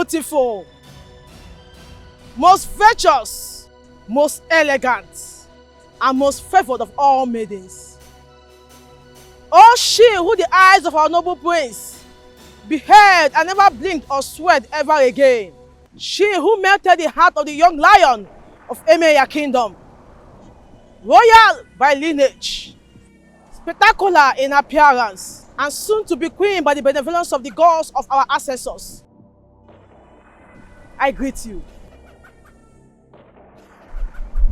beautiful, most virtuous, most elegant, and most favored of all maidens. O she who the eyes of our noble prince beheld and never blinked or sweat ever again. She who melted the heart of the young lion of Emeya kingdom. Royal by lineage, spectacular in appearance, and soon to be queen by the benevolence of the gods of our ancestors. I greet you.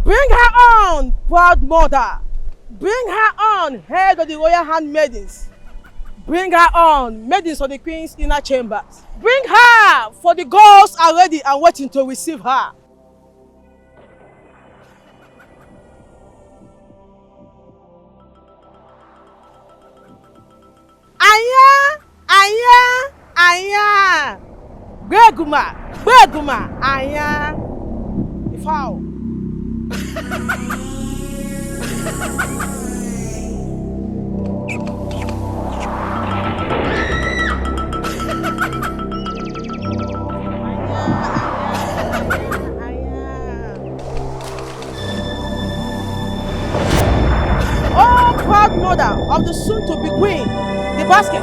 Bring her on, proud mother. Bring her on, head of the royal handmaidens. Bring her on, maidens of the queen's inner chambers. Bring her, for the gods are ready and waiting to receive her. Aya, aya, aya. Beguma, aya. Ifao. Oh, proud mother of the soon-to-be queen, the basket.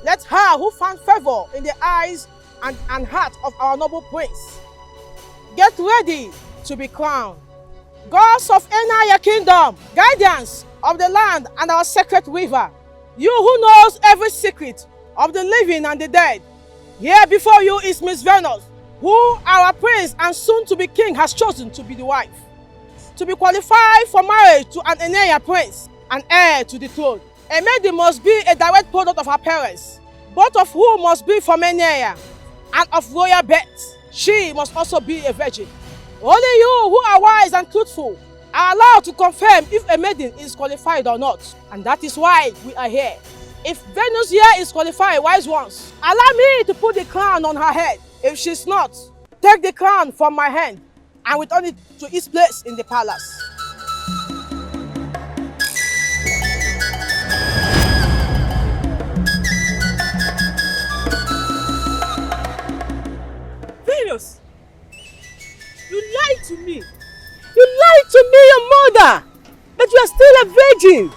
Let her who found favor in the eyes and heart of our noble prince get ready to be crowned. Gods of NIG kingdom, guardians of the land and our sacred river, you who knows every secret of the living and the dead, here before you is Miss Venus, who our prince and soon-to-be king has chosen to be the wife, to be qualified for marriage to an NIG prince and heir to the throne. A maiden must be a direct product of her parents, both of whom must be from NIG and of royal birth. She must also be a virgin. Only you who are wise and truthful are allowed to confirm if a maiden is qualified or not. And that is why we are here. If Venus here is qualified, wise ones, allow me to put the crown on her head. If she's not, take the crown from my hand and return it to its place in the palace. Venus, you lied to me. You lied to me, your mother, that you are still a virgin.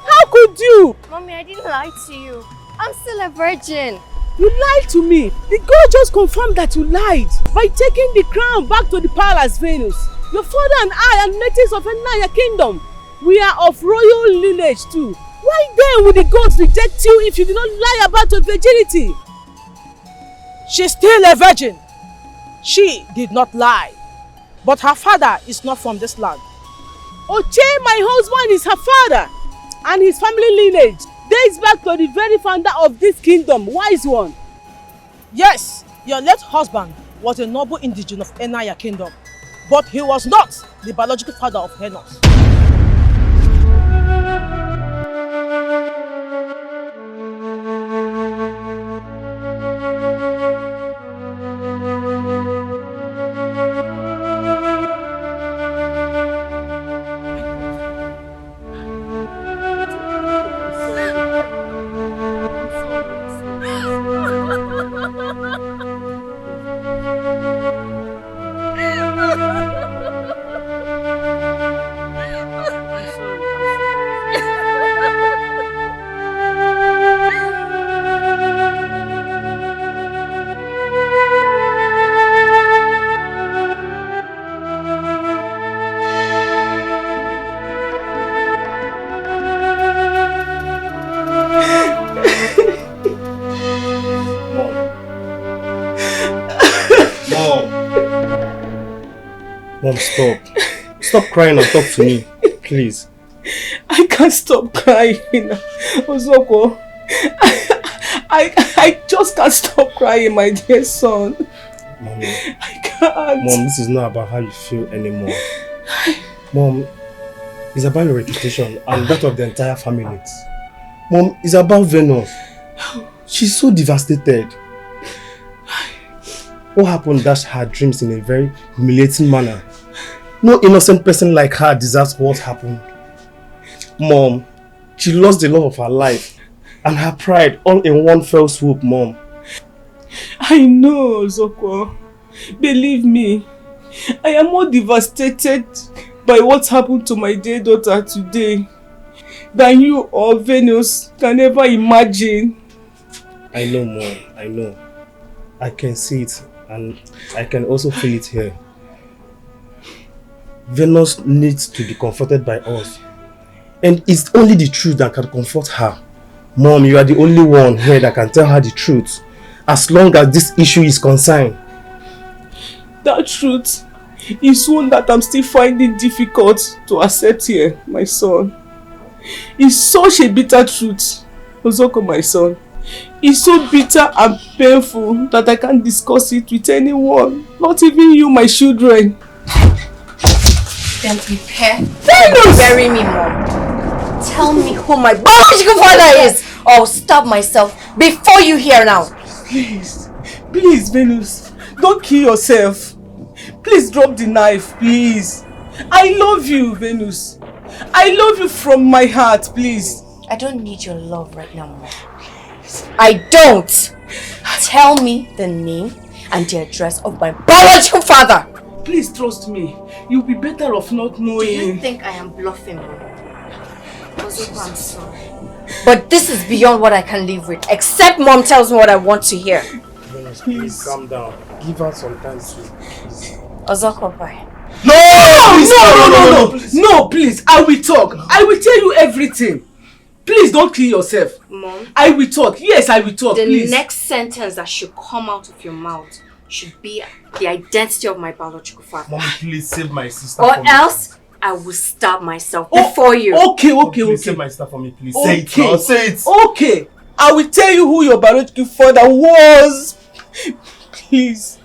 How could you? Mommy, I didn't lie to you. I'm still a virgin. You lied to me. The God just confirmed that you lied by taking the crown back to the palace, Venus. Your father and I are natives of NIG kingdom. We are of royal lineage too. Why then would the gods reject you if you did not lie about your virginity? She's still a virgin. She did not lie. But her father is not from this land. Oche, my husband, is her father. And his family lineage dates back to the very founder of this kingdom, wise one. Yes, your late husband was a noble indigene of NIG kingdom, but he was not the biological father of Venus. Mom, stop. Stop crying and talk to me, please. I can't stop crying. Ozoko, I just can't stop crying, my dear son. Mommy, I can't. Mom, this is not about how you feel anymore. Mom, it's about your reputation and that of the entire family. Mom, it's about Venus. She's so devastated. What happened dashed her dreams in a very humiliating manner. No innocent person like her deserves what happened. Mom, she lost the love of her life and her pride all in one fell swoop, Mom. I know, Zoko. Believe me, I am more devastated by what happened to my dear daughter today than you or Venus can ever imagine. I know, Mom. I know. I can see it and I can also feel it here. Venus needs to be comforted by us. And it's only the truth that can comfort her. Mom, you are the only one here that can tell her the truth. As long as this issue is concerned. That truth is one that I'm still finding difficult to accept here, my son. It's such a bitter truth, Ozoko, my son. It's so bitter and painful that I can't discuss it with anyone, not even you, my children. Then prepare to bury me, Mom. Tell me who my biological father is, or I'll stab myself before you hear now. Please, please, Venus, don't kill yourself. Please drop the knife, please. I love you, Venus. I love you from my heart, please. I don't need your love right now, Mom. I don't. Tell me the name and the address of my biological father. Please trust me. You'll be better off not knowing. Do you think I am bluffing, Mom? Ozoko, I'm sorry. But this is beyond what I can live with. Except Mom tells me what I want to hear. Please calm down. Give her some time to please. Ozoko, bye. No, please. I will talk. I will tell you everything. Please don't kill yourself. Mom. I will talk. Yes, I will talk. The next sentence that should come out of your mouth should be the identity of my biological father. Mommy, please save my sister or for me. else I will stab myself before you. Please save my sister for me, please. Say it now. Say it. Okay. I will tell you who your biological father was. Please.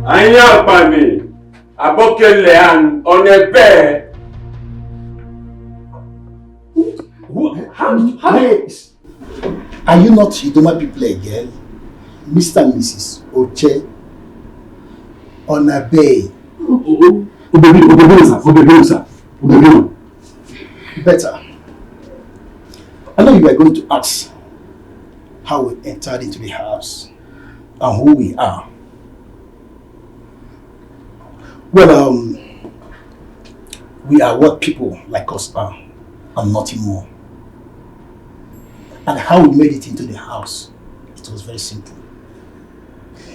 Anya Pami, Abokele and Onebe. Wait. Are you not Idoma people again? Mr. and Mrs. Oche Onabe. Better. I know you are going to ask how we entered into the house and who we are. Well, we are what people like us are and nothing more. And how we made it into the house, it was very simple.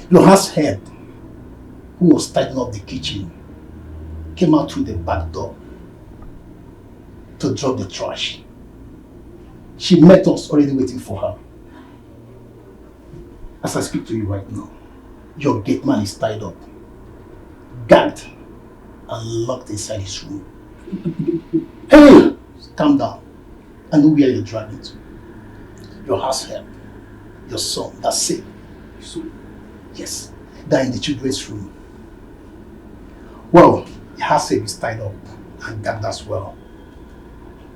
Your house head, who was tidying up the kitchen, came out through the back door to drop the trash. She met us already waiting for her. As I speak to you right now, your gate man is tied up, gagged, and locked inside his room. Hey! Calm down. I know where you're driving to. Your house help, your son, that's sick. Yes, they're in the children's room. Well, your house help is tied up and gagged as well.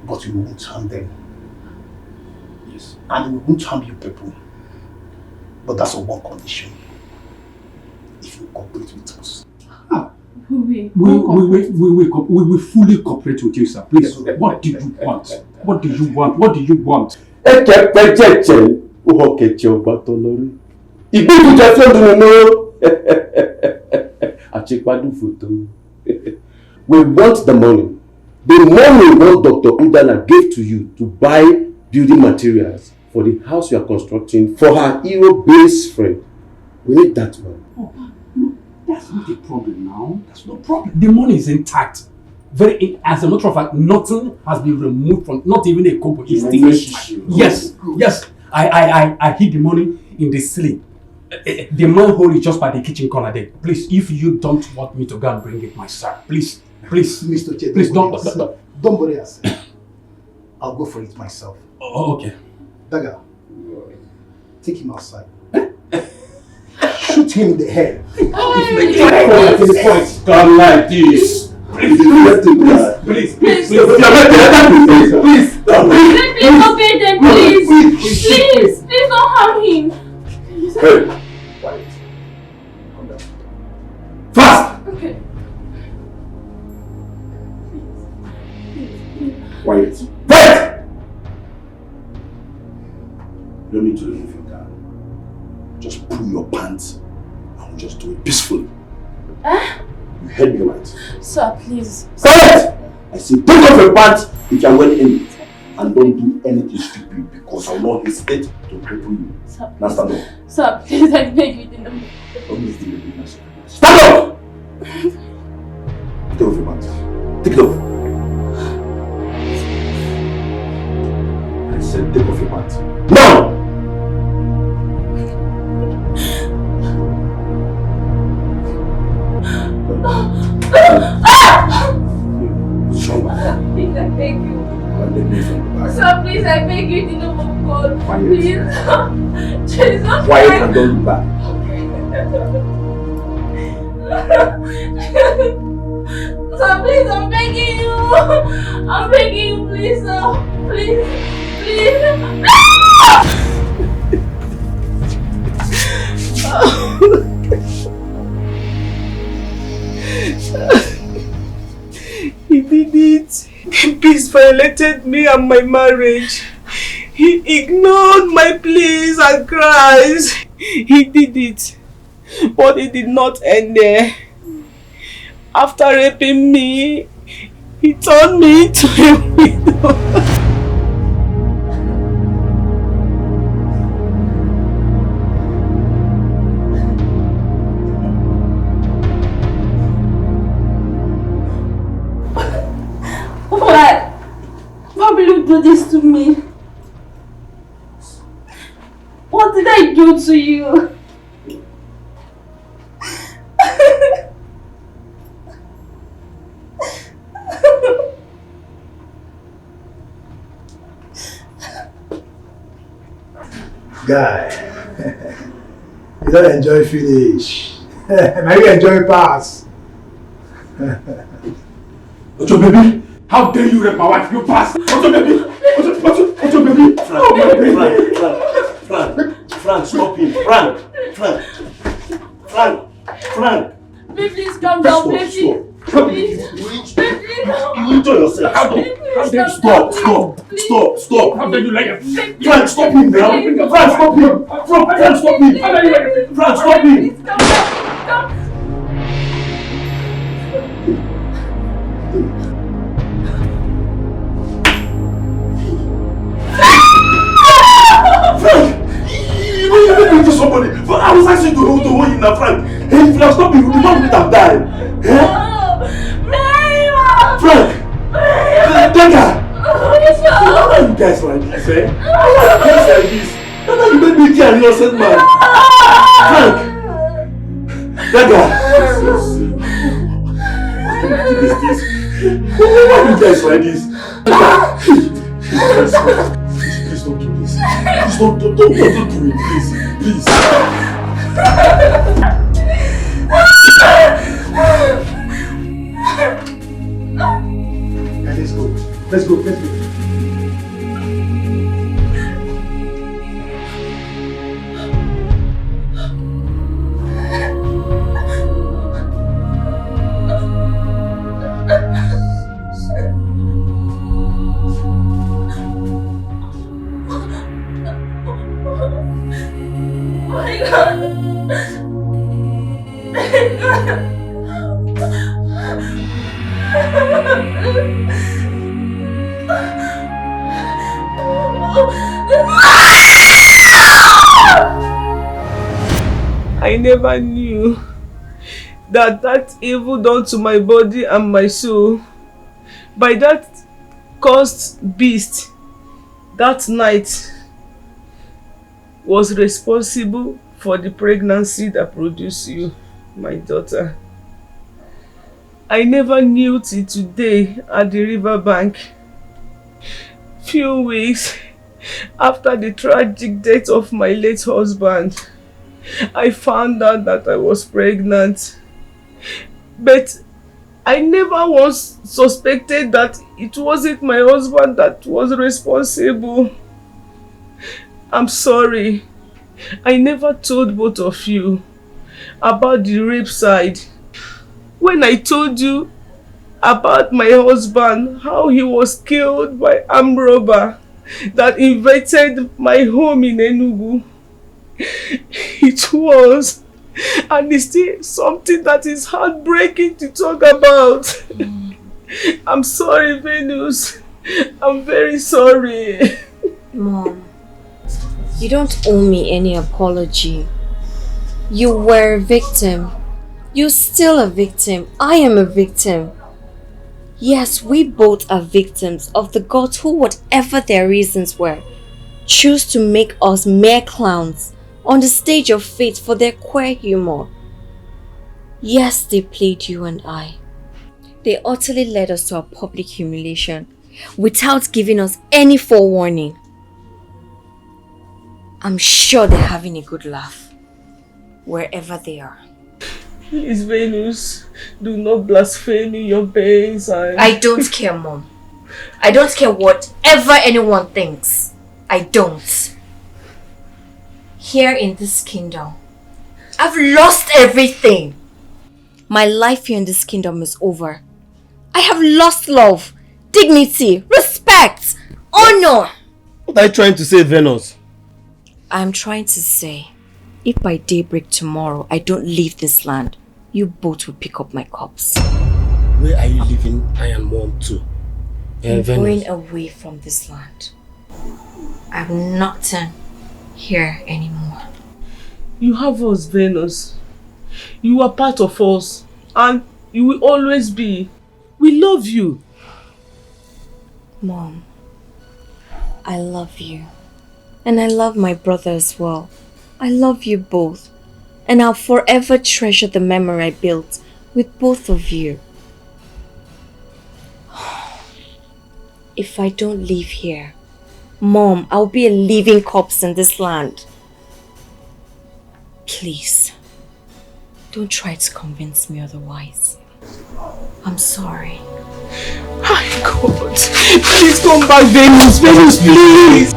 But we won't harm them. Yes. And we won't harm you people. But that's on one condition. If you cooperate with us. We will fully cooperate with you, sir. Please, what do you want? What do you want? What do you want? We want the money. The money what Dr. Udana gave to you to buy building materials for the house we are constructing for her hero base friend. We need that one. Oh, no, that's not the problem now. That's no problem. The money is intact. As a matter of fact, nothing has been removed from, not even a kobo. It's still intact. Yes, yes. I hid the money in the ceiling. The manhole is just by the kitchen corner there. Please, if you don't want me to go and bring it myself, please, Mr. Che, please don't worry yourself. I'll go for it myself. Oh, okay. Dagger, take him outside. Shoot him in the head. Come like this. Please. Please obey them, please. Please don't harm him. Hey, quiet. Come down. Fast! Okay. Quiet. Quiet! You don't need to remove your gun. Just pull your pants and we'll just do it peacefully. You heard me right. Sir, please. Quiet! I say take off your pants if you are well in it. And don't do anything stupid because I will not hesitate to cripple you. Sir, Now stand up. Sir, please, I beg you, don't. Don't miss the baby. Stand up! Take off your pants. Take it off. I said take off your pants. Now! What's wrong? Please, I beg you. Let me from the back. Sir, please, I beg you, in the name of God. Quiet. Please. Jesus. Quiet and don't look back. Sir, please, I'm begging you. I'm begging you, please, sir. Please. He did it. Peace violated me and my marriage. He ignored my pleas and cries. He did it. But it did not end there. After raping me, he turned me into a widow. Why will you do this to me? What did I do to you? Guy, you don't enjoy finish. Now you enjoy pass. Ocho baby, how dare you rape my wife? You pass. Ocho baby, Ocho baby. Frank, stop him. Frank. Please calm down, please. Stop. Please. You enjoy yourself. How dare you? Stop. How dare you like it? Frank, stop him now. Frank, stop him. Frank, stop him. How dare you like it? Frank, stop him. Please calm down. Frank! You did to somebody. But I was asking you to hold him now, Frank. Hey, if you have stopped him, the man would have died. Frank! Dagger! Why are you guys like this, eh? Why are you guys like this? Dagger, you made me kill an innocent man. Frank! Dagger! Why are you guys like this? Please don't do this. Please don't do it, please. Let's go. I never knew that evil done to my body and my soul by that cursed beast that night was responsible for the pregnancy that produced you, my daughter. I never knew till today at the riverbank. Few weeks after the tragic death of my late husband, I found out that I was pregnant. But I never once suspected that it wasn't my husband that was responsible. I'm sorry. I never told both of you about the rape side. When I told you about my husband, how he was killed by armed robber that invaded my home in Enugu, it was and it's still something that is heartbreaking to talk about. I'm sorry, Venus. I'm very sorry. Mom, you don't owe me any apology. You were a victim. You're still a victim. I am a victim. Yes, we both are victims of the gods who, whatever their reasons were, choose to make us mere clowns on the stage of fate for their queer humor. Yes, they played you and I. They utterly led us to a public humiliation without giving us any forewarning. I'm sure they're having a good laugh wherever they are. Please, Venus, do not blaspheme your pains and... I don't care, Mom. I don't care whatever anyone thinks. I don't. Here in this kingdom, I've lost everything. My life here in this kingdom is over. I have lost love, dignity, respect, honor. What are you trying to say, Venus? I'm trying to say, if by daybreak tomorrow I don't leave this land, you both will pick up my corpse. Where are you leaving I and Mom to? I'm going away from this land. I'm not here anymore. You have us, Venus. You are part of us, and you will always be. We love you. Mom, I love you. And I love my brother as well. I love you both. And I'll forever treasure the memory I built with both of you. If I don't leave here, Mom, I'll be a living corpse in this land. Please, don't try to convince me otherwise. I'm sorry. My God, please come back, Venus. Venus, please.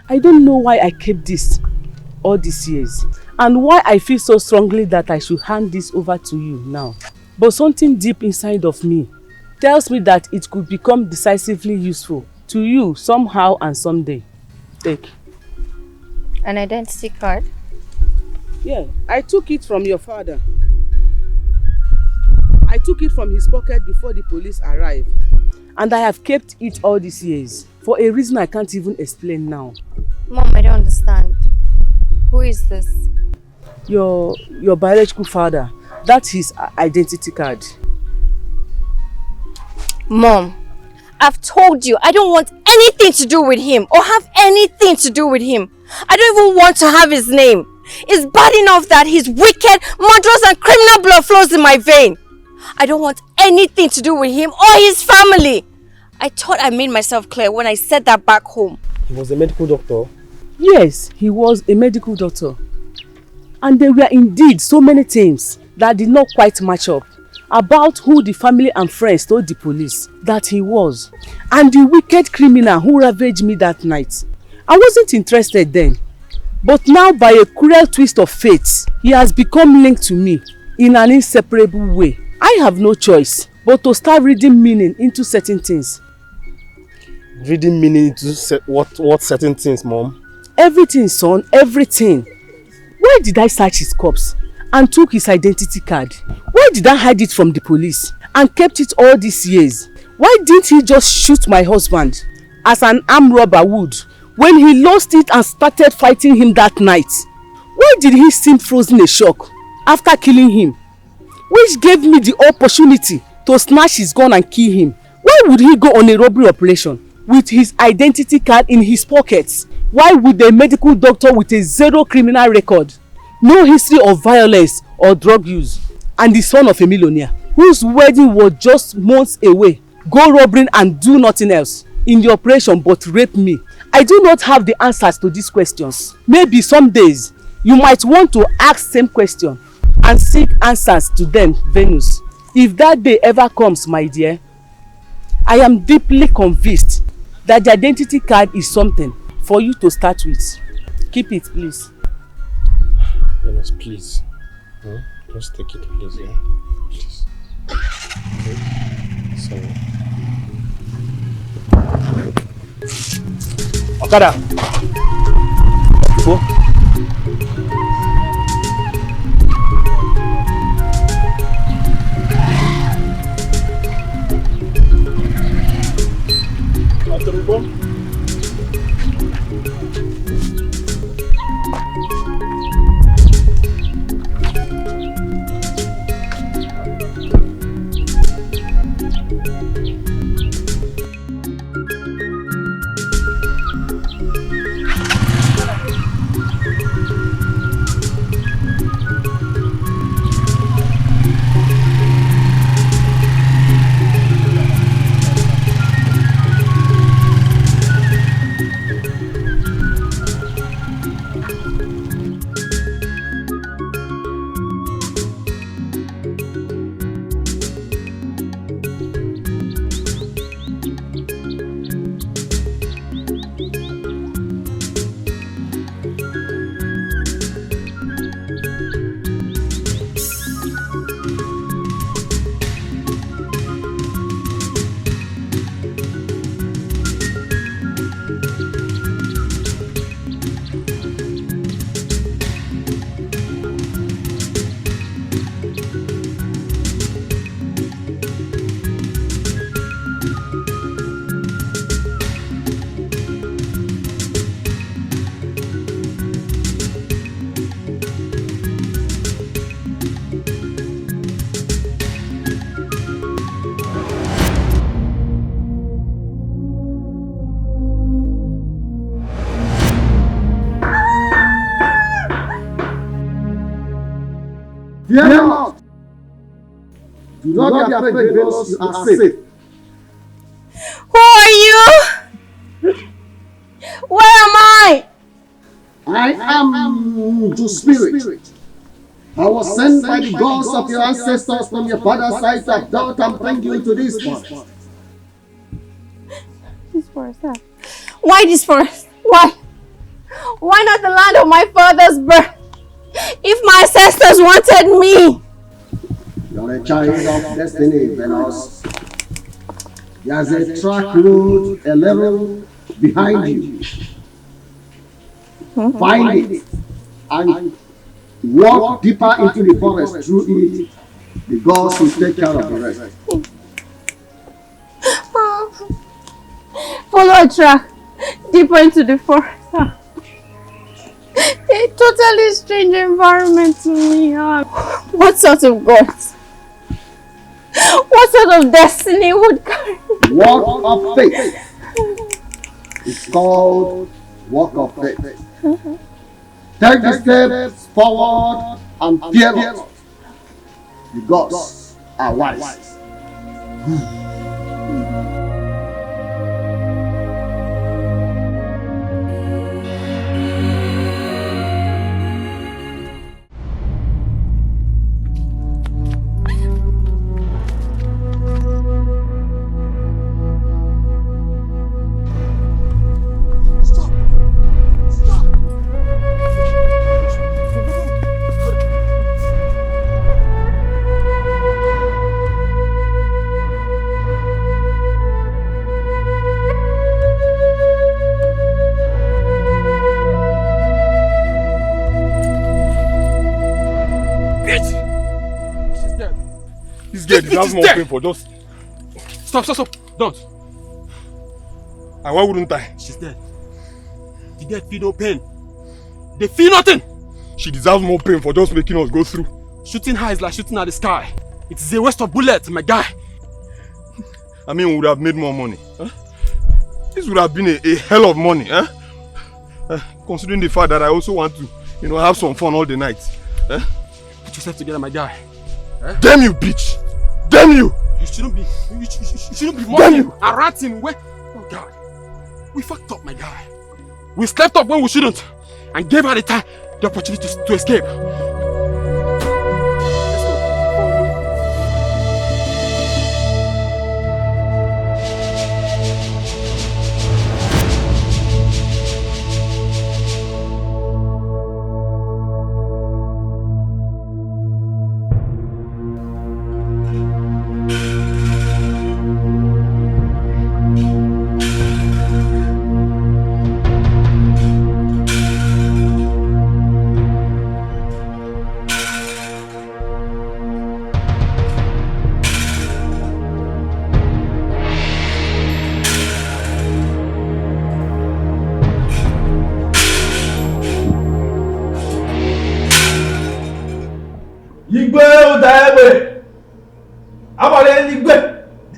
I don't know why I kept this all these years and why I feel so strongly that I should hand this over to you now. But something deep inside of me tells me that it could become decisively useful to you somehow and someday. Take. An identity card? Yeah, I took it from your father. I took it from his pocket before the police arrived. And I have kept it all these years for a reason I can't even explain now. Mom, I don't understand. Who is this? Your biological father. That's his identity card. Mom, I've told you, I don't want anything to do with him or have anything to do with him. I don't even want to have his name. It's bad enough that his wicked, murderous and criminal blood flows in my vein. I don't want anything to do with him or his family. I thought I made myself clear when I said that back home. He was a medical doctor? Yes, he was a medical doctor. And there were indeed so many things that did not quite match up about who the family and friends told the police that he was. And the wicked criminal who ravaged me that night. I wasn't interested then. But now, by a cruel twist of fate, he has become linked to me in an inseparable way. I have no choice but to start reading meaning into certain things. Reading meaning into what certain things, Mom? Everything, son, everything. Why did I search his corpse and took his identity card? Why did I hide it from the police and kept it all these years? Why didn't he just shoot my husband as an armed robber would when he lost it and started fighting him that night? Why did he seem frozen in shock after killing him? Which gave me the opportunity to snatch his gun and kill him. Why would he go on a robbery operation with his identity card in his pockets? Why would a medical doctor with a zero criminal record, no history of violence or drug use, and the son of a millionaire whose wedding was just months away, go robbing and do nothing else in the operation but rape me? I do not have the answers to these questions. Maybe some days you might want to ask same question and seek answers to them, Venus. If that day ever comes, my dear, I am deeply convinced that the identity card is something for you to start with. Keep it, please. Venus, please. Just take it, please. Yeah? Please. Okay. Sorry. Okada! Go. Fear not. Do not be afraid, Venus, you are safe. Who are you? Where am I? I am the spirit. I was sent by the gods of your ancestors from your father's side to adopt and bring you to this forest. This forest, huh? Why this forest? Why? Why not the land of my father's birth? If my ancestors wanted me! You are a child of destiny, Venus. There's a track road, a level behind you. Find it and walk deeper into the forest. Through it, the gods will take care of the rest. Follow a track deeper into the forest. A totally strange environment to me. What sort of gods? What sort of destiny would carry Walk of faith. It's called walk of faith. Take the steps forward and fear not. The gods are wise. That's more painful. Just Stop. Don't. and why wouldn't I? She's dead. The dead feel no pain. They feel nothing. She deserves more pain for just making us go through. Shooting her is like shooting at the sky. It is a waste of bullets, my guy. I mean, we would have made more money. Huh? This would have been a hell of money. Huh? Considering the fact that I also want to, have some fun all the night. Huh? Put yourself together, my guy. Damn you, bitch! Damn you! You shouldn't be. You shouldn't be Damn mocking you! and ranting. Where? Oh God, we fucked up, my guy. We slept up when we shouldn't, and gave her the opportunity to escape.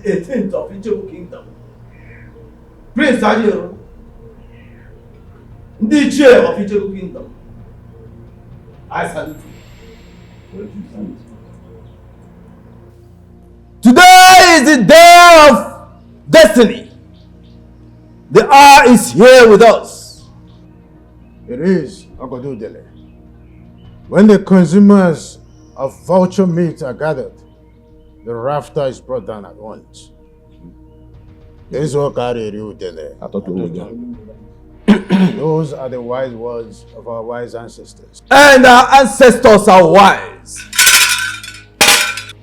The 18th of Ijebu Kingdom. Prince Ajero, the chair of Ijebu Kingdom. I salute you. Today is the day of destiny. The hour is here with us. It is Ogodudele. When the consumers of vulture meat are gathered, the rafter is brought down at once. This is what carried you there. Those are the wise words of our wise ancestors. And our ancestors are wise.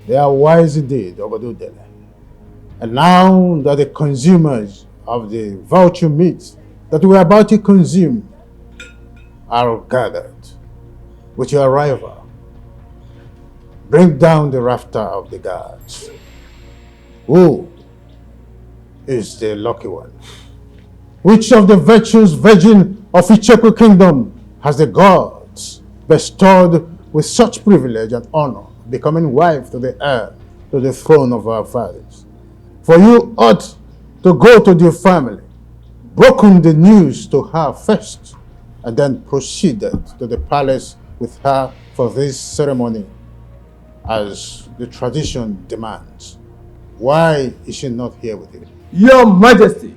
They are wise indeed, Ogodudele. And now that the consumers of the vulture meat that we are about to consume are gathered, with your arrival, bring down the rafter of the gods. Who is the lucky one? Which of the virtuous virgin of Icheku kingdom has the gods bestowed with such privilege and honor, becoming wife to the heir to the throne of our fathers? For you ought to go to the family, broken the news to her first, and then proceeded to the palace with her for this ceremony, as the tradition demands. Why is she not here with you? Your Majesty,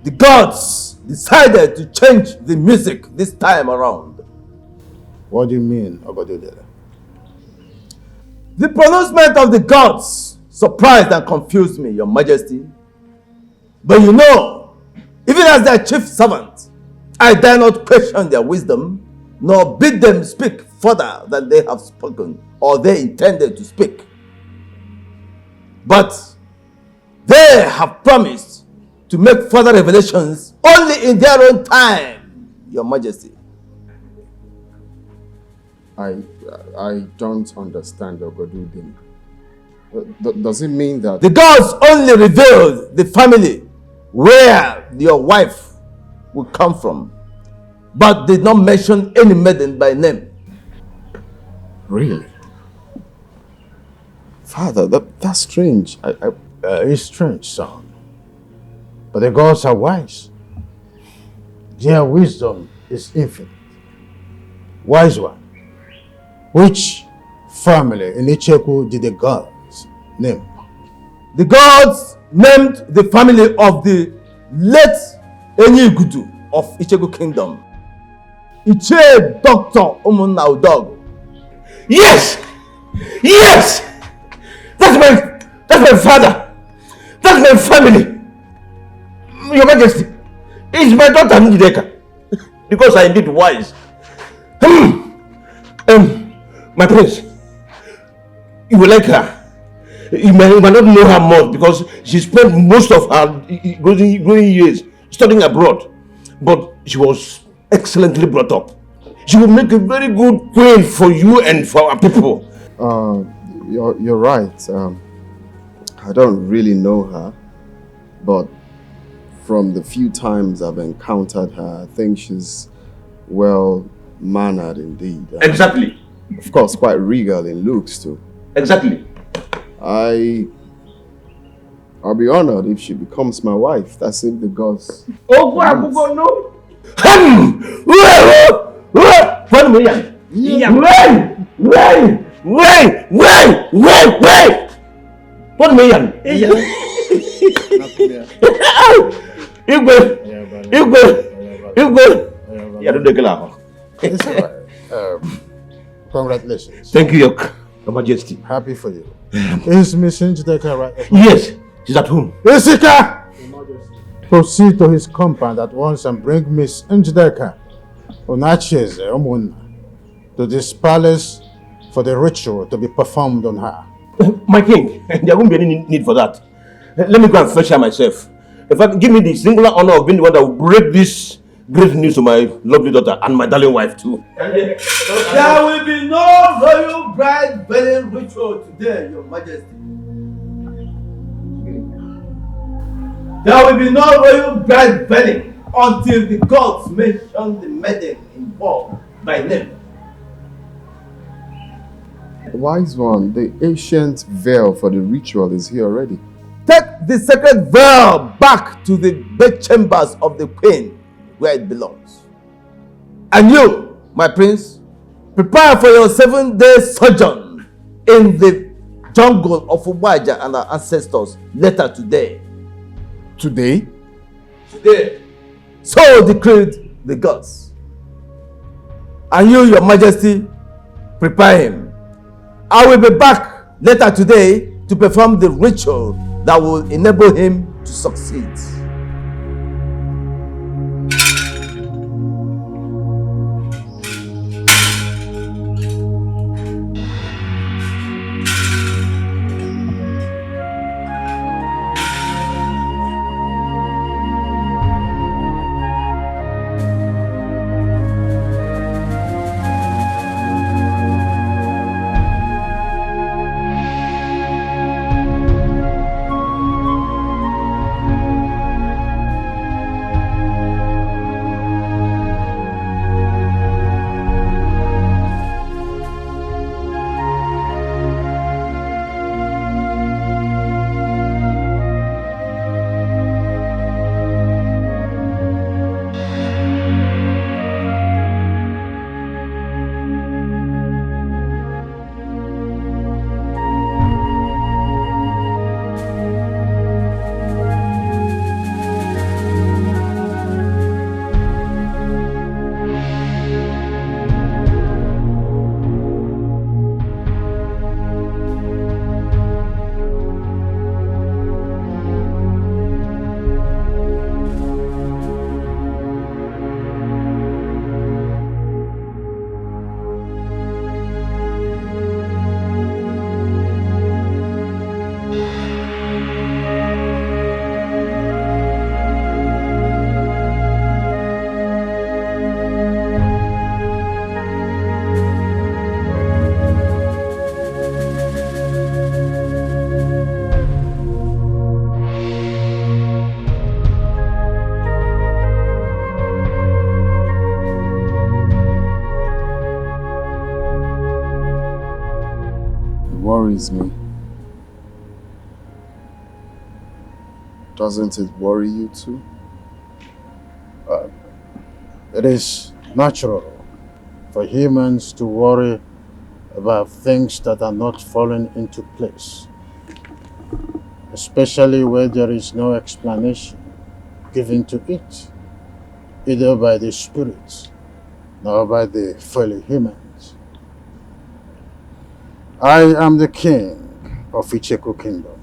the gods decided to change the music this time around. What do you mean, Ogodudele? The pronouncement of the gods surprised and confused me, Your Majesty. But you know, even as their chief servant, I dare not question their wisdom, nor bid them speak further than they have spoken or they intended to speak. But they have promised to make further revelations only in their own time, Your Majesty. I don't understand, Ogodudele. Does it mean that the gods only revealed the family where your wife will come from, but did not mention any maiden by name? Really? Father, that's strange. It's strange, son. But the gods are wise. Their wisdom is infinite. Wise one. Which family in Icheku did the gods name? The gods named the family of the late Enigudu of Ichegu Kingdom. Iche Dr. Umunna Udog. Yes! Yes! That's my father! That's my family! Your Majesty, it's my daughter Njideka. Because I did wise. My prince, you will like her. You might not know her much because she spent most of her growing years studying abroad. But she was excellently brought up. She will make a very good queen for you and for our people. You're right. I don't really know her, but from the few times I've encountered her, I think she's well-mannered indeed. Exactly. Of course, quite regal in looks too. Exactly. I'll be honored if she becomes my wife. That's if the gods. Oh, go no. What me yan? Congratulations. Thank you, Your Majesty. Happy for you. Is Miss Njideka right? Yes, she's at home. Isika! Proceed to his compound at once and bring Miss Njideka Onacheze Umunna to this palace for the ritual to be performed on her. My king, there won't be any need for that. Let me go and fetch her myself. In fact, give me the singular honor of being the one that will break this great news to my lovely daughter and my darling wife too. There will be no royal bride wedding ritual today, Your Majesty. There will be no royal bride wedding until the gods mention the maiden involved by name. Wise one, the ancient veil for the ritual is here already. Take the sacred veil back to the bedchambers of the queen where it belongs. And you, my prince, prepare for your 7-day sojourn in the jungle of Ubaja and our ancestors later today. Today? Today. So decreed the gods. And you, Your Majesty, prepare him. I will be back later today to perform the ritual that will enable him to succeed. Worries me. Doesn't it worry you too? It is natural for humans to worry about things that are not falling into place, especially where there is no explanation given to it, either by the spirits nor by the fellow humans. I am the king of Icheku Kingdom.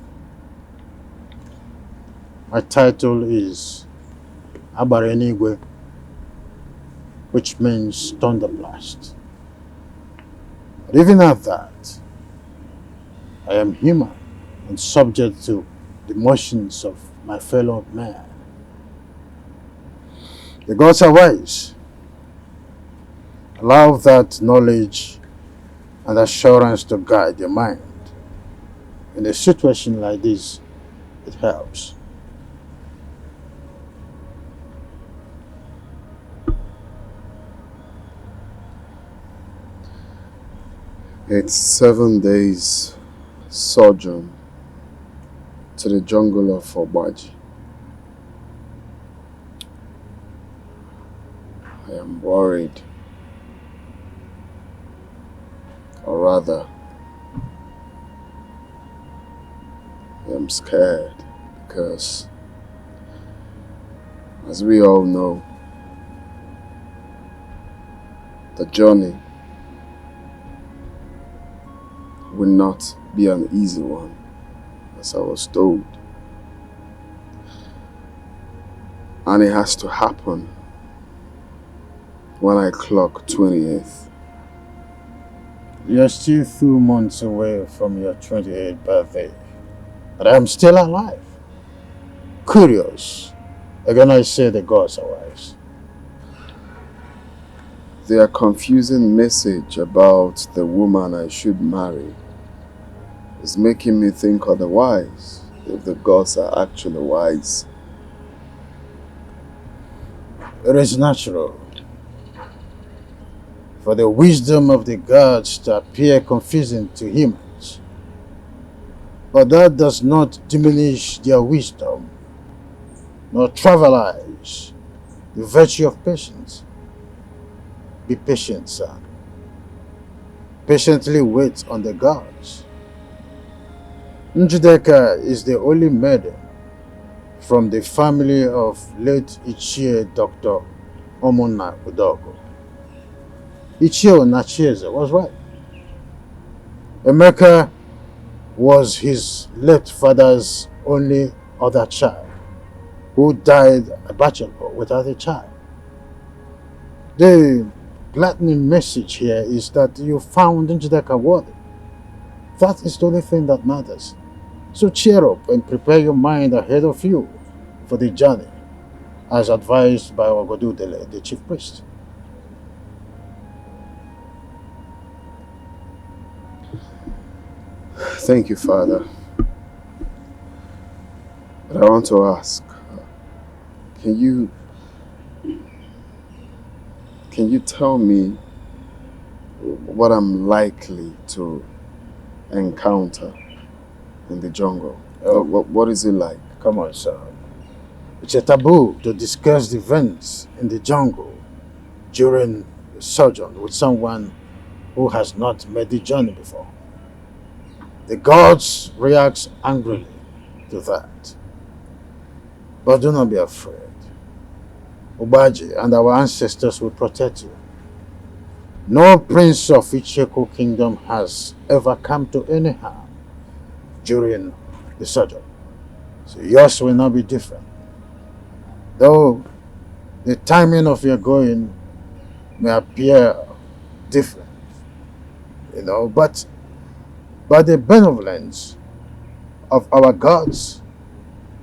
My title is Abarenigwe, which means thunderblast. But even at that, I am human and subject to the motions of my fellow man. The gods are wise. Allow that knowledge and assurance to guide your mind. In a situation like this, it helps. It's 7 days sojourn to the jungle of Obaji. I am worried. Or rather, I am scared because, as we all know, the journey will not be an easy one, as I was told. And it has to happen when I clock 28th. You're still 2 months away from your 28th birthday, but I'm still alive. Curious. Again, I say the gods are wise. Their confusing message about the woman I should marry is making me think otherwise, if the gods are actually wise. It is natural for the wisdom of the gods to appear confusing to humans, but that does not diminish their wisdom, nor trivialize the virtue of patience. Be patient, son. Patiently wait on the gods. Njideka is the only maiden from the family of late Ichie Dr. Omona Udogo. Ichie Onachieze was right. Emeka was his late father's only other child, who died a bachelor without a child. The gladdening message here is that you found Njideka worthy. That is the only thing that matters. So cheer up and prepare your mind ahead of you for the journey, as advised by Ogodudele, the chief priest. Thank you, Father. But I want to ask, can you tell me what I'm likely to encounter in the jungle? What is it like? Come on, son. It's a taboo to discuss the events in the jungle during the sojourn with someone who has not made the journey before. The gods react angrily to that. But do not be afraid. Obaji and our ancestors will protect you. No prince of Icheku Kingdom has ever come to any harm during the sojourn. So yours will not be different. Though the timing of your going may appear different, but by the benevolence of our gods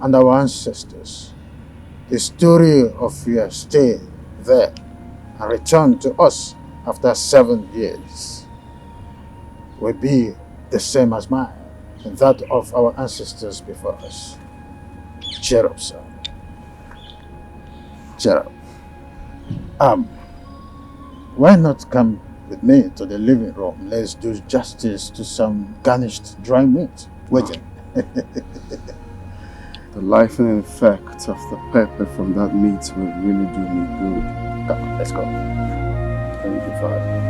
and our ancestors, the story of your stay there and return to us after 7 years will be the same as mine and that of our ancestors before us. Cheer up, son. Cheer up. Why not come with me to the living room? Let's do justice to some garnished dry meat. Waiting. The life-and effect of the pepper from that meat will really do me good. Come on, let's go. Thank you, Father.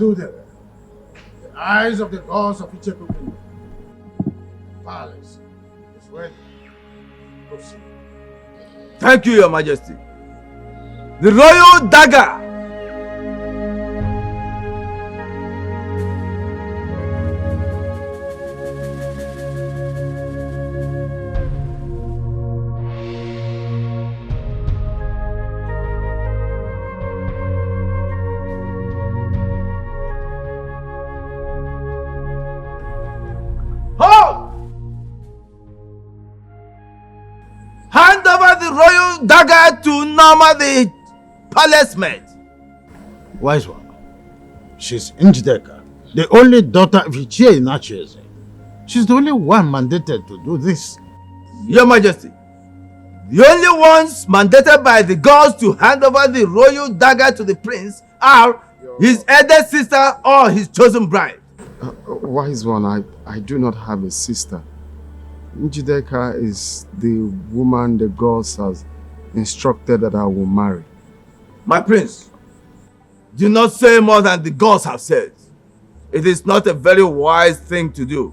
The eyes of the gods of Educative palace is ready. Proceed. Thank you, Your Majesty. The royal dagger. Hand over the royal dagger to Norma the palace maid. Wise one. She's Njideka, the only daughter of Ichie Inacheze. She's the only one mandated to do this. Your Majesty, the only ones mandated by the gods to hand over the royal dagger to the prince are his elder sister or his chosen bride. Wise one, I do not have a sister. Njideka is the woman the gods has instructed that I will marry. My prince, do not say more than the gods have said. It is not a very wise thing to do.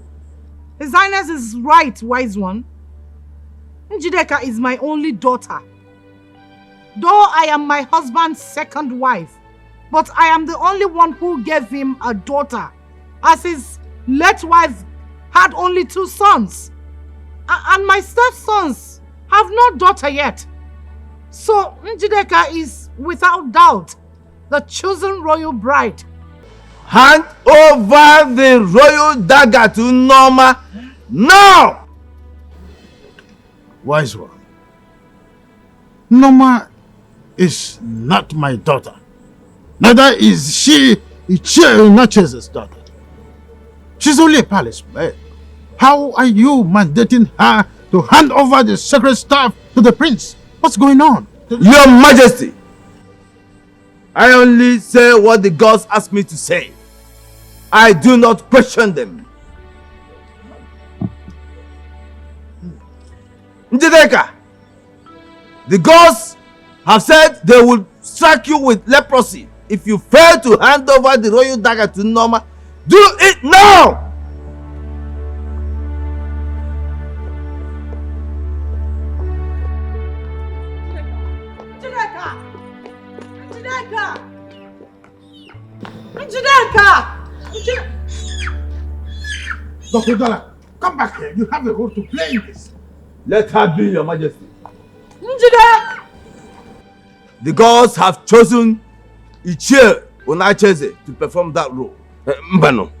His Highness is right, wise one. Njideka is my only daughter. Though I am my husband's second wife, but I am the only one who gave him a daughter, as his late wife had only 2 sons. And my stepsons have no daughter yet. So Njideka is, without doubt, the chosen royal bride. Hand over the royal dagger to Norma now! Wise one. Norma is not my daughter. Neither is she Ichie Inacheze's daughter. She's only a palace maid. How are you mandating her to hand over the sacred staff to the prince? What's going on? Your Majesty, I only say what the gods ask me to say. I do not question them. Njideka, the gods have said they will strike you with leprosy if you fail to hand over the royal dagger to Norma. Do it now! Dr. Dollar, come back here. You have a role to play in this. Let her be, Your Majesty. Njideka! The gods have chosen Ichie Inacheze to perform that role. Mbano,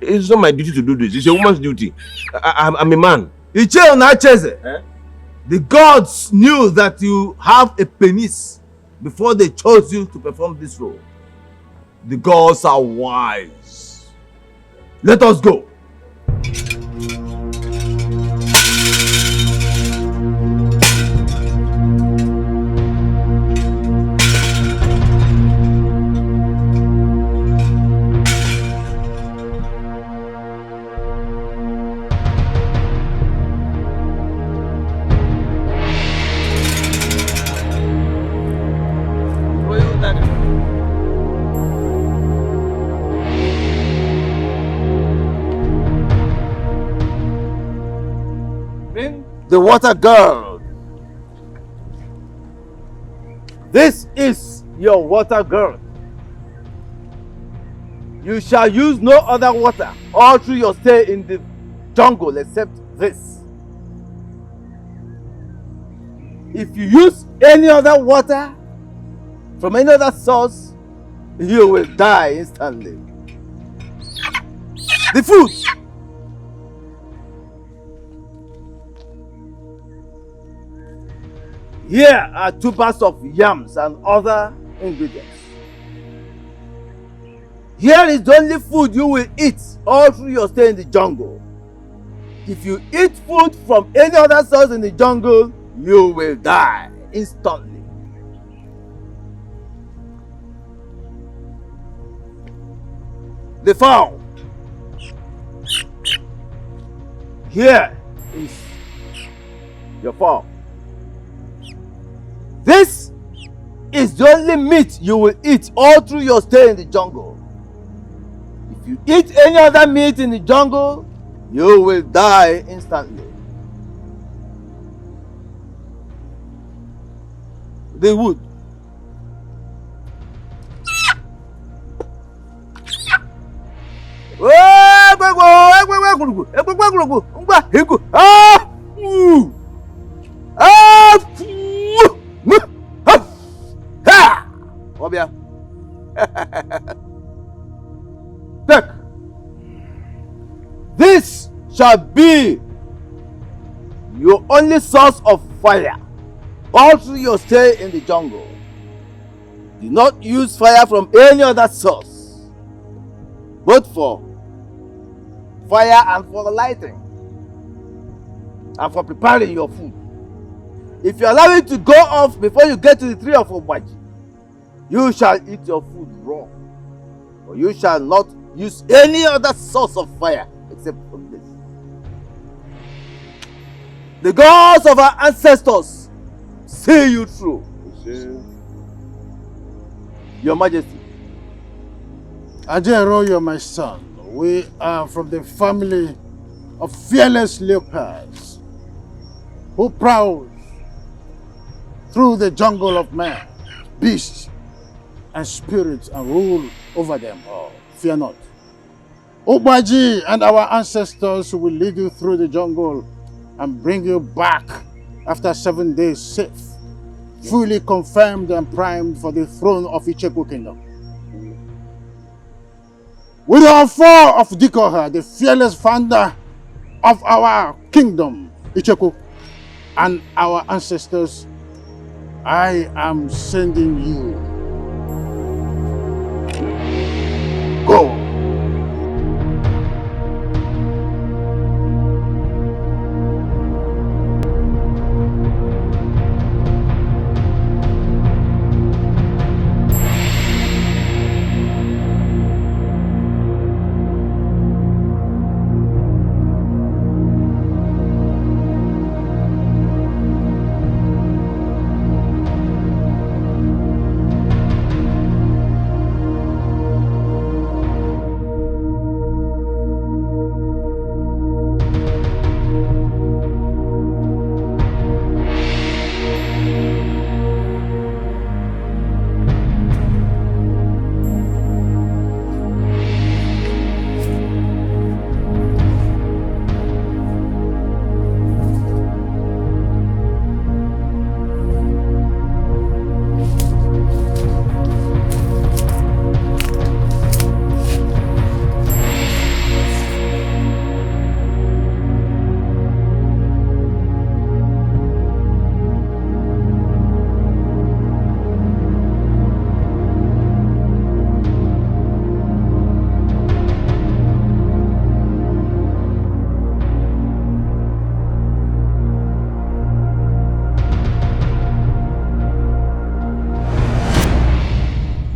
it's not my duty to do this. It's a woman's duty. I'm a man. Ichie Inacheze, the gods knew that you have a penis before they chose you to perform this role. The gods are wise. Let us go. The water girl. This is your water girl. You shall use no other water all through your stay in the jungle except this. If you use any other water from any other source, you will die instantly. The food. Here are 2 bags of yams and other ingredients. Here is the only food you will eat all through your stay in the jungle. If you eat food from any other source in the jungle, you will die instantly. The fowl. Here is your fowl. This is the only meat you will eat all through your stay in the jungle. If you eat any other meat in the jungle, you will die instantly. The wood. Take. This shall be your only source of fire all through your stay in the jungle. Do not use fire from any other source, both for fire and for lighting and for preparing your food. If you allow it to go off before you get to the tree of Obaji, you shall eat your food raw, or you shall not use any other source of fire except from this. The gods of our ancestors see you through. Your Majesty. Ajero, you're my son. We are from the family of fearless leopards who prowl through the jungle of man, beasts, and spirits and rule over them all. Fear not. Obaji and our ancestors will lead you through the jungle and bring you back after 7 days safe, fully confirmed and primed for the throne of Icheku Kingdom. With our four of Dikoha, the fearless founder of our kingdom, Icheku, and our ancestors, I am sending you. Go.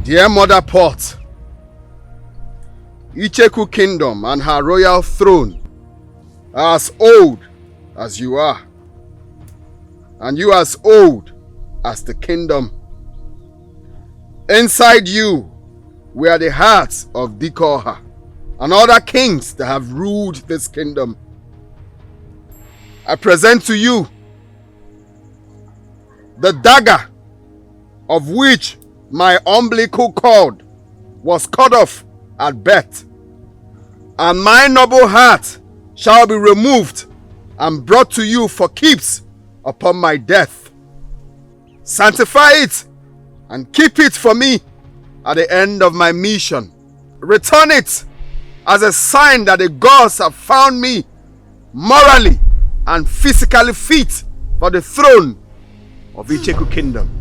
Dear Mother Pot, Icheku Kingdom and her royal throne are as old as you are, and you as old as the kingdom. Inside you were the hearts of Dikoha and other kings that have ruled this kingdom. I present to you the dagger of which my umbilical cord was cut off at birth, and my noble heart shall be removed and brought to you for keeps upon my death. Sanctify it and keep it for me at the end of my mission. Return it as a sign that the gods have found me morally and physically fit for the throne of Icheku Kingdom.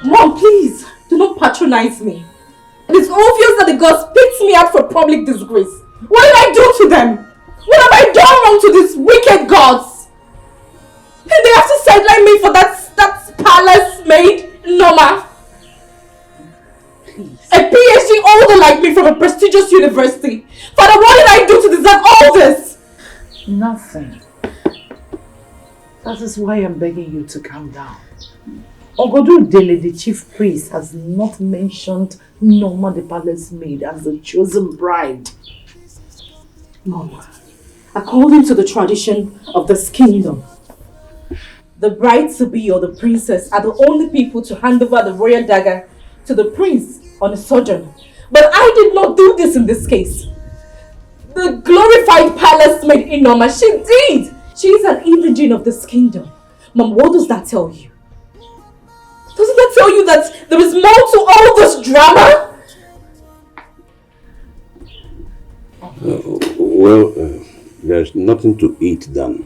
Mom, please, do not patronize me. It is obvious that the gods picked me out for public disgrace. What did I do to them? What have I done wrong to these wicked gods? And they have to sideline me for that palace maid, Norma. Please. A PhD holder like me from a prestigious university. Father, what did I do to deserve all this? Nothing. That is why I'm begging you to calm down. Ogodu Dele, the chief priest, has not mentioned Norma the palace maid as the chosen bride. Mom, according to the tradition of this kingdom, the bride-to-be or the princess are the only people to hand over the royal dagger to the prince on a sojourn. But I did not do this in this case. The glorified palace maid in Norma, she did! She is an indigene of this kingdom. Mom, what does that tell you? Doesn't that tell you that there is more to all this drama? There's nothing to eat than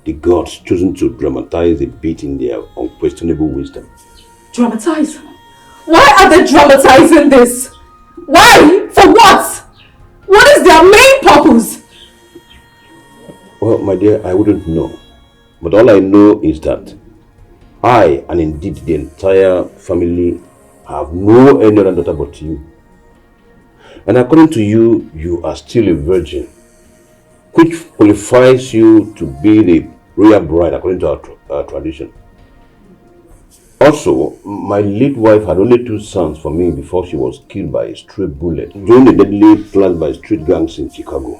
the gods choosing to dramatize a bit in their unquestionable wisdom. Dramatize? Why are they dramatizing this? Why? For what? What is their main purpose? Well, my dear, I wouldn't know. But all I know is that I, and indeed the entire family, have no any other daughter but you. And according to you, you are still a virgin, which qualifies you to be the royal bride according to our tradition. Also, my late wife had only 2 sons for me before she was killed by a stray bullet during the deadly planned by street gangs in Chicago.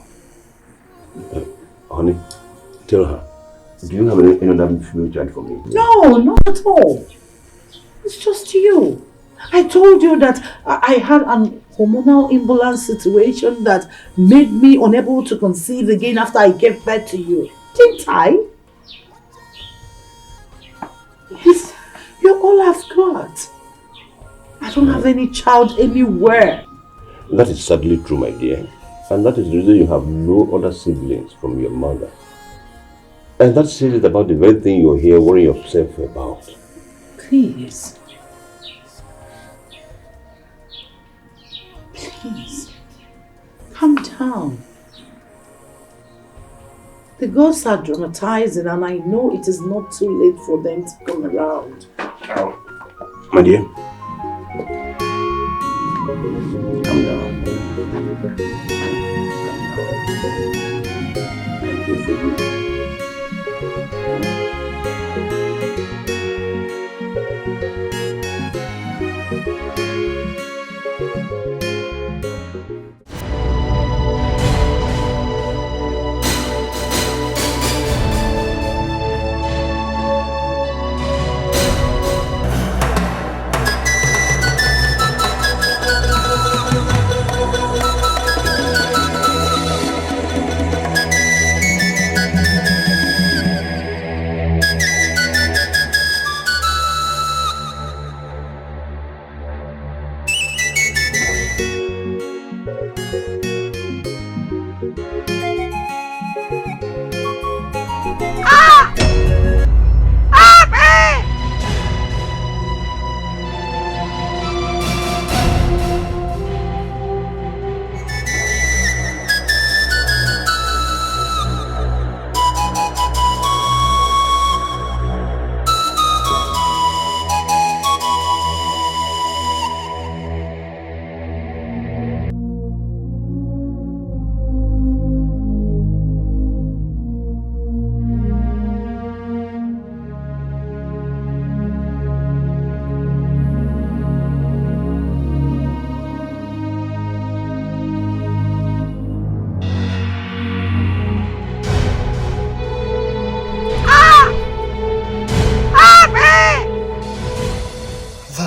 Honey, tell her, do you have any other female child for me? No, not at all. It's just you. I told you that I had an hormonal imbalance situation that made me unable to conceive again after I gave birth to you. Didn't I? Yes, you're all I've got. I don't have any child anywhere. That is sadly true, my dear. And that is the reason you have no other siblings from your mother. And that says it about the very thing you're here worrying yourself about. Please. Please. Calm down. The gods are dramatizing and I know it is not too late for them to come around. My dear, calm down.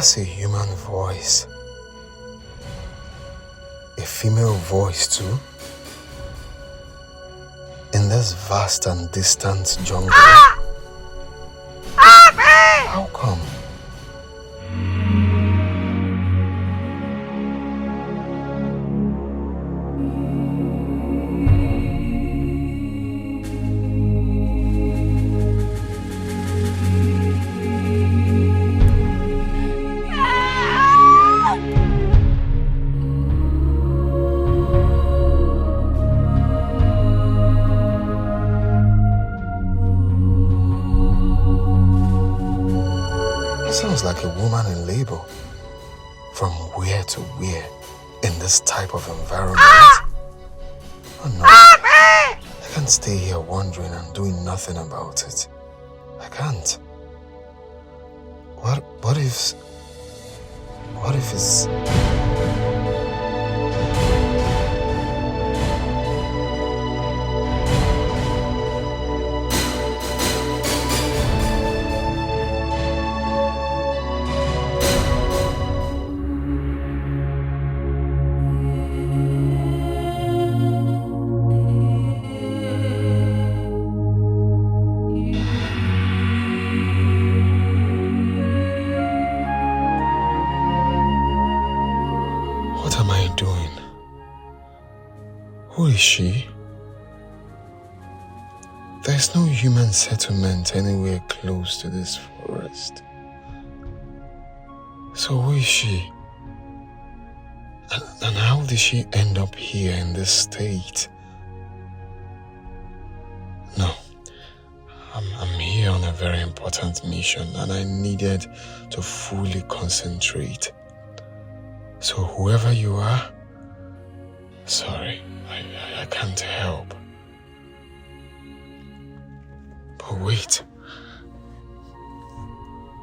That's a human voice. A female voice too. In this vast and distant jungle. How come? Sounds like a woman in labor. From where to where in this type of environment? Oh no, I can't stay here wondering and doing nothing about it. I can't. What if it's... Who is she? There's no human settlement anywhere close to this forest. So who is she? And how did she end up here in this state? No, I'm here on a very important mission and I needed to fully concentrate. So whoever you are, sorry, I can't help. But wait,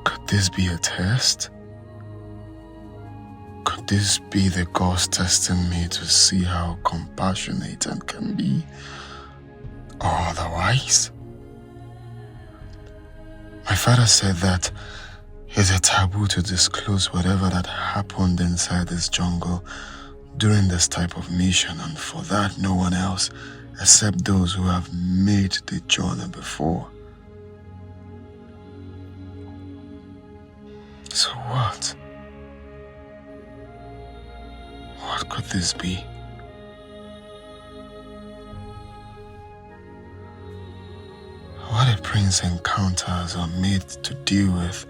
could this be a test? Could this be the gods testing me to see how compassionate I can be? Or otherwise? My father said that it's a taboo to disclose whatever that happened inside this jungle during this type of mission, and for that no one else except those who have made the journey before. So what? What could this be? What a prince encounters are made to deal with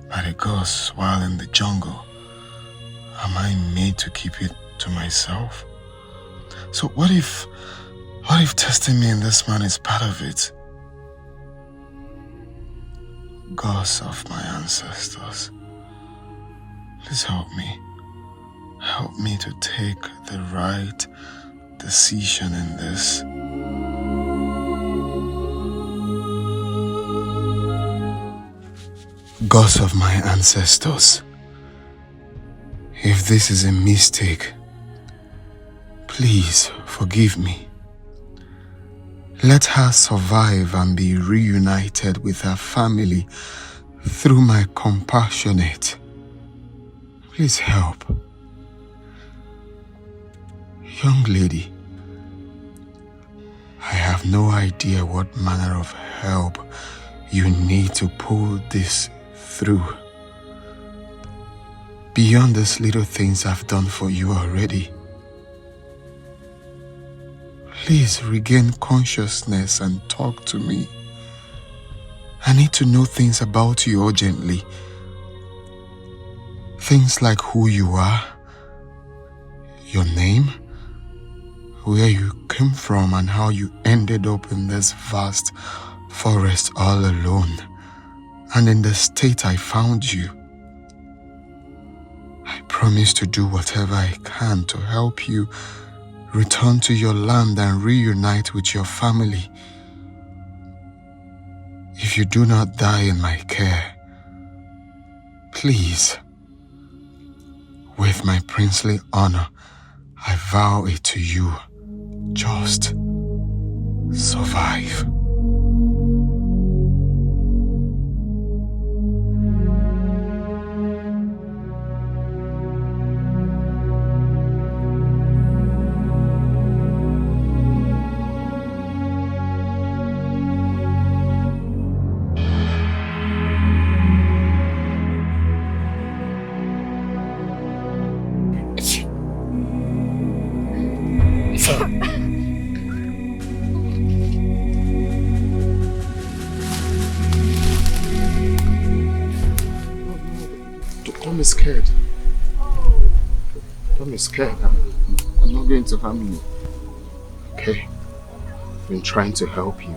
by the gods while in the jungle. Am I made to keep it to myself? So what if testing me in this man is part of it? Gods of my ancestors, please help me. Help me to take the right decision in this. Gods of my ancestors, if this is a mistake, please forgive me. Let her survive and be reunited with her family through my compassionate. Please help. Young lady, I have no idea what manner of help you need to pull this through. Beyond these little things I've done for you already. Please regain consciousness and talk to me. I need to know things about you urgently. Things like who you are, your name, where you came from and how you ended up in this vast forest all alone and in the state I found you. I promise to do whatever I can to help you return to your land and reunite with your family. If you do not die in my care, please, with my princely honor, I vow it to you, just survive. Don't be scared. Don't be scared. I'm not going to harm you. Okay? I've been trying to help you.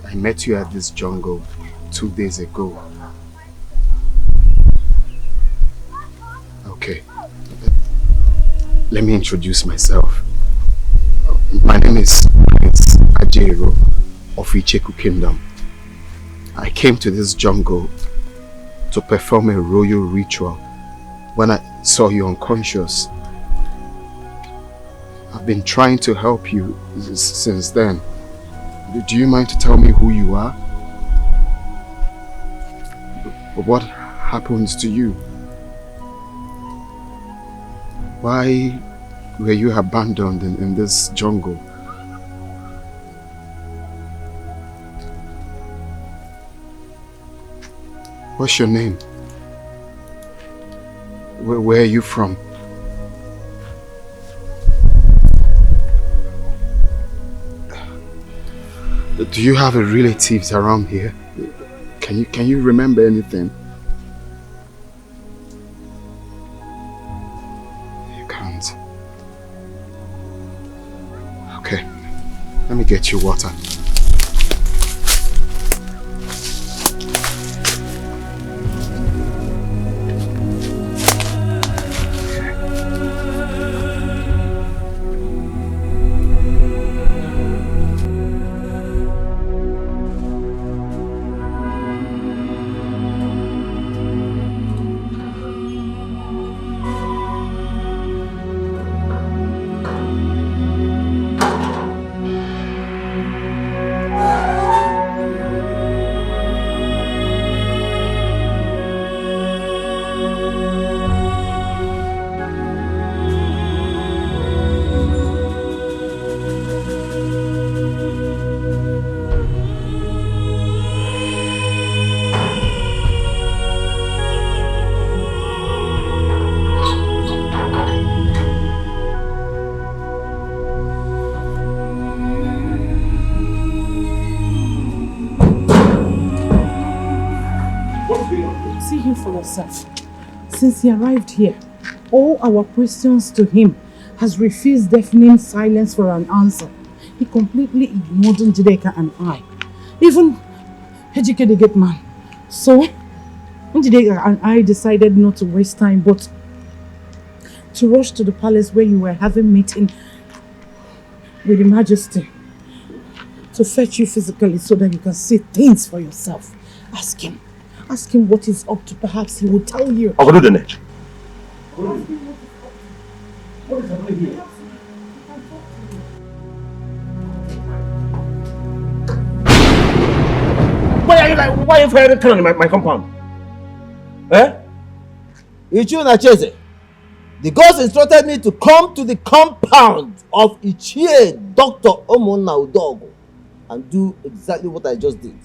I met you at this jungle 2 days ago. Okay. Let me introduce myself. My name is Prince Ajero of Icheku Kingdom. I came to this jungle to perform a royal ritual when I saw you unconscious. I've been trying to help you since then. Do you mind to tell me who you are? What happens to you? Why were you abandoned in this jungle? What's your name? Where are you from? Do you have relatives around here? Can you remember anything? You can't. Okay. Let me get you water. Since he arrived here, all our questions to him has refused deafening silence for an answer. He completely ignored Njideka and I. Even Educative get man. So, Njideka and I decided not to waste time, but to rush to the palace where you were having meeting with the Majesty to fetch you physically so that you can see things for yourself. Ask him what he's up to. Perhaps he will tell you. I'll go to the net. What is happening here? Why are you firing a cannon in my compound? Eh? Ichu Nacheze, the gods instructed me to come to the compound of Ichie Dr. Omona Udogo and do exactly what I just did.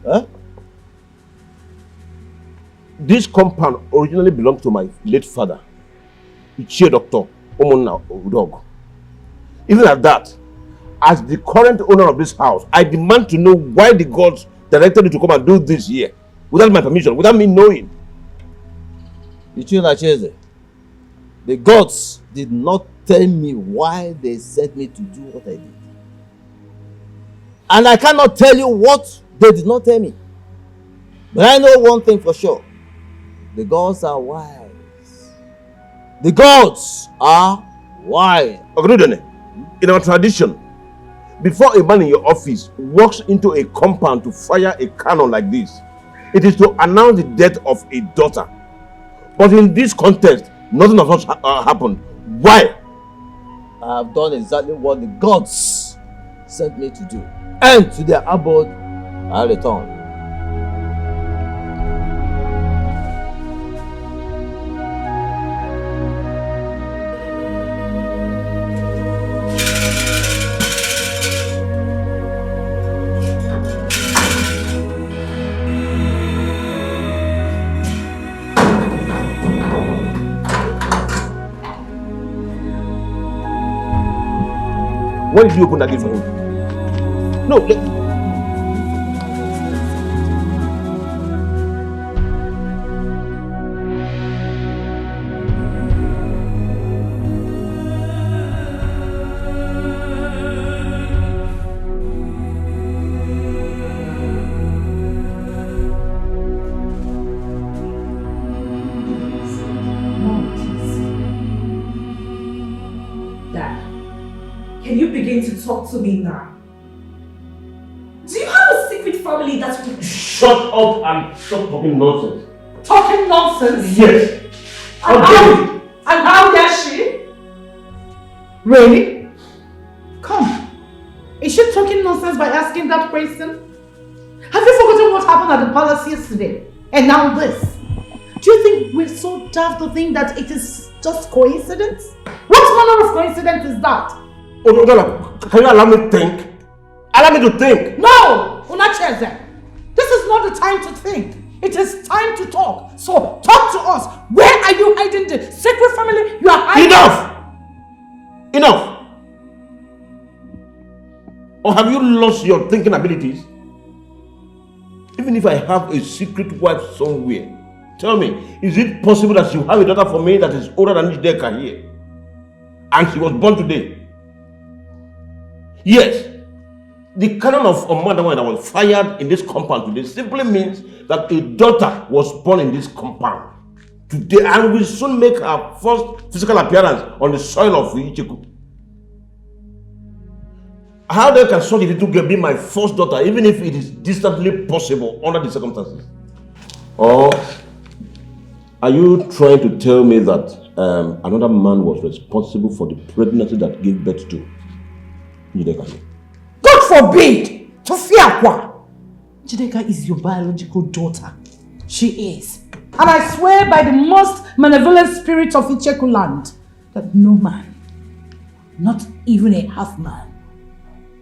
Huh? This compound originally belonged to my late father, Ichie Dr. Omona Udogo. Even at that, as the current owner of this house, I demand to know why the gods directed you to come and do this here without my permission, without me knowing. Ichie Nacheze, the gods did not tell me why they sent me to do what I did. And I cannot tell you what they did not tell me. But I know one thing for sure. The gods are wise. The gods are wise. In our tradition, before a man in your office walks into a compound to fire a cannon like this, it is to announce the death of a daughter. But in this context, nothing of such happened. Why? I have done exactly what the gods sent me to do. And to their abode, I return. Why did you open that gate for him? No, talk to me now? Do you have a secret family that you... Shut up and stop talking nonsense. Talking nonsense? Yes. And how dare she? Really? Come. Is she talking nonsense by asking that question? Have you forgotten what happened at the palace yesterday? And now this? Do you think we're so daft to think that it is just coincidence? What manner of coincidence is that? Oh, can you allow me to think? Allow me to think. No! Unacheze. This is not the time to think. It is time to talk. So talk to us. Where are you hiding the secret family you are hiding? Enough! Enough! Or have you lost your thinking abilities? Even if I have a secret wife somewhere, tell me, is it possible that you have a daughter for me that is older than Njideka here? And she was born today? Yes. The cannon of a mother that was fired in this compound today simply means that a daughter was born in this compound today and will soon make her first physical appearance on the soil of Icheku. How then can such a little girl be my first daughter, even if it is distantly possible under the circumstances? Or are you trying to tell me that another man was responsible for the pregnancy that gave birth to Njideka? God forbid! Tofiakwa! Njideka is your biological daughter. She is. And I swear by the most malevolent spirit of Icheku land that no man, not even a half man,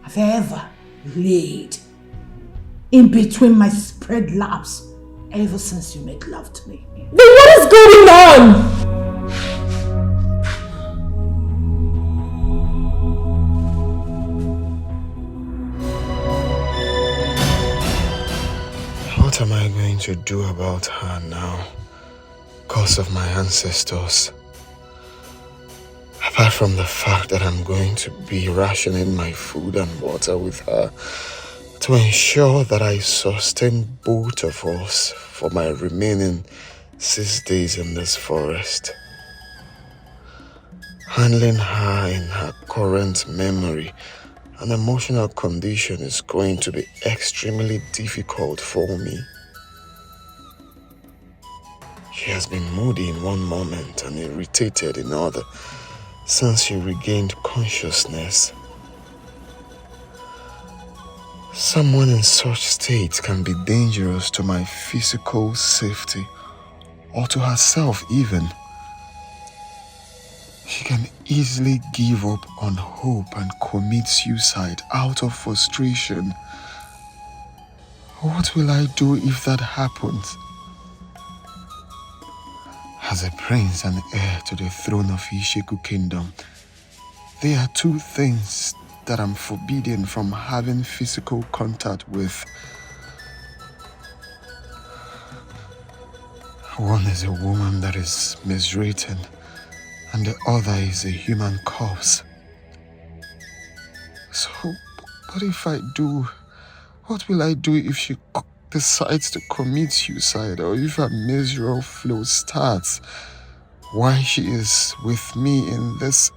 have ever laid in between my spread laps ever since you made love to me. Then what is going on? What am I going to do about her now? Because of my ancestors. Apart from the fact that I'm going to be rationing my food and water with her to ensure that I sustain both of us for my remaining 6 days in this forest. Handling her in her current memory and emotional condition is going to be extremely difficult for me. She has been moody in one moment and irritated in other since she regained consciousness. Someone in such state can be dangerous to my physical safety or to herself even. She can easily give up on hope and commit suicide out of frustration. What will I do if that happens? As a prince and heir to the throne of Isheku Kingdom, there are two things that I'm forbidden from having physical contact with. One is a woman that is miswritten, and the other is a human corpse. So, what if I do? What will I do if she decides to commit suicide, or if a miserable flow starts while she is with me in this?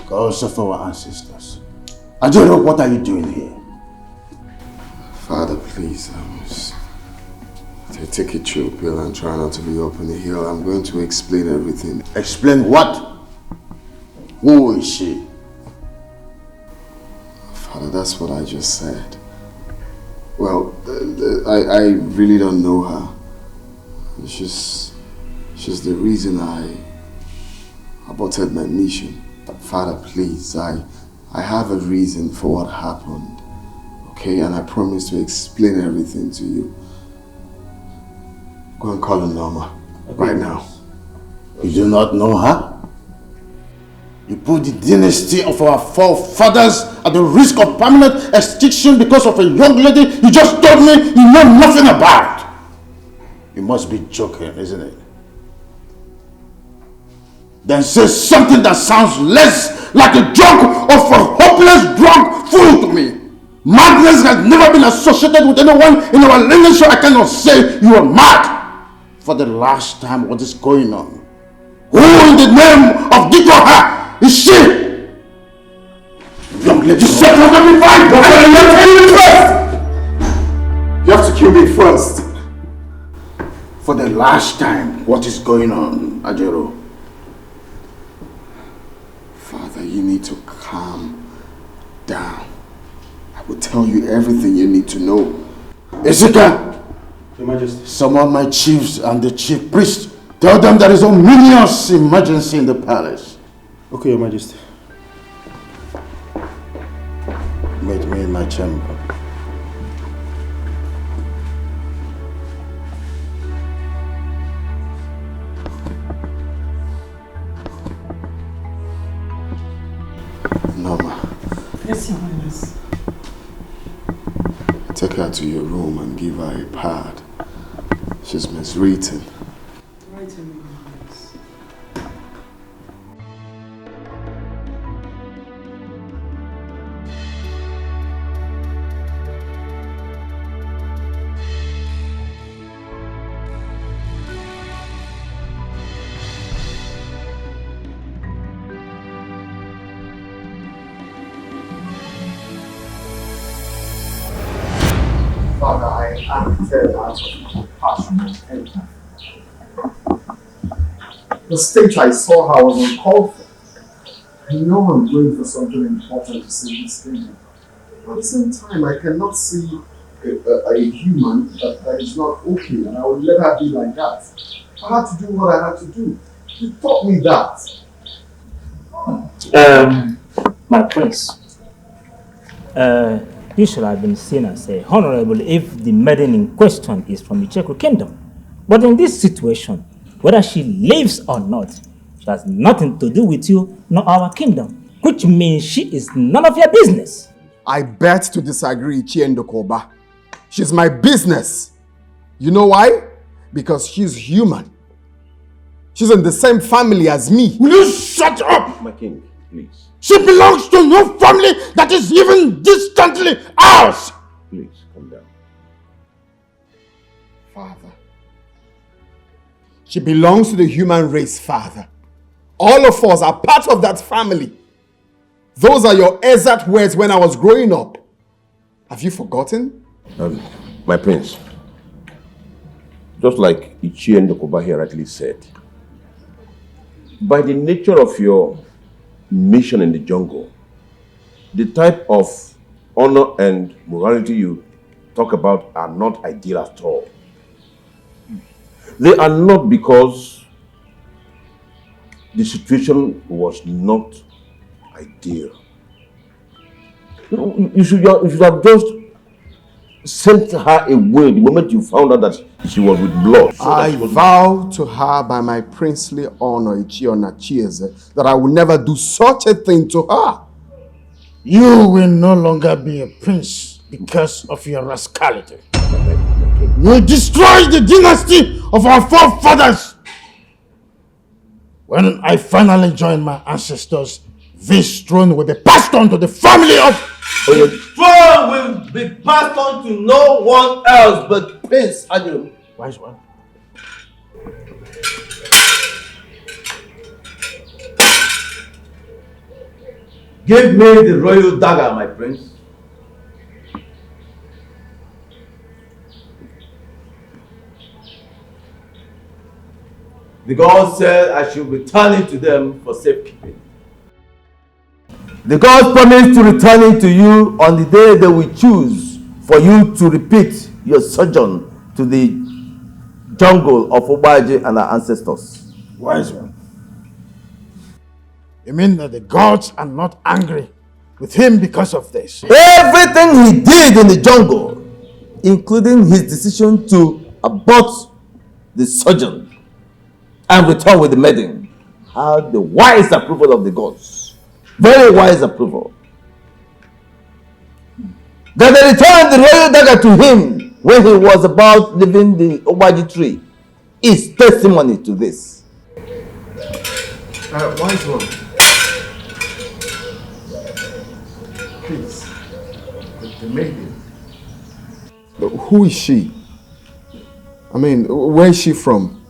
Gods of our ancestors. Adoro, what are you doing here? Father, please, take a chill pill and try not to be up on the hill. I'm going to explain everything. Explain what? Who is she? Father, that's what I just said. Well, I really don't know her. She's the reason I aborted my mission. Father, please, I have a reason for what happened, okay? And I promise to explain everything to you. Go and call her Norma, right now. You do not know her? You put the dynasty of our forefathers at the risk of permanent extinction because of a young lady you just told me you know nothing about. You must be joking, isn't it? Then say something that sounds less like a joke of a hopeless drunk fool to me. Madness has never been associated with anyone in our lineage, so I cannot say you are mad. For the last time, what is going on? Who in the name of Dikoha is she? Young lady, shut up, let me fight! You have to kill me first. For the last time, what is going on, Ajero? Father, you need to calm down. I will tell you everything you need to know. Ezeka, Your Majesty. summon my chiefs and the chief priest. Tell them there is a ominous emergency in the palace. Okay, Your Majesty. Meet me in my chamber. Norma. Yes, Your Highness. Take her to your room and give her a pad. She's miswritten. Right in Your Highness. Father, I acted out of compassion and empathy. The stage I saw her was uncalled for. I know I'm going for something important to save this kingdom. But at the same time, I cannot see a human that is not okay, and I would let her be like that. I had to do what I had to do. You taught me that. My prince, you should have been seen as a honorable if the maiden in question is from the Cheku kingdom. But in this situation, whether she lives or not, she has nothing to do with you nor our kingdom, which means she is none of your business. I bet to disagree, Chiendokoba. She's my business. You know why? Because she's human. She's in the same family as me. Will you shut up? My king, please. She belongs to no family that is even distantly ours. Please, calm down. Father. She belongs to the human race, Father. All of us are part of that family. Those are your exact words when I was growing up. Have you forgotten? My prince, just like Ichi and Ndokoba here rightly said, by the nature of your mission in the jungle, the type of honor and morality you talk about are not ideal at all. They are not because the situation was not ideal. You should have just sent her away the moment you found out that she was with blood. I vow to her by my princely honor, Ichiona Chieze, that I will never do such a thing to her. You will no longer be a prince because of your rascality. You destroyed the dynasty of our forefathers. When I finally join my ancestors, this throne will be passed on to the family of... The throne will be passed on to no one else but Prince Adil. Wise one. Give me the royal dagger, my prince. The gods said I should return it to them for safekeeping. The gods promised to return it to you on the day they will choose for you to repeat your sojourn to the jungle of Obaji and our ancestors. Wise one. You mean that the gods are not angry with him because of this? Everything he did in the jungle, including his decision to abort the sojourn and return with the maiden, had the wise approval of the gods. Very wise approval. That they returned the royal dagger to him when he was about leaving the Obaji tree is testimony to this. Wise one. Please, the maiden. Who is she? I mean, where is she from?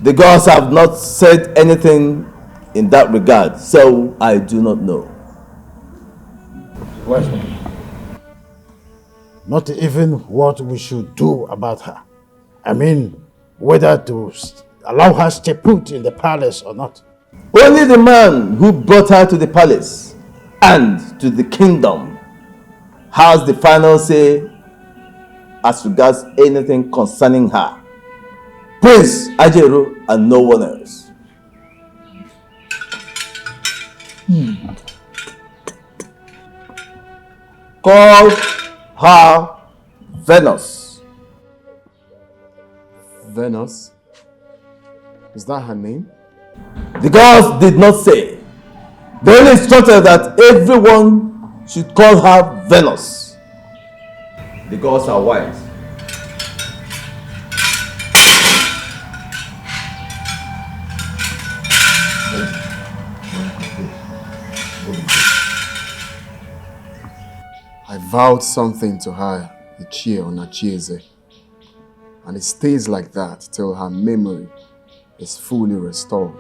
The gods have not said anything in that regard, so I do not know. Wise one. Not even what we should do about her. I mean, whether to allow her to stay put in the palace or not. Only the man who brought her to the palace and to the kingdom has the final say as regards anything concerning her. Prince Ajeru and no one else. Call her Venus. Venus? Is that her name? The gods did not say. They only instructed that everyone should call her Venus. The gods are wise. I vowed something to her Ichie on Achieze, and it stays like that till her memory is fully restored.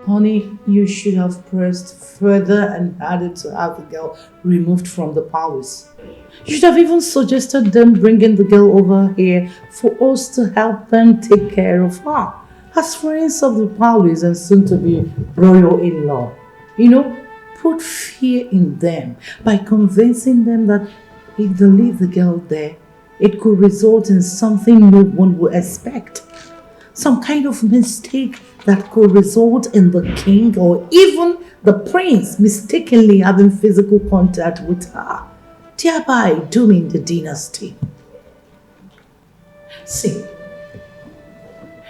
Honey, you should have pressed further and harder to have the girl removed from the palace. You should have even suggested them bringing the girl over here for us to help them take care of her. As friends of the palace and soon to be royal in-law. You know, put fear in them by convincing them that if they leave the girl there, it could result in something no one would expect. Some kind of mistake that could result in the king or even the prince mistakenly having physical contact with her, thereby dooming the dynasty. See,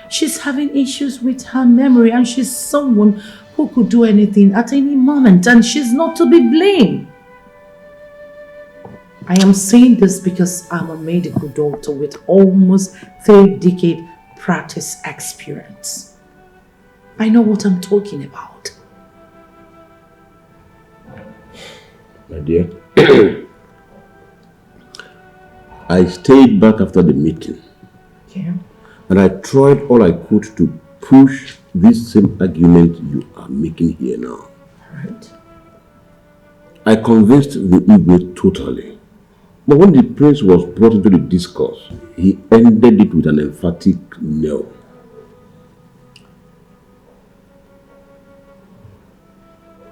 she's having issues with her memory and she's someone who could do anything at any moment and she's not to be blamed. I am saying this because I'm a medical doctor with almost 3 decades practice experience. I know what I'm talking about. My dear, I stayed back after the meeting. Yeah. And I tried all I could to push this same argument you are making here now. Right. I convinced the Igwe totally. But when the prince was brought into the discourse, he ended it with an emphatic no.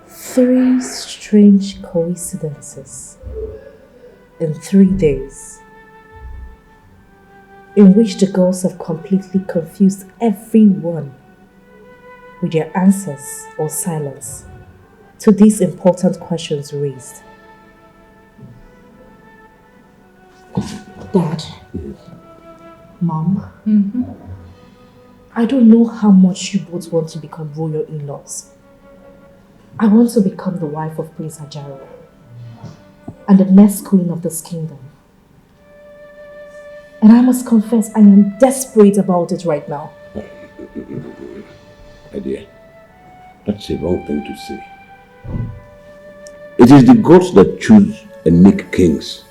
Three strange coincidences in 3 days, in which the girls have completely confused everyone with their answers or silence to these important questions raised. Dad, Mom, I don't know how much you both want to become royal in-laws. I want to become the wife of Prince Ajaro and the next queen of this kingdom. And I must confess, I am desperate about it right now. My dear, that's a wrong thing to say. It is the gods that choose and make kings.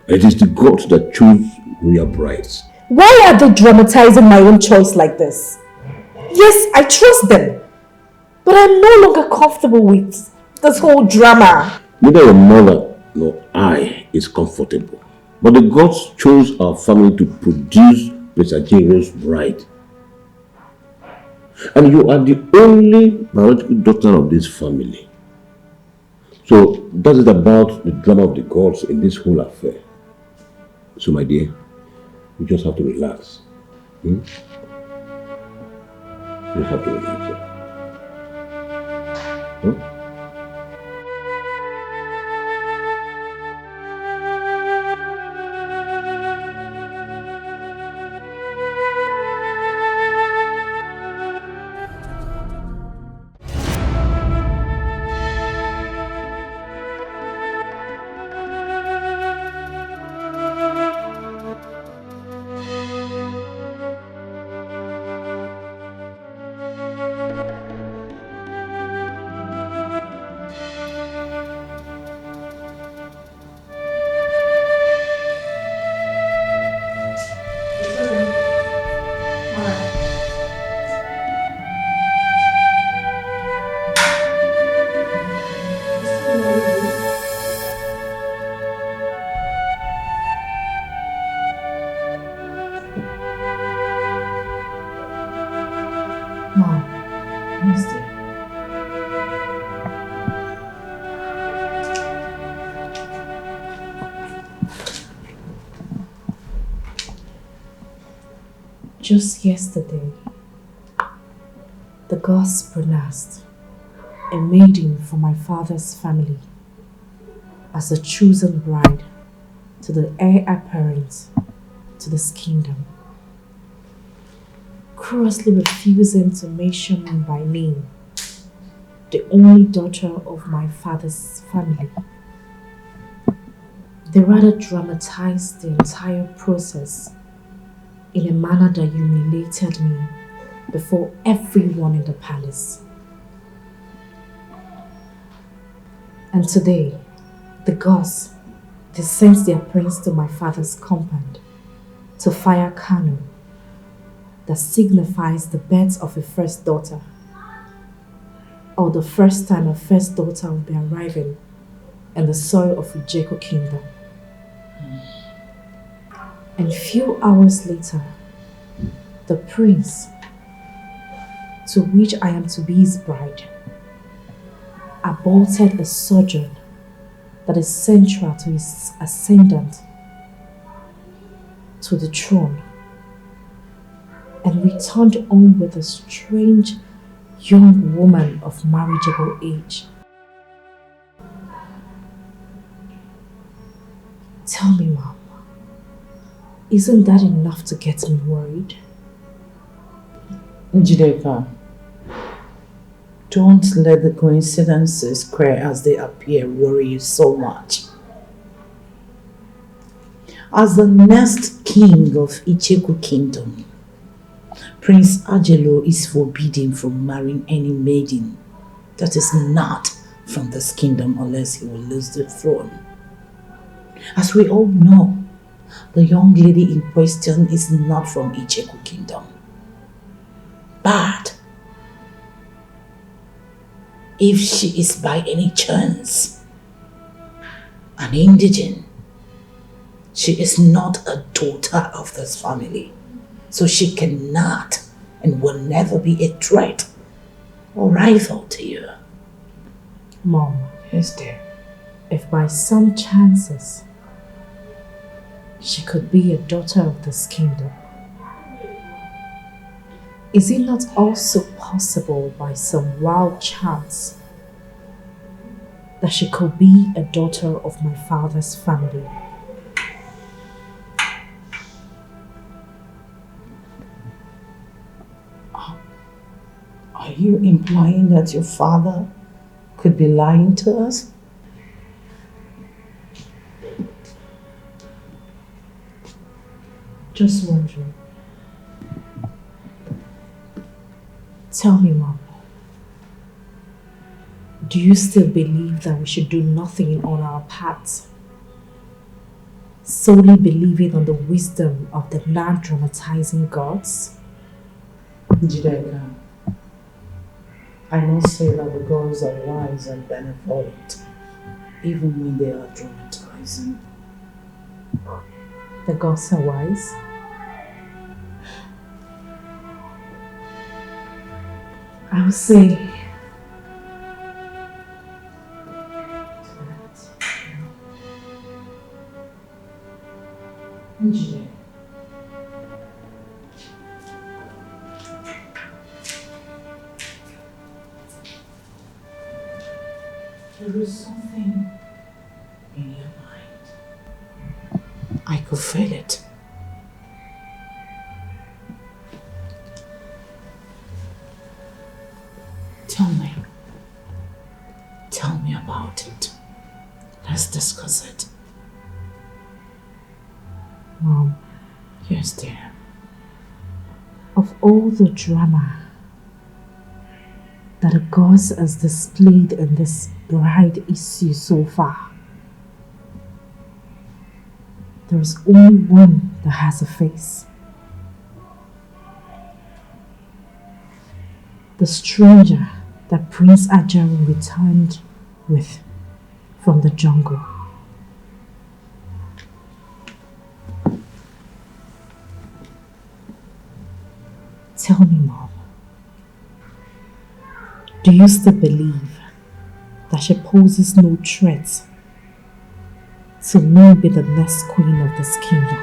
And it is the gods that choose royal brides. Why are they dramatizing my own choice like this? Yes, I trust them. But I'm no longer comfortable with this whole drama. Neither your mother nor I is comfortable. But the gods chose our family to produce Prince Ajero's bride. And you are the only biological daughter of this family. So that is about the drama of the gods in this whole affair. So my dear, you just have to relax. You just have to relax. Mom, yes dear. Just yesterday, the gods pronounced a maiden from my father's family as a chosen bride to the heir apparent to this kingdom, crossly refusing to mention me by name, the only daughter of my father's family. They rather dramatized the entire process in a manner that humiliated me before everyone in the palace. And today, the gods, they sent their prince to my father's compound to fire cannon that signifies the birth of a first daughter, or the first time a first daughter will be arriving in the soil of Ijeko kingdom. And few hours later, the prince, to which I am to be his bride, aborted a sojourn that is central to his ascendant to the throne, and returned home with a strange young woman of marriageable age. Tell me, Mom, isn't that enough to get me worried? Njideka, don't let the coincidences, queer as they appear, worry you so much. As the next king of Icheku kingdom, Prince Ajelo is forbidden from marrying any maiden that is not from this kingdom unless he will lose the throne. As we all know, the young lady in question is not from Icheku kingdom. But if she is by any chance an indigene, she is not a daughter of this family, so she cannot and will never be a threat or rival to you. Mom. Yes, dear. If by some chances she could be a daughter of this kingdom, is it not also possible by some wild chance that she could be a daughter of my father's family? Are you implying that your father could be lying to us? Just wondering. Tell me, Mom, do you still believe that we should do nothing on our paths, solely believing on the wisdom of the non-dramatizing gods? Jideka, I must say that the gods are wise and benevolent, even when they are dramatizing. The gods are wise? I'll say Njide, there is something in your mind. I could feel it. Tell me about it. Let's discuss it. Mom. Yes, dear. Of all the drama that the gods has displayed in this bride issue so far, there is only one that has a face. The stranger that Prince Ajaro returned with from the jungle. Tell me, Mom, Do you still believe that she poses no threat to me be the next queen of this kingdom?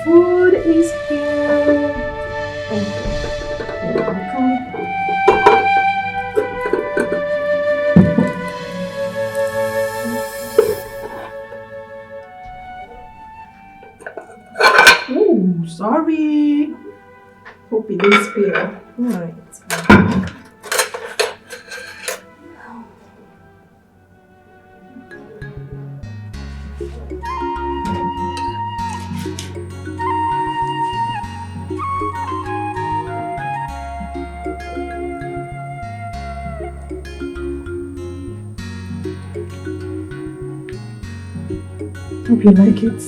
Food is here. You're welcome. Oh, sorry. Hope it didn't spill. Alright. Hope you like it.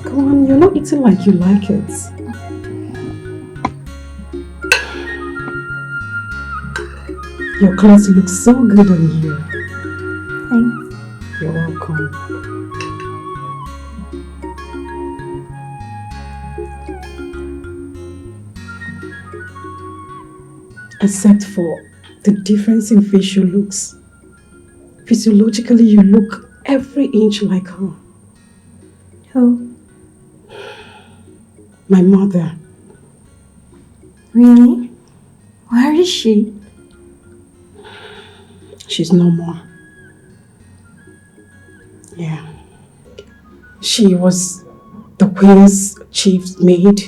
Come on, you're not eating like you like it. Your clothes look so good on you. Thanks. You're welcome. Except for the difference in facial looks. Physiologically, you look every inch like her. Who? My mother. Really? Where is she? She's no more. Yeah. She was the queen's chief maid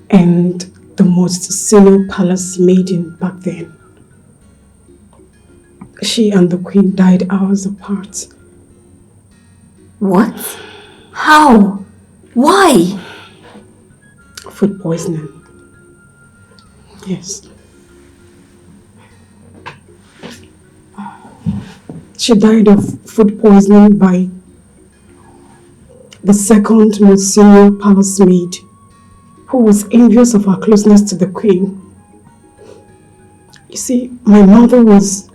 and the most senior palace maiden back then. She and the queen died hours apart. What? How? Why? Food poisoning. Yes. She died of food poisoning by the second most senior palace maid, who was envious of her closeness to the queen. You see, my mother was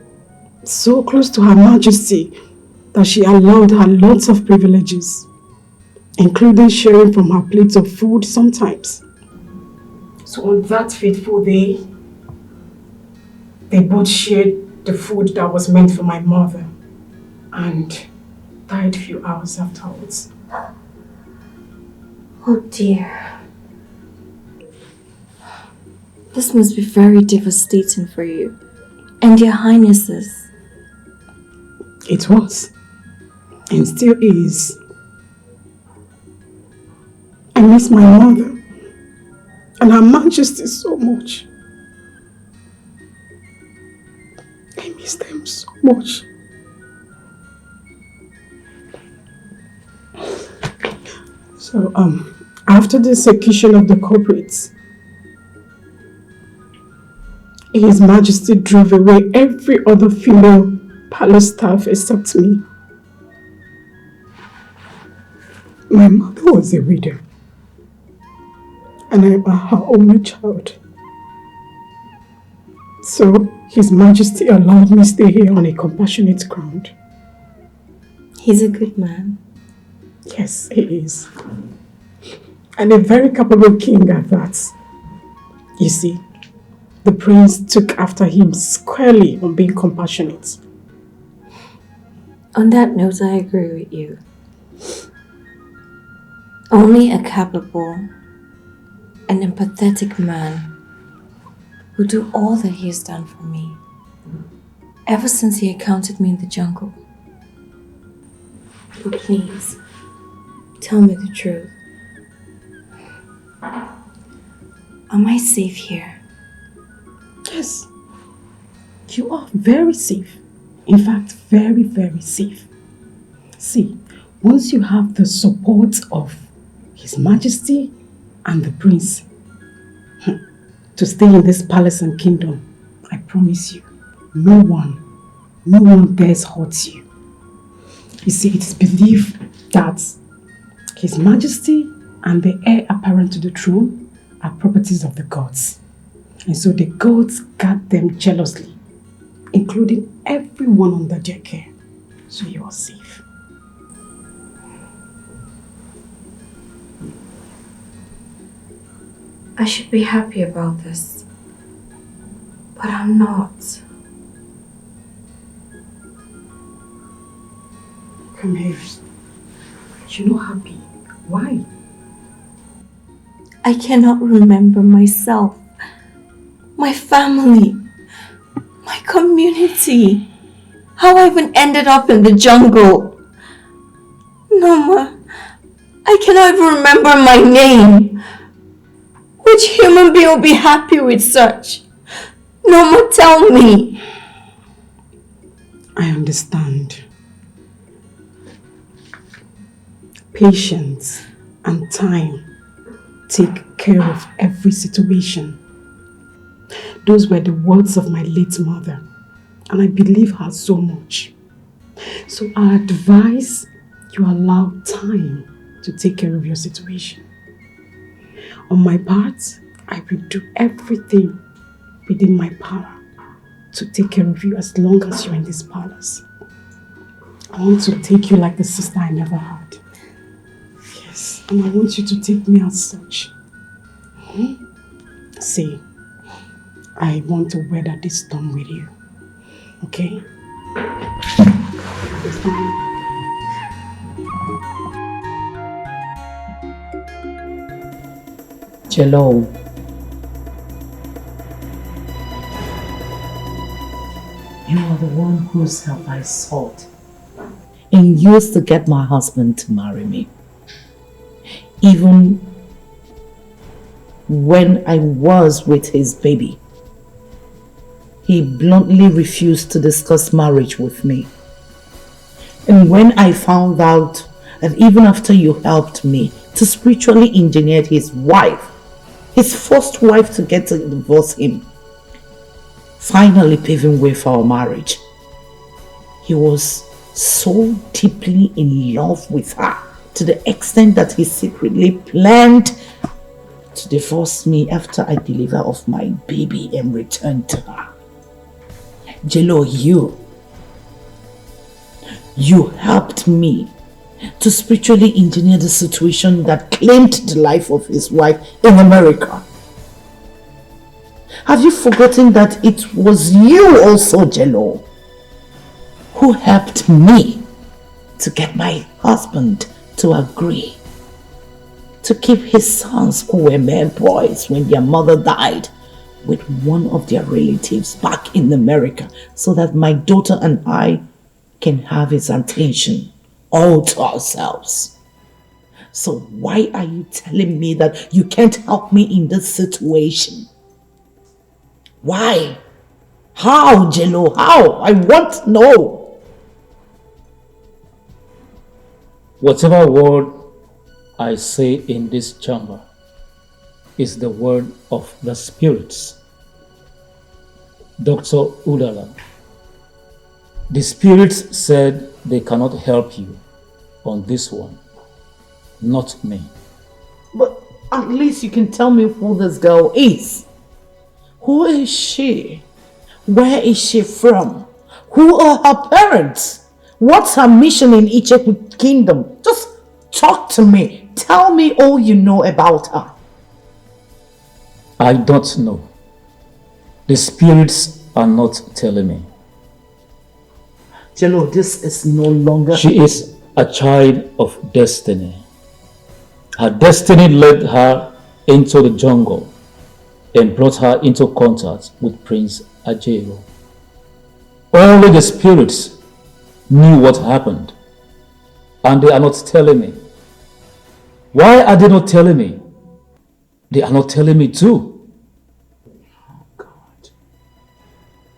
so close to Her Majesty that she allowed her lots of privileges, including sharing from her plates of food sometimes. So on that fateful day, they both shared the food that was meant for my mother and died a few hours afterwards. Oh dear. This must be very devastating for you and your highnesses. It was, and still is. I miss my mother and Her Majesty so much. I miss them so much. So, after the execution of the culprits, His Majesty drove away every other female palace staff except me. My mother was a widow, and I am her only child. So, His Majesty allowed me to stay here on a compassionate ground. He's a good man. Yes, he is. And a very capable king at that. You see, the prince took after him squarely on being compassionate. On that note, I agree with you. Only a capable and empathetic man would do all that he has done for me ever since he encountered me in the jungle. But please, tell me the truth. Am I safe here? Yes, you are very safe. In fact, very, very safe. See, once you have the support of His Majesty and the prince to stay in this palace and kingdom, I promise you, no one dares hurt you. You see, it is believed that His Majesty and the heir apparent to the throne are properties of the gods. And so the gods guard them jealously, including everyone under their care. So you are safe. I should be happy about this, but I'm not. Come here. You're not happy. Why? I cannot remember myself, my family, my community, how I even ended up in the jungle. Noma, I cannot even remember my name. Which human being will be happy with such? Noma, tell me. I understand. Patience and time take care of every situation. Those were the words of my late mother, and I believe her so much. So I advise you allow time to take care of your situation. On my part, I will do everything within my power to take care of you as long as you're in this palace. I want to take you like the sister I never had. Yes, and I want you to take me as such. See, I want to weather this storm with you. Okay? Jello. You are the one whose help I sought and used to get my husband to marry me. Even when I was with his baby, he bluntly refused to discuss marriage with me. And when I found out that even after you helped me to spiritually engineer his wife, his first wife, to get to divorce him, finally paving way for our marriage, he was so deeply in love with her to the extent that he secretly planned to divorce me after I deliver of my baby and return to her. Jello, you helped me to spiritually engineer the situation that claimed the life of his wife in America. Have you forgotten that it was you also, Jello, who helped me to get my husband to agree to keep his sons, who were mere boys when their mother died, with one of their relatives back in America, so that my daughter and I can have his attention all to ourselves? So why are you telling me that you can't help me in this situation? Why? How, Jello? How? I want to know. Whatever word I say in this chamber is the word of the spirits. Dr. Udala, the spirits said they cannot help you on this one, not me. But at least you can tell me who this girl is. Who is she? Where is she from? Who are her parents? What's her mission in Icheku Kingdom? Just talk to me. Tell me all you know about her. I don't know. The spirits are not telling me. Jello, this is no longer... She is a child of destiny. Her destiny led her into the jungle and brought her into contact with Prince Ajero. Only the spirits knew what happened, and they are not telling me. Why are they not telling me? They are not telling me too. Oh God.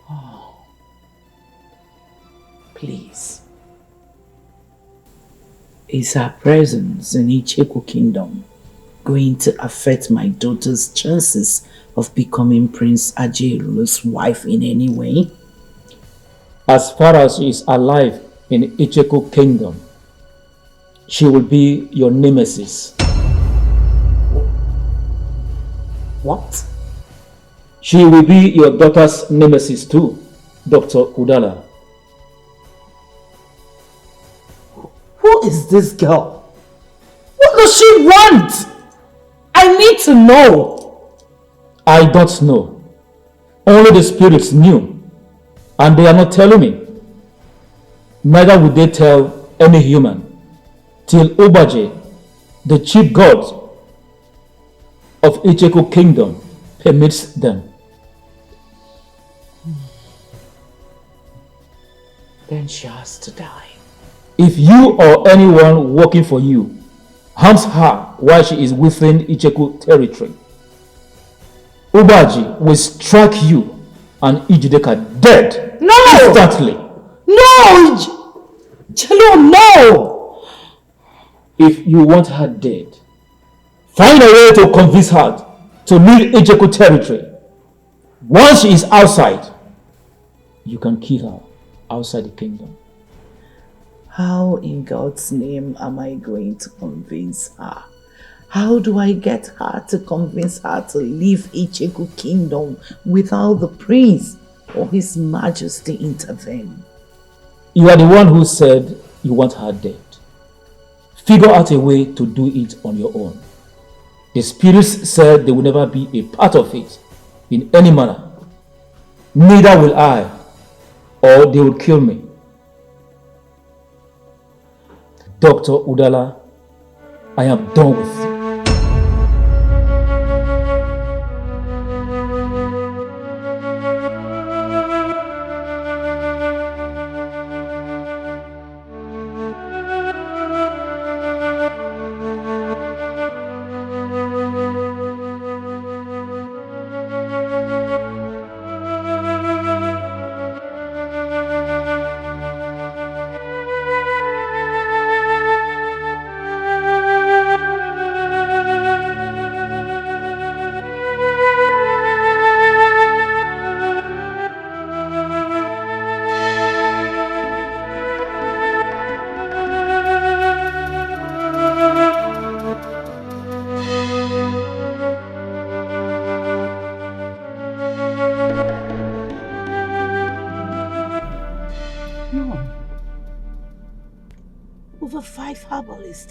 Oh. Please. Is her presence in Icheku Kingdom going to affect my daughter's chances of becoming Prince Ajiru's wife in any way? As far as she is alive in Icheku Kingdom, she will be your nemesis. What? She will be your daughter's nemesis too, Dr. Udala. Who is this girl? What does she want? I need to know. I don't know. Only the spirits knew, and they are not telling me. Neither would they tell any human, till Ubaje, the chief god of Icheku Kingdom, permits them. Then she has to die. If you or anyone working for you harms her while she is within Icheku territory, Ubaji will strike you and Ijideka dead instantly. No! Chelo, no! If you want her dead, find a way to convince her to leave Icheku territory. Once she is outside, you can kill her outside the kingdom. How in God's name am I going to convince her? How do I get her to convince her to leave Icheku Kingdom without the prince or his majesty intervene? You are the one who said you want her dead. Figure out a way to do it on your own. The spirits said they will never be a part of it in any manner. Neither will I, or they will kill me. Dr. Udala, I am done with you.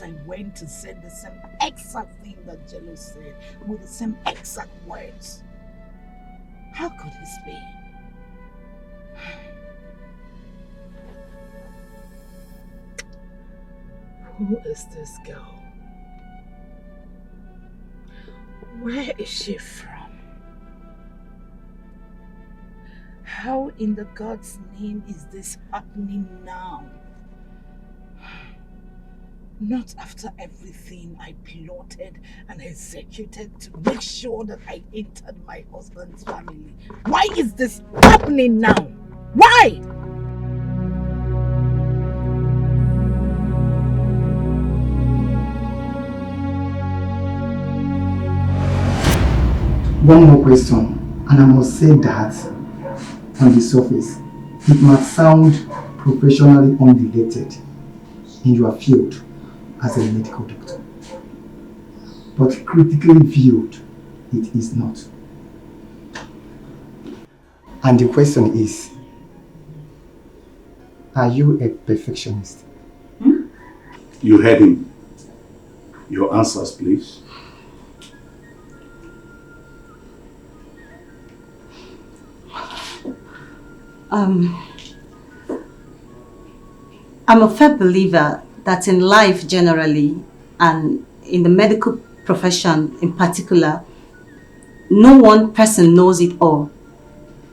I went to say the same exact thing that Jello said with the same exact words. How could this be? Who is this girl? Where is she from? How in the God's name is this happening now? Not after everything I plotted and executed to make sure that I entered my husband's family. Why is this happening now? Why? One more question, and I must say that on the surface, it might sound professionally unrelated in your field as a medical doctor. But critically viewed, it is not. And the question is, are you a perfectionist? You heard him. Your answers, please. I'm a firm believer that in life generally, and in the medical profession in particular, no one person knows it all.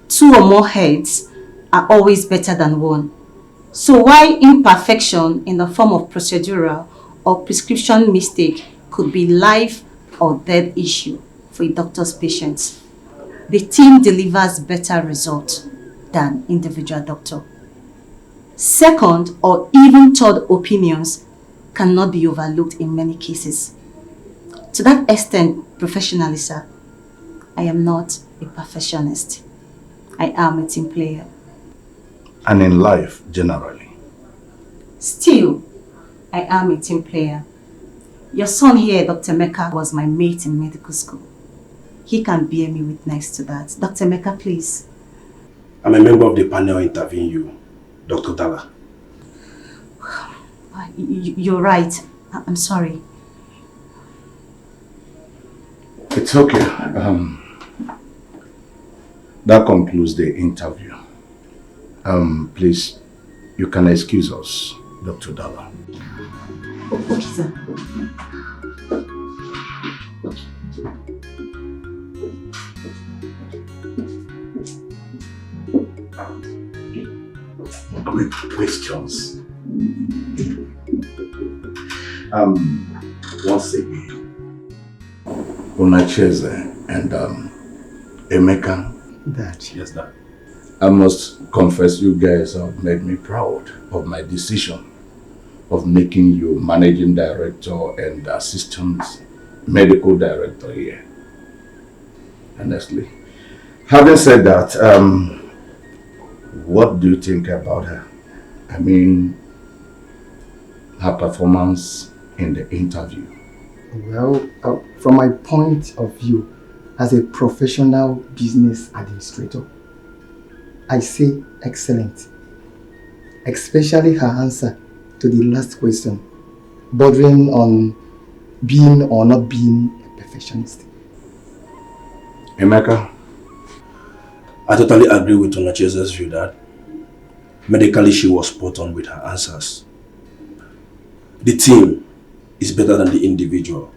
Two or more heads are always better than one. So while imperfection in the form of procedural or prescription mistake could be life or death issue for a doctor's patients, the team delivers better results than individual doctor. Second or even third opinions cannot be overlooked in many cases. To that extent, professionally, sir, I am not a perfectionist. I am a team player. And in life, generally. Still, I am a team player. Your son here, Dr. Mecca, was my mate in medical school. He can bear me witness to that. Dr. Mecca, please. I'm a member of the panel interviewing you, Dr. Dala. You're right. I'm sorry. It's okay. That concludes the interview. Please, you can excuse us, Dr. Dala. Okay, sir. Quick questions. Once again, Unacheze and Emeka. That. Yes, Dad. I must confess, you guys have made me proud of my decision of making you managing director and assistant medical director here. Honestly. Having said that, what do you think about her? I mean, her performance in the interview. Well, from my point of view, as a professional business administrator, I say excellent. Especially her answer to the last question, bordering on being or not being a perfectionist. Emeka? I totally agree with Unacheze's view, Dad. Medically, she was spot on with her answers. The team is better than the individual.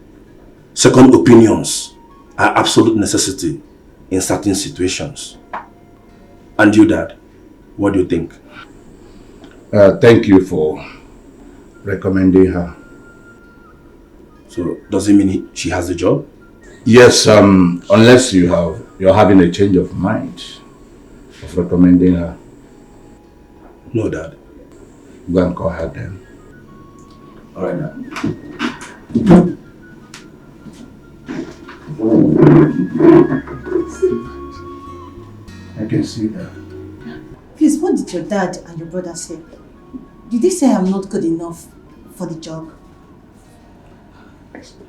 Second opinions are absolute necessity in certain situations. And you, Dad, what do you think? Thank you for recommending her. So, does it mean she has the job? Yes, unless you're having a change of mind of recommending her. No, Dad. Go and call her then. All right, Dad. I can see that. Please, what did your dad and your brother say? Did they say I'm not good enough for the job?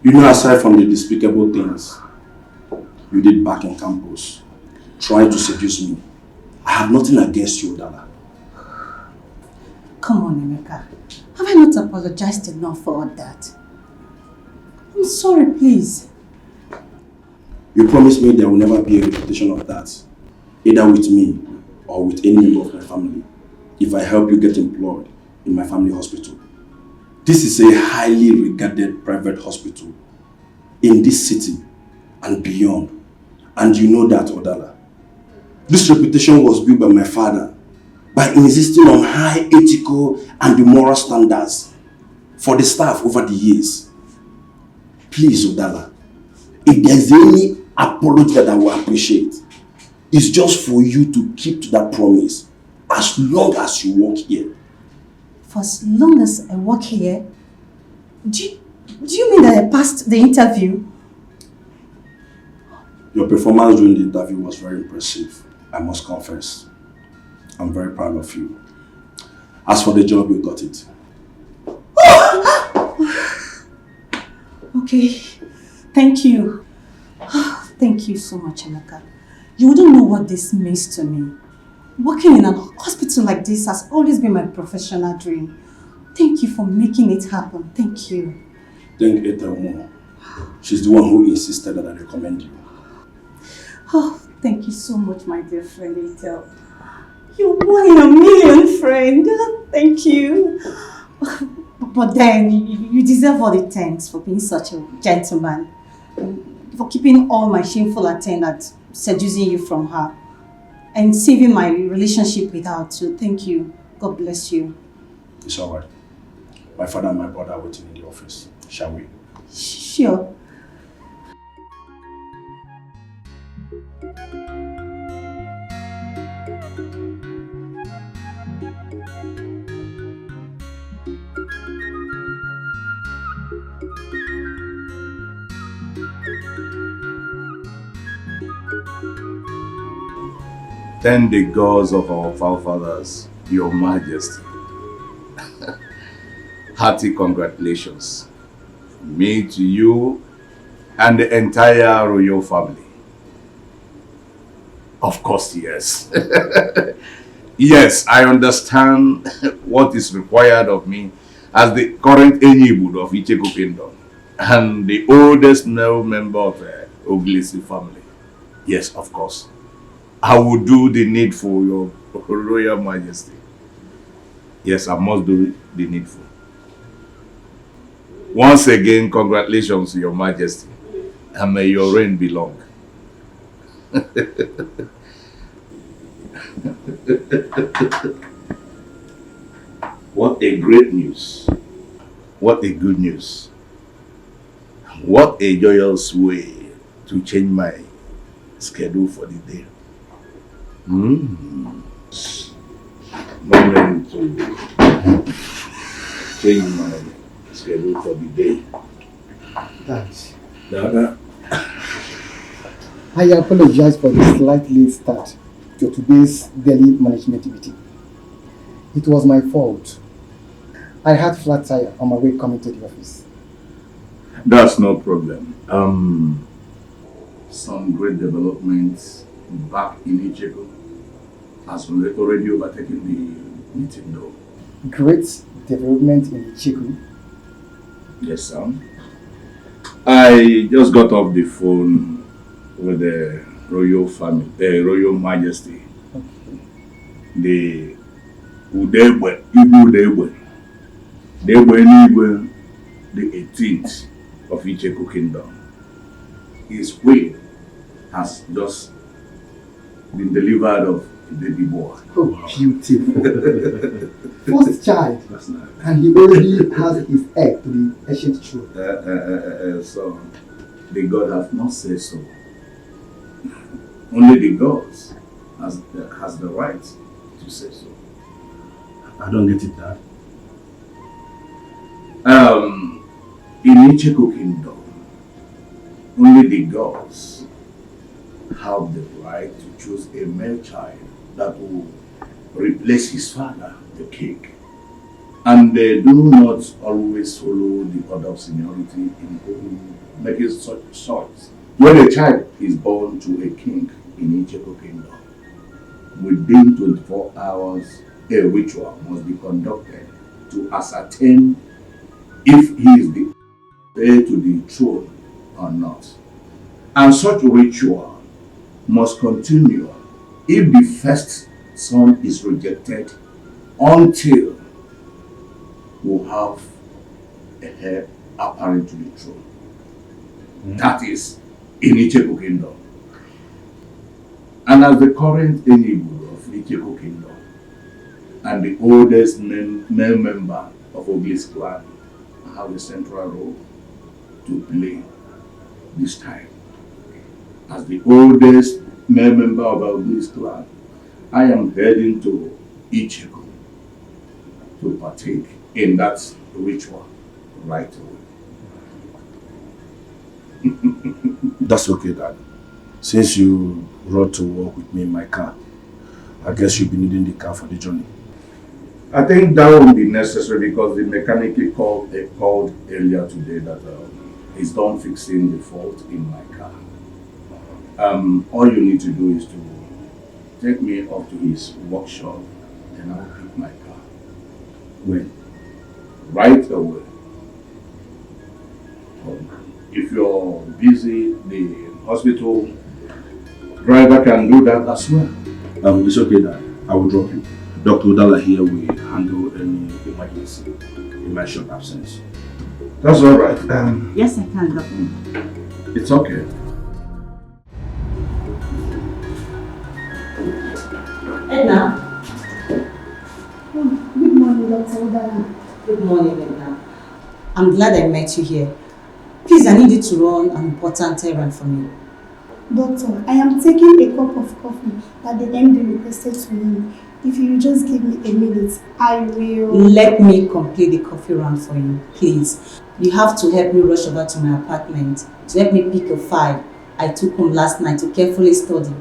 You know, aside from the despicable things you did back in campus, trying to seduce me, I have nothing against you, Dala. Come on, Emeka. Have I not apologized enough for all that? I'm sorry, please. You promised me there will never be a repetition of that, either with me or with any member of my family, if I help you get employed in my family hospital. This is a highly regarded private hospital in this city and beyond. And you know that, Odala. This reputation was built by my father by insisting on high ethical and moral standards for the staff over the years. Please, Odala, if there's any apology that I will appreciate, it's just for you to keep to that promise as long as you work here. For as long as I work here, do you mean that I passed the interview? Your performance during the interview was very impressive, I must confess. I'm very proud of you. As for the job, you got it. Okay, thank you. Thank you so much, Emeka. You wouldn't know what this means to me. Working in a hospital like this has always been my professional dream. Thank you for making it happen. Thank you. Thank Ethel more. She's the one who insisted that I recommend you. Oh, thank you so much, my dear friend Ethel. You're 1 in a million, friend. Thank you. But then, you deserve all the thanks for being such a gentleman. For keeping all my shameful attendants, seducing you from her, and saving my relationship with her too. Thank you. God bless you. It's alright. My father and my brother are waiting in the office. Shall we? Sure. Thank the gods of our forefathers, Your Majesty. Hearty congratulations. Me to you and the entire royal family. Of course, yes. Yes, I understand what is required of me as the current Enyibud of Icheko Kingdom and the oldest male member of the Oglisi family. Yes, of course. I will do the needful, Your Royal Majesty. Yes, I must do the needful. Once again, congratulations, Your Majesty, and may your reign be long. What a great news. What a good news. What a joyous way to change my schedule for the day. Moment to change my schedule for the day. Dad, I apologize for the slight late start to today's daily management meeting. It was my fault. I had flat tire on my way coming to the office. That's no problem. Some great developments back in Icheko has already overtaken the meeting though. Great development in Icheko? Yes, sir. I just got off the phone with the royal family, the royal majesty. Okay. The Udegbe, Ibu Udegbe. Degbe, the 18th of Icheko Kingdom. His queen has just been delivered of a baby boy. Oh, beautiful. First child. That's nice. And he already has his heir to the ancient throne. So, the God has not said so. Only the gods has the right to say so. I don't get it, Dad. In Icheko Kingdom, only the gods have the right to choose a male child that will replace his father, the king. And they do not always follow the order of seniority in making such choice. When a child is born to a king in Icheko Kingdom, within 24 hours, a ritual must be conducted to ascertain if he is the heir to the throne or not. And such ritual must continue if the first son is rejected until we have a heir apparent to the throne. That is in Icheko Kingdom. And as the current Enyibud of Icheko Kingdom and the oldest male member of Oglis clan, I have a central role to play this time. As the oldest male member of Oglis clan, I am heading to Icheko to partake in that ritual right away. That's okay, Dad. Since you rode to work with me in my car, I guess you'll be needing the car for the journey. I think that won't be necessary because the mechanic called earlier today that he's done fixing the fault in my car. All you need to do is to take me up to his workshop and I'll pick my car. When? Right away. If you're busy, the hospital driver can do that as well. It's okay, Dad. I will drop you. Dr. Udala here will handle any emergency in my short absence. That's all right. Yes, I can, Doctor. It's okay. Edna. Good morning, Dr. Udala. Good morning, Edna. I'm glad I met you here. Please, I need you to run an important errand for me. Doctor, I am taking a cup of coffee that the MD requested to me. If you just give me a minute, I will... Let me complete the coffee round for you, please. You have to help me rush over to my apartment to help me pick a file I took home last night to carefully study.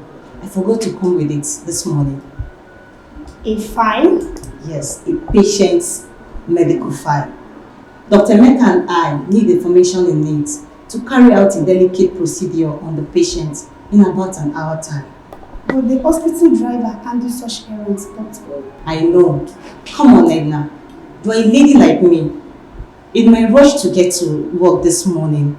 I forgot to come with it this morning. A file? Yes, a patient's medical file. Dr. Mecca and I need information in it to carry out a delicate procedure on the patient in about an hour time. But the hospital driver can't do such errands, doctor. I know. Come on, Edna. You are a lady like me. In my rush to get to work this morning,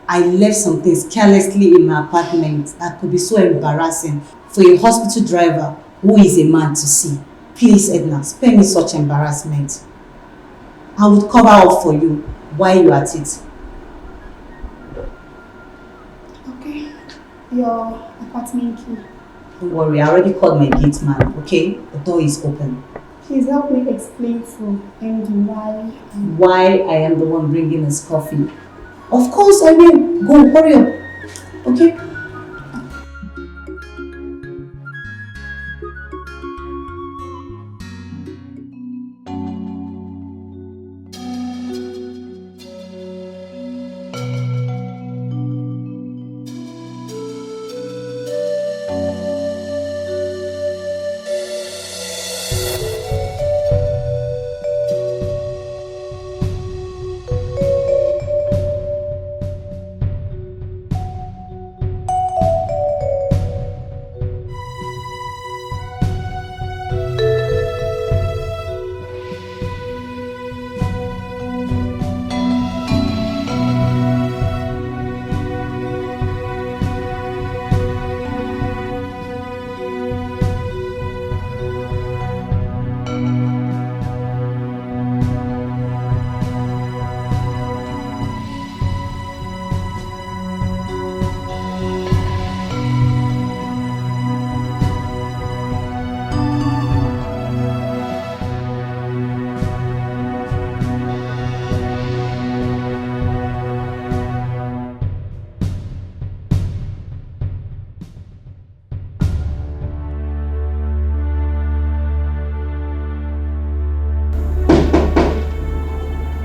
I left some things carelessly in my apartment that could be so embarrassing for a hospital driver who is a man to see. Please, Edna, spare me such embarrassment. I would cover up for you while you're at it. Okay. Your apartment key. Don't worry, I already called my gate man, okay? The door is open. Please help me explain to MD why I am the one bringing his coffee. Of course I will. Go, hurry up. Okay?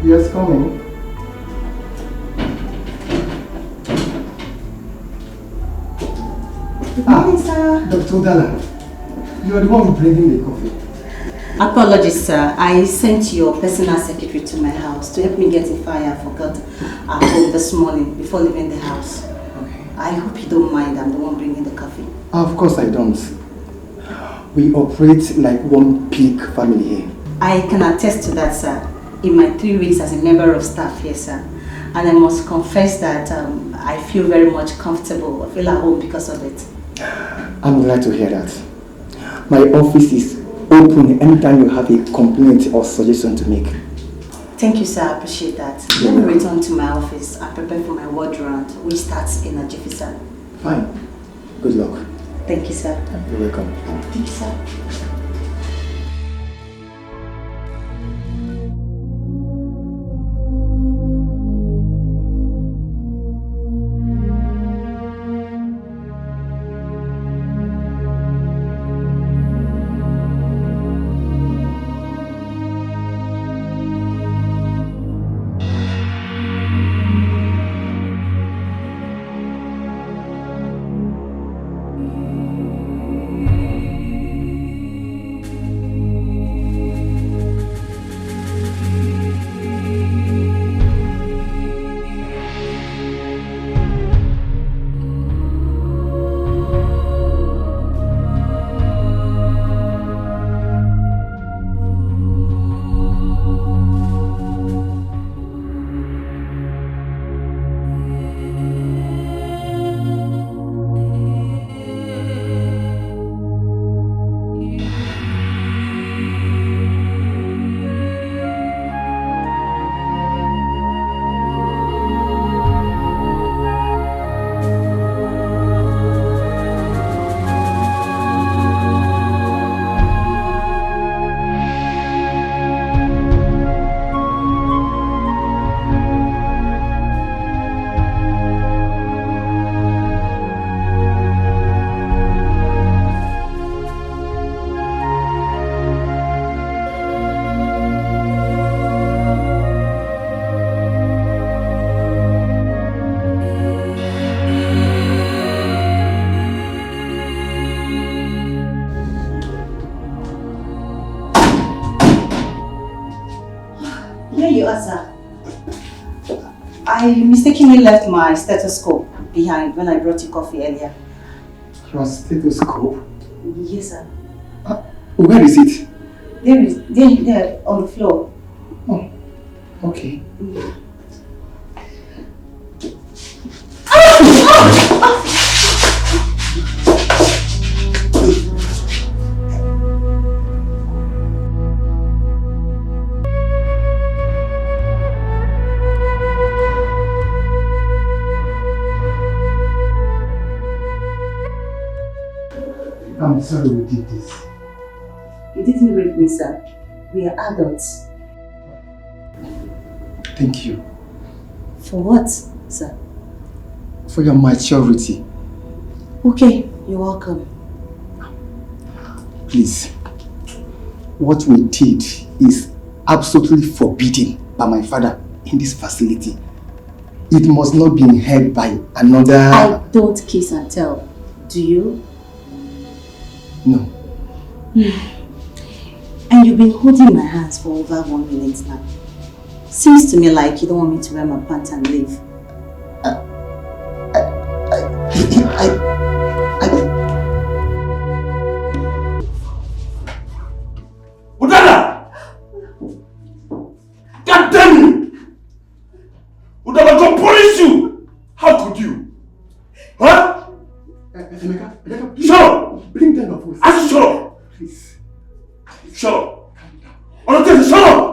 Yes, coming. Good morning, sir. Dr. Dalla, you are the one bringing the coffee. Apologies, sir. I sent your personal secretary to my house to help me get a file I forgot at home this morning before leaving the house. Okay. I hope you don't mind. I'm the one bringing the coffee. Of course I don't. We operate like one big family here. I can attest to that, sir. In my 3 weeks as a member of staff here, sir. And I must confess that I feel very much comfortable. I feel at home because of it. I'm glad to hear that. My office is open anytime you have a complaint or suggestion to make. Thank you, sir. I appreciate that. Let me return to my office and prepare for my ward round, which starts in a jiffy, sir. Fine. Good luck. Thank you, sir. You're welcome. Thank you, sir. you are, sir. I mistakenly left my stethoscope behind when I brought you coffee earlier. Your stethoscope? Yes, sir. Where is it? There, on the floor. Oh, okay. I'm sorry we did this. You didn't rape me, sir. We are adults. Thank you. For what, sir? For your maturity. Okay, you're welcome. Please. What we did is absolutely forbidden by my father in this facility. It must not be heard by another... I don't kiss and tell. Do you? No. And you've been holding my hands for over 1 minute now. Seems to me like you don't want me to wear my pants and leave. Udala! God damn you! Udala, go punish you! How could you? Huh? Emeka, shut up! Bring down your voice. I said shut up! Please. Shut up! Honestly, shut up!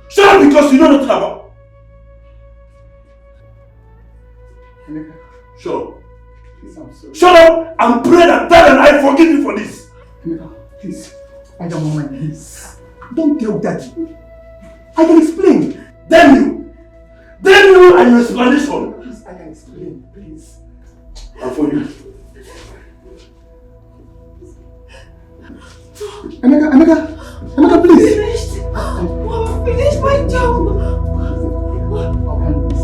Shut up because you know nothing about. Emeka. Shut up. Please, I'm sorry. Shut up and pray that Dad and I forgive you for this. Emeka, please. I don't want my niece. Don't tell Daddy. I can explain. Damn you! Damn you and your explanation! Please, I can explain. Please. And for you. Emeka, please. Finished. I'm finished my job. I'll handle this.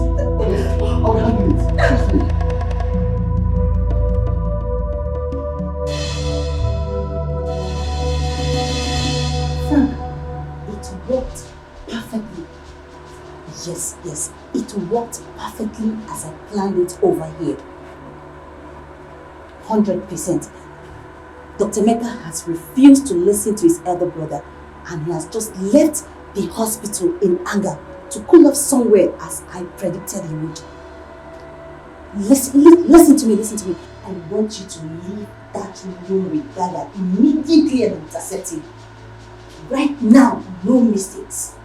I'll handle it. Trust me. Frank, it worked perfectly. Yes, it worked perfectly as I planned it over here. 100%. Dr. Mecca has refused to listen to his elder brother and he has just left the hospital in anger to cool off somewhere as I predicted he would. Listen to me. I want you to leave that room with Dagger immediately and intercept him. Right now, no mistakes.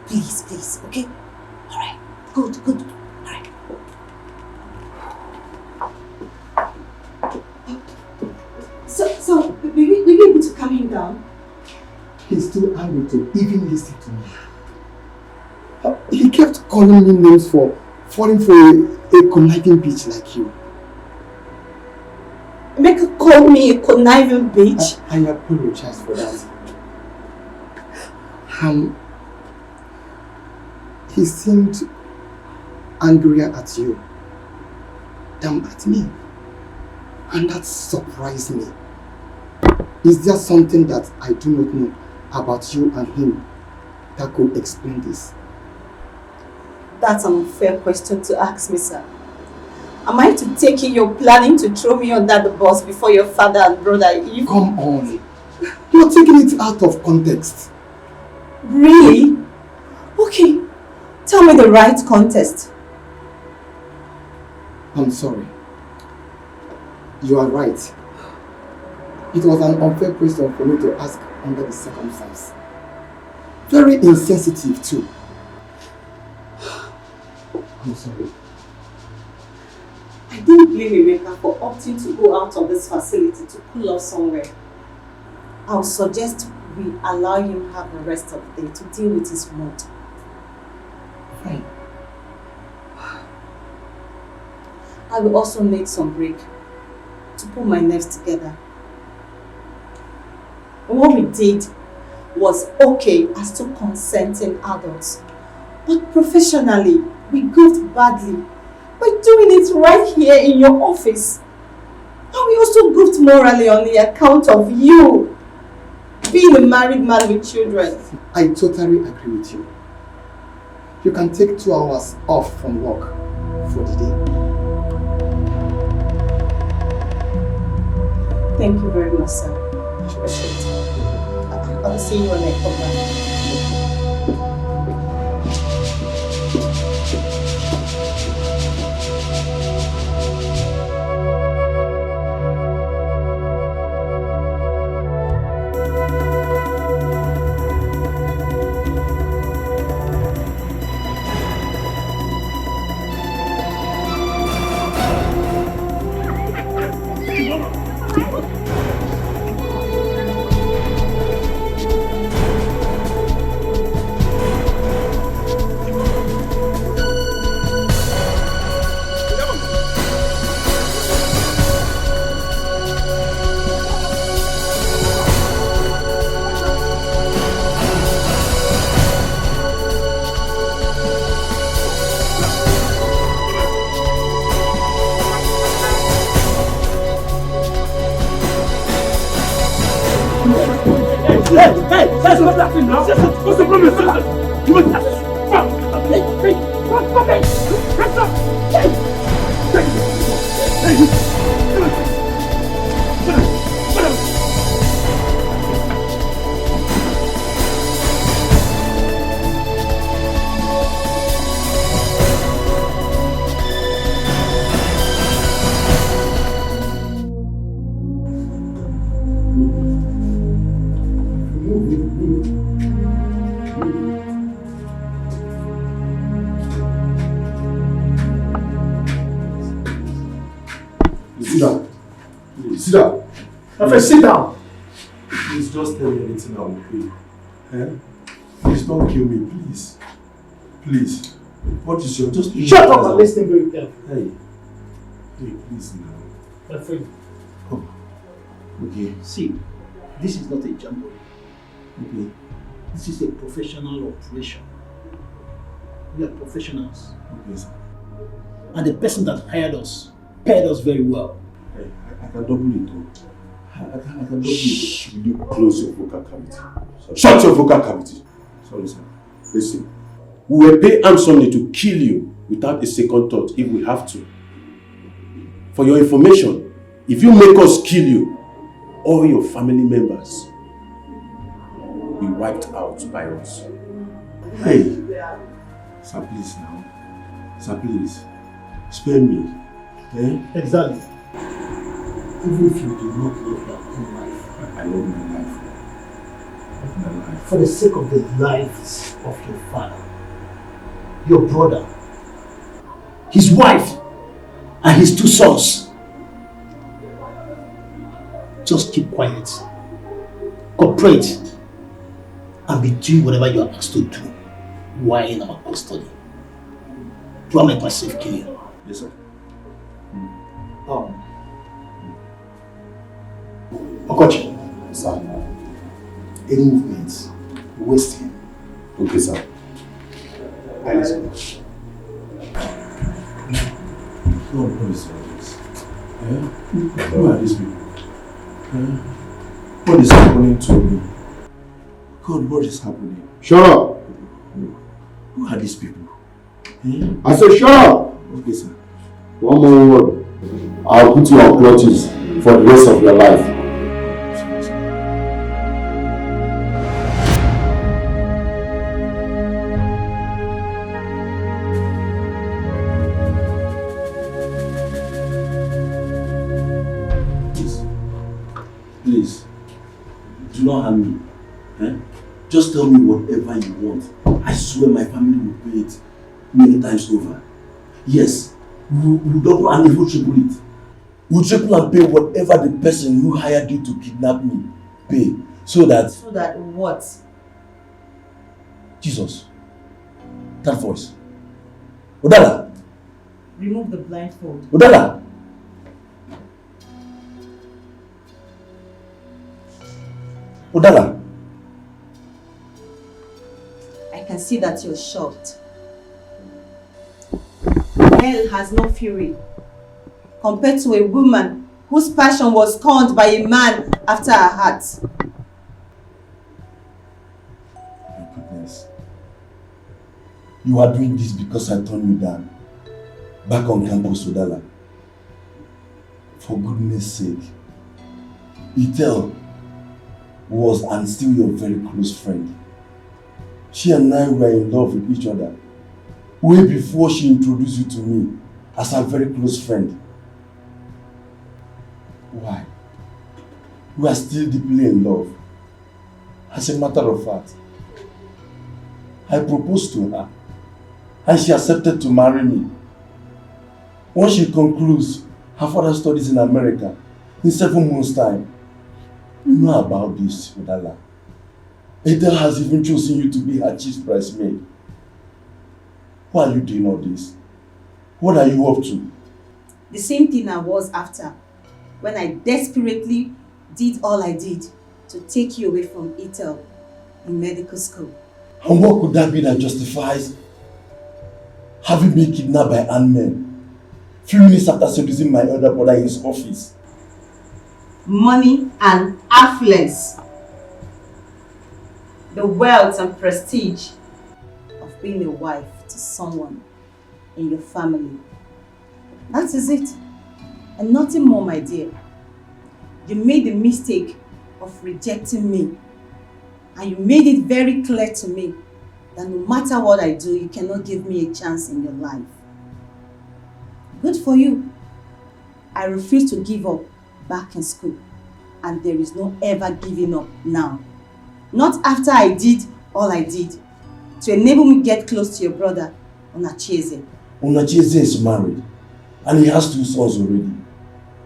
Please, okay? Alright, good. Alright. So, will you be able to calm him down? He's too angry to even listen to me. He kept calling me names for falling for a conniving bitch like you. Make her call me a conniving bitch? I apologize for that. He seemed angrier at you than at me. And that surprised me. Is there something that I do not know about you and him that could explain this? That's an unfair question to ask me, sir. Am I to take it you're planning to throw me under the bus before your father and brother? Come on. You're taking it out of context. Really? Okay. Tell me the right context. I'm sorry. You are right. It was an unfair question for me to ask under the circumstance. Very insensitive too. I'm sorry. I didn't blame Emeka for opting to go out of this facility to cool off somewhere. I'll suggest we allow him have the rest of the day to deal with his mood. Fine. I will also need some break to put my nerves together. What we did was okay as two consenting adults, but professionally, we goofed badly by doing it right here in your office. And we also goofed morally on the account of you being a married man with children. I totally agree with you. You can take 2 hours off from work for the day. Thank you very much, sir. Appreciate it. I'll see you when I come back. What's the problem, sister? You must stop. Hey, stop it. Stop. Sit down. Please. Sit down. My friend, sit down. Please just tell me anything I will pay. Eh? Please don't kill me, please. Please. What is your just Shut up and listen very carefully. Hey, please now. My friend. Oh. Okay. See, this is not a jamboree. Okay. This is a professional operation. We are professionals. Okay, sir. And the person that hired us paid us very well. Hey, I can double it though. I can double it. Will you close your vocal cavity? Sorry. Shut your vocal cavity! Sorry, sir. Listen. We will pay handsomely to kill you without a second thought if we have to. For your information, if you make us kill you, all your family members will be wiped out by us. Hey! Sir, please now. Sir, please. Spare me. Eh? Exactly. Even if you do not love your own life. I love my life. I love my life. For the sake of the lives of your father, your brother, his wife, and his 2 sons. Just keep quiet, cooperate, and be doing whatever you are asked to do while in our custody. Do I make myself clear? Yes, sir. Okochi. Sir. Any movements, waste him. Okay, sir. I listen. What is all this? Who are these people? What is happening to me? God, what is happening? Shut up! Who are these people? I said shut up! Okay, sir. One more word. I'll put you on clutches for the rest of your life. Please, do not harm me. Eh? Just tell me whatever you want. I swear my family will pay it many times over. Yes, we'll double and even triple it. We'll triple and pay whatever the person who hired you to kidnap me pay. So that... So that what? Jesus. That voice. Udala. Remove the blindfold. Udala. Udala. I can see that you're shocked. Hell has no fury compared to a woman whose passion was scorned by a man after her heart. My goodness. You are doing this because I turned you down. Back on campus, Udala. For goodness sake. Itel was and still your very close friend. She and I were in love with each other way before she introduced you to me as her very close friend. Why? We are still deeply in love. As a matter of fact, I proposed to her and she accepted to marry me. Once she concludes her further studies in America in 7 months' time, you know about this, Udala. Adele has even chosen you to be her chief bridesmaid. Why are you doing all this? What are you up to? The same thing I was after when I desperately did all I did to take you away from Ethel in medical school. And what could that be that justifies having been kidnapped by armed men few minutes after seducing my elder brother in his office? Money and affluence. The wealth and prestige of being a wife to someone in your family. That is it. And nothing more, my dear. You made the mistake of rejecting me. And you made it very clear to me that no matter what I do, you cannot give me a chance in your life. Good for you. I refuse to give up back in school. And there is no ever giving up now. Not after I did all I did to enable me to get close to your brother, Unacheze. Unacheze is married and he has 2 sons already.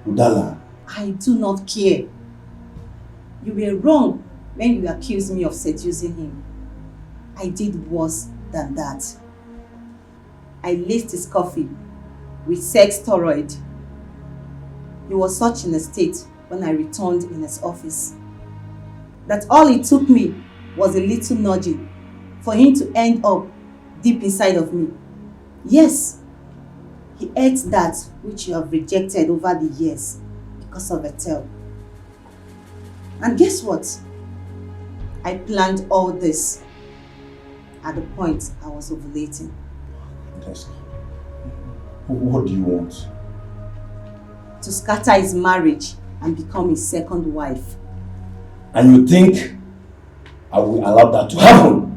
Udala. I do not care. You were wrong when you accused me of seducing him. I did worse than that. I laced his coffee with sex steroid. He was such in a state when I returned in his office that all it took me was a little nudging for him to end up deep inside of me. Yes, he ate that which you have rejected over the years because of Ethel. And guess what? I planned all this at the point I was ovulating. What do you want? To scatter his marriage and become his second wife. And you think I will allow that to happen?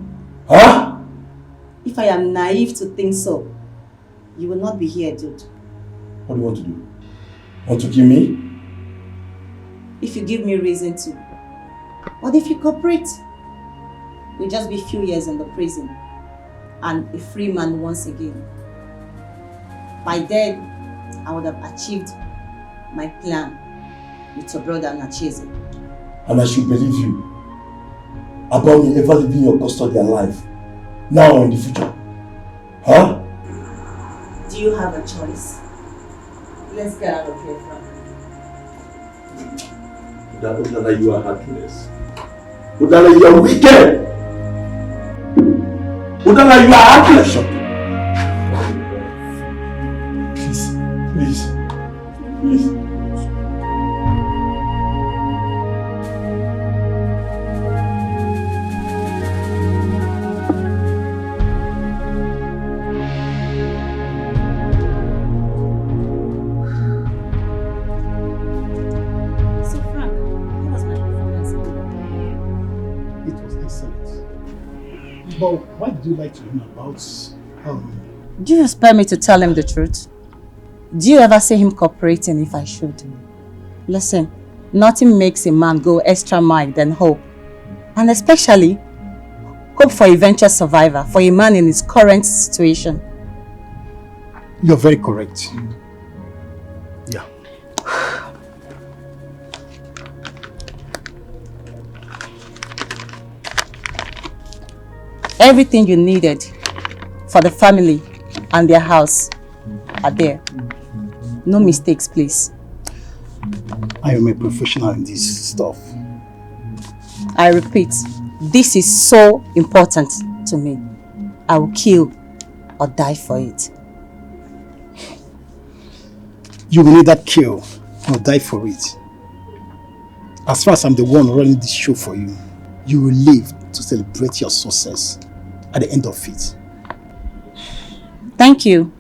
Huh? If I am naive to think so, you will not be here, dude. What do you want to do? Want to kill me? If you give me reason to. But if you cooperate, we'll just be few years in the prison and a free man once again. By then, I would have achieved my plan with your brother Nacheze. And I should believe you about me ever leaving your custody alive, now or in the future. Huh? Do you have a choice? Let's get out of here, Frank. Udala, you are heartless. Udala, you are wicked. Udala, you are heartless. Please. But why did you like to know about Do you expect me to tell him the truth? Do you ever see him cooperating if I should? Listen, nothing makes a man go extra mile than hope. And especially, hope for eventual survivor for a man in his current situation. You're very correct. Yeah. Everything you needed for the family and their house are there. No mistakes, please. I am a professional in this stuff. I repeat, this is so important to me. I will kill or die for it. You will either kill or die for it. As far as I'm the one running this show for you, you will live to celebrate your success at the end of it. Thank you.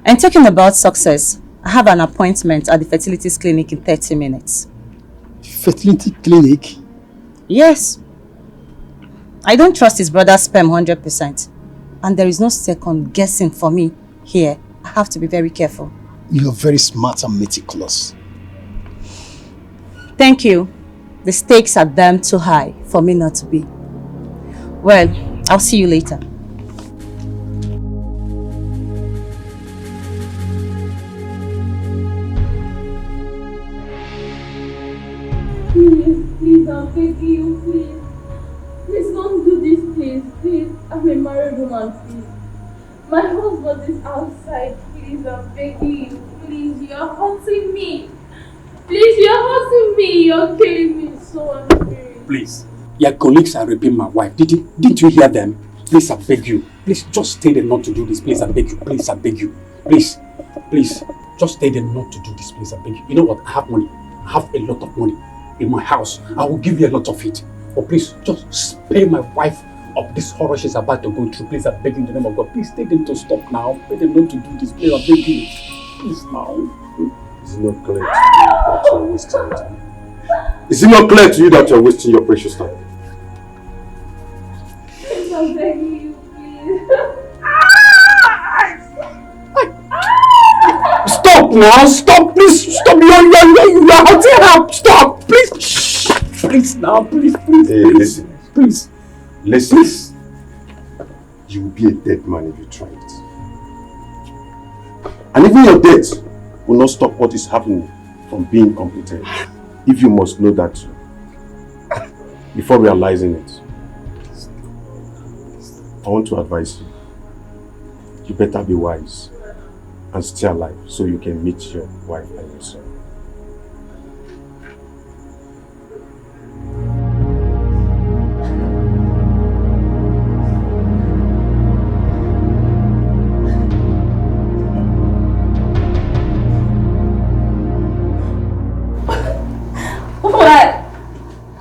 And talking about success, I have an appointment at the fertilities clinic in 30 minutes. Fertility clinic? Yes. I don't trust his brother's sperm 100%. And there is no second guessing for me here. I have to be very careful. You're very smart and meticulous. Thank you. The stakes are damn too high for me not to be. Well, I'll see you later. Please, I'm begging you, please. Please don't do this, please. Please, I'm a married woman, please. My husband is outside, please, I'm begging you. Please, you're hurting me. Please, you're hurting me. You're killing me so unfair. Please, your colleagues are raping my wife. Didn't you hear them? Please, I beg you. Please, just stay there not to do this. Please, I beg you. Please, I beg you. Please, just stay there not to do this. Please, I beg you. You know what? I have money. I have a lot of money in my house. I will give you a lot of it. But please, just spare my wife of this horror she's about to go through. Please, I beg you in the name of God. Please, tell them to stop now. Tell them not to do this. Please, I beg you. Please, now. Is it not clear to you that you're wasting your time? Is it not clear to you that you're wasting your precious time? Please, I'm begging you, please. Stop now! Stop! Please stop! You're hurting her! Stop! Please! Shh! Please now! Please! Hey, listen. Please! Listen. Please! You will be a dead man if you try it. And even your death will not stop what is happening from being completed. If you must know that before realizing it. I want to advise you. You better be wise and stay alive so you can meet your wife and your son.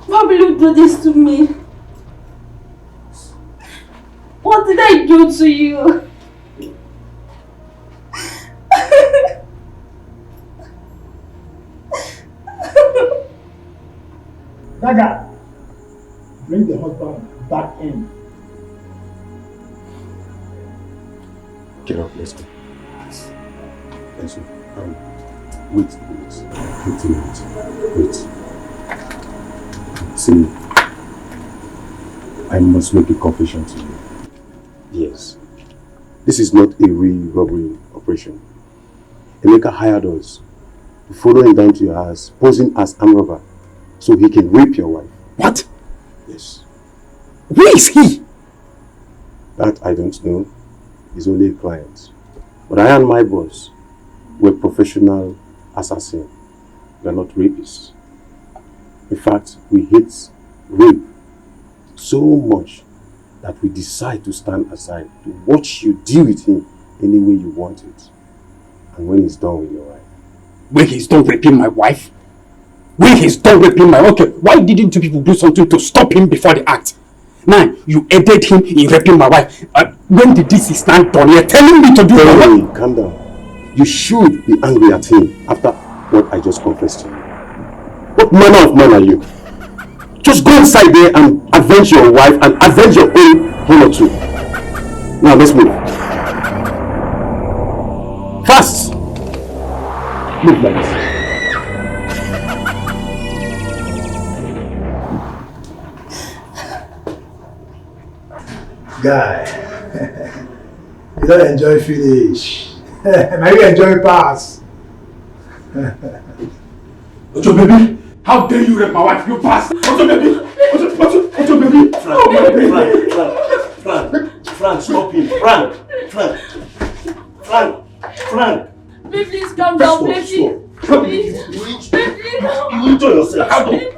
Why will you do this to me? What did I do to you? Dagger, bring the husband back in. Get up, let's go. Let's go. Wait a minute. Wait. See, I must make a confession to you. Yes. This is not a real robbery operation. Emeka hired us to follow him down to your house, posing as armed robber, so he can rape your wife. What? Yes. Where is he? That I don't know. He's only a client. But I and my boss were professional assassins. We are not rapists. In fact, we hate rape so much that we decide to stand aside to watch you deal with him any way you want it. And when he's done with your wife. When he's done raping my wife? When he's done raping my wife? Okay, why didn't you people do something to stop him before the act? Now, you aided him in raping my wife. When did this is not done? You're telling me to do it. Calm down. You should be angry at him after what I just confessed to you. What manner of man are you? Just go inside there and avenge your wife and avenge your own honor too. Now let's move. Fast! Move like this. Guy, you don't enjoy finish. Now you enjoy pass. Ojo baby, how dare you rape my wife, you bastard! Ojo baby! Ojo baby! Frank, stop him. Frank. Please calm down, please. You enjoy yourself. How dare you?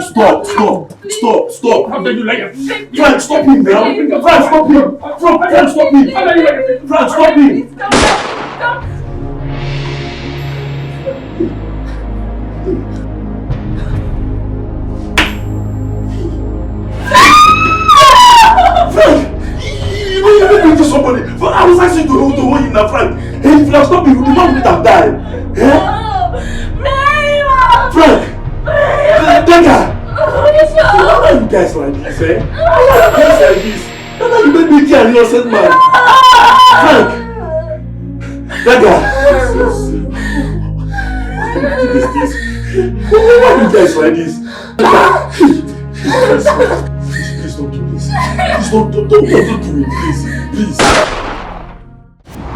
Stop. How dare you lie? Frank, stop him now. Frank, stop him. Frank, stop him. Frank, you made me to somebody. But I was asking to now, Frank. Hey, if you have stopped me, the man would have died. Eh? Frank! Dagger! Why are you guys like this, eh? Why are you guys like this? Dagger, you made me kill an innocent man. Frank! Dagger! What is this? Why are you guys like this? Please don't do this. Please don't do it, please.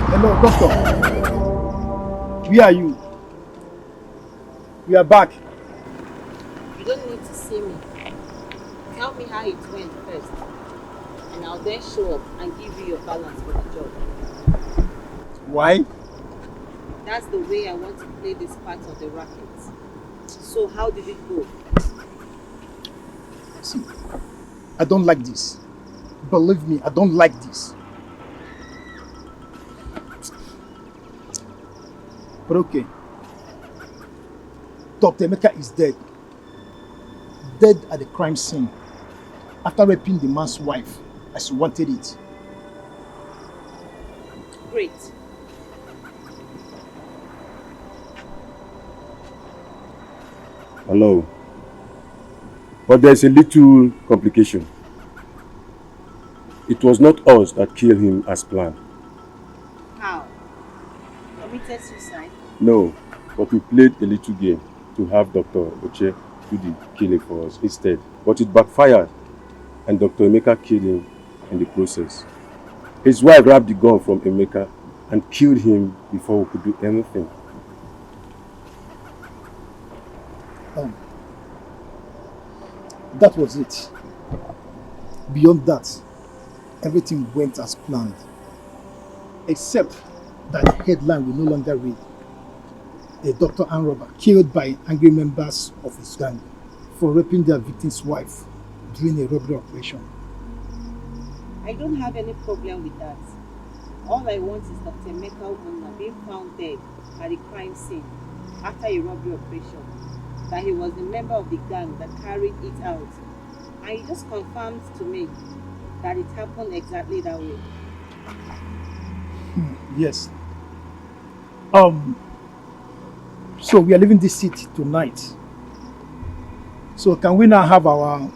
Hello, doctor. Where are you? We are back. You don't need to see me. Tell me how it went first, and I'll then show up and give you your balance for the job. Why? That's the way I want to play this part of the racket. So how did it go? See, I don't like this. Believe me, I don't like this. But okay. Dr. Emeka is dead. Dead at the crime scene after raping the man's wife as he wanted it. Great. Hello. But there's a little complication. It was not us that killed him as planned. How? Committed suicide? No, but we played a little game to have Dr. Oche do the killing for us instead. But it backfired, and Dr. Emeka killed him in the process. His wife grabbed the gun from Emeka and killed him before we could do anything. That was it. Beyond that, everything went as planned. Except that the headline will no longer read, "A doctor and robber killed by angry members of his gang for raping their victim's wife during a robbery operation." I don't have any problem with that. All I want is Dr. Emeka Ubunna being found dead at the crime scene after a robbery operation. That he was a member of the gang that carried it out. And he just confirmed to me that it happened exactly that way. Yes. So we are leaving this city tonight. So can we now have our...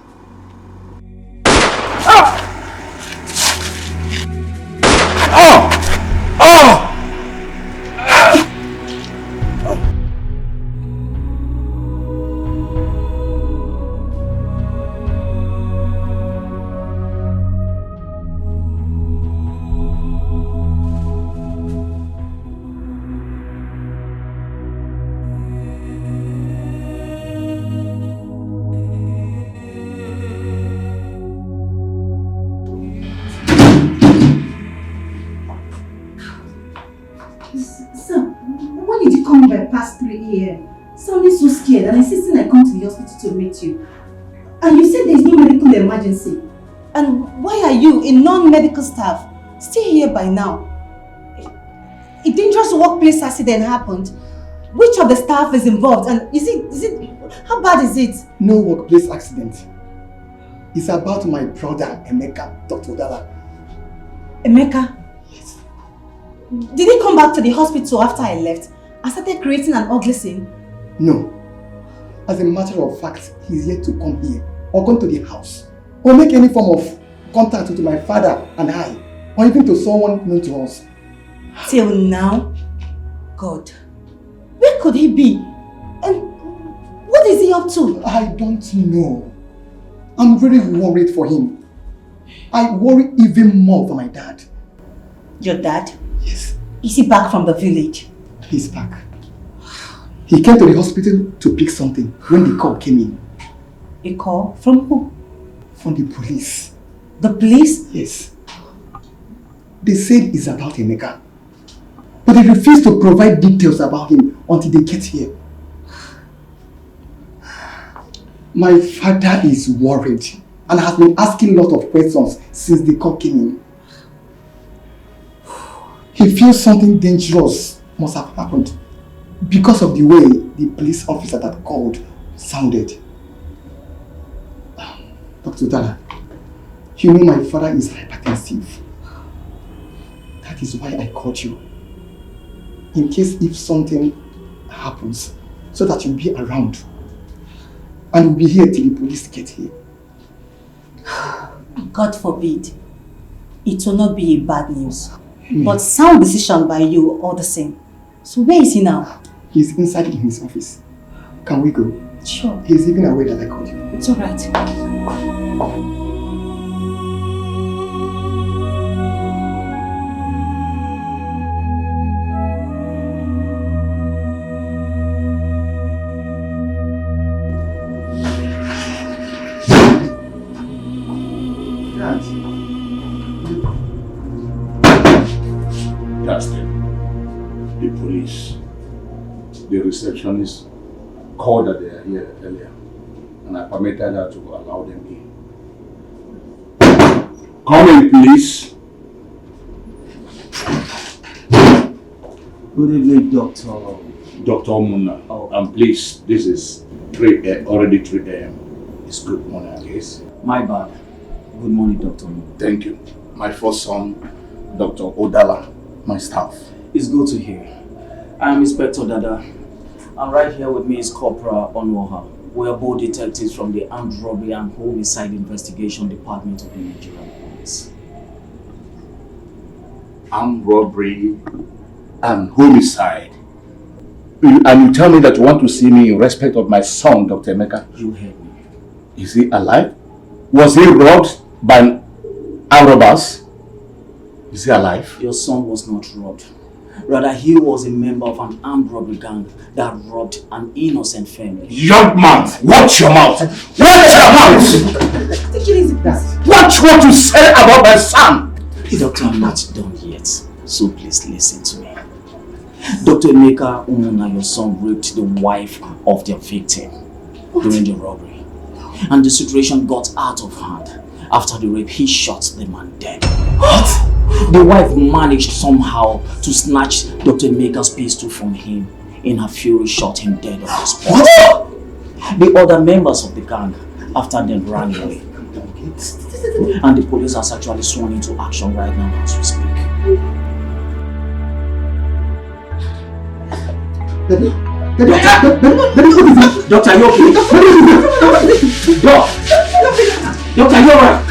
Past 3 a.m. Sounding so scared and insisting I come to the hospital to meet you. And you said there is no medical emergency. And why are you, a non-medical staff, still here by now? A dangerous workplace accident happened. Which of the staff is involved? And is it, how bad is it? No workplace accident. It's about my brother, Emeka, Dr. Udala. Emeka? Yes. Did he come back to the hospital after I left? I started creating an ugly scene? No. As a matter of fact, he's yet to come here, or come to the house, or make any form of contact with my father and I, or even to someone known to us. Till now? God. Where could he be? And what is he up to? I don't know. I'm really worried for him. I worry even more for my dad. Your dad? Yes. Is he back from the village? He's back. He came to the hospital to pick something when the call came in. A call? From who? From the police. The police? Yes. They said it's about Emeka. But they refused to provide details about him until they get here. My father is worried and has been asking a lot of questions since the call came in. He feels something dangerous must have happened because of the way the police officer that called sounded. Dr. Udala, you know my father is hypertensive. That is why I called you. in case if something happens, so that you'll be around. And we'll be here till the police get here. God forbid. It will not be bad news. But sound decision by you all the same. So where is he now? He's inside in his office. Can we go? Sure. He's even aware that I called you. It's alright. Justin, the police, the receptionist called that they are here earlier, and I permitted her to allow them in. Come in, please. Good evening, Doctor. Dr. Muna. Oh. And please, this is already 3 a.m. It's good morning, I guess. My bad. Good morning, Dr. Muna. Thank you. My first son, Dr. Odala, my staff. It's good to hear. I am Inspector Dada. And right here with me is Corporal Onwoha. We are both detectives from the Armed Robbery and Homicide Investigation Department of the Nigerian Police. Armed robbery and homicide. And you tell me that you want to see me in respect of my son, Dr. Emeka? You heard me. Is he alive? Was he robbed by armed robbers? Is he alive? Your son was not robbed. Rather, he was a member of an armed robbery gang that robbed an innocent family. Young man, watch your mouth! Watch your mouth! Watch what you say about my son! Doctor, I'm not done yet, so please listen to me. Dr. Emeka Umuna, your son, raped the wife of their victim during the robbery. And the situation got out of hand. After the rape, he shot the man dead. What? The wife managed somehow to snatch Dr. Emeka's pistol from him. In her fury, shot him dead on the spot. What? The other members of the gang, after them, ran away. And the police has actually sworn into action right now as we speak. Doctor, are you okay? Doctor, are you alright?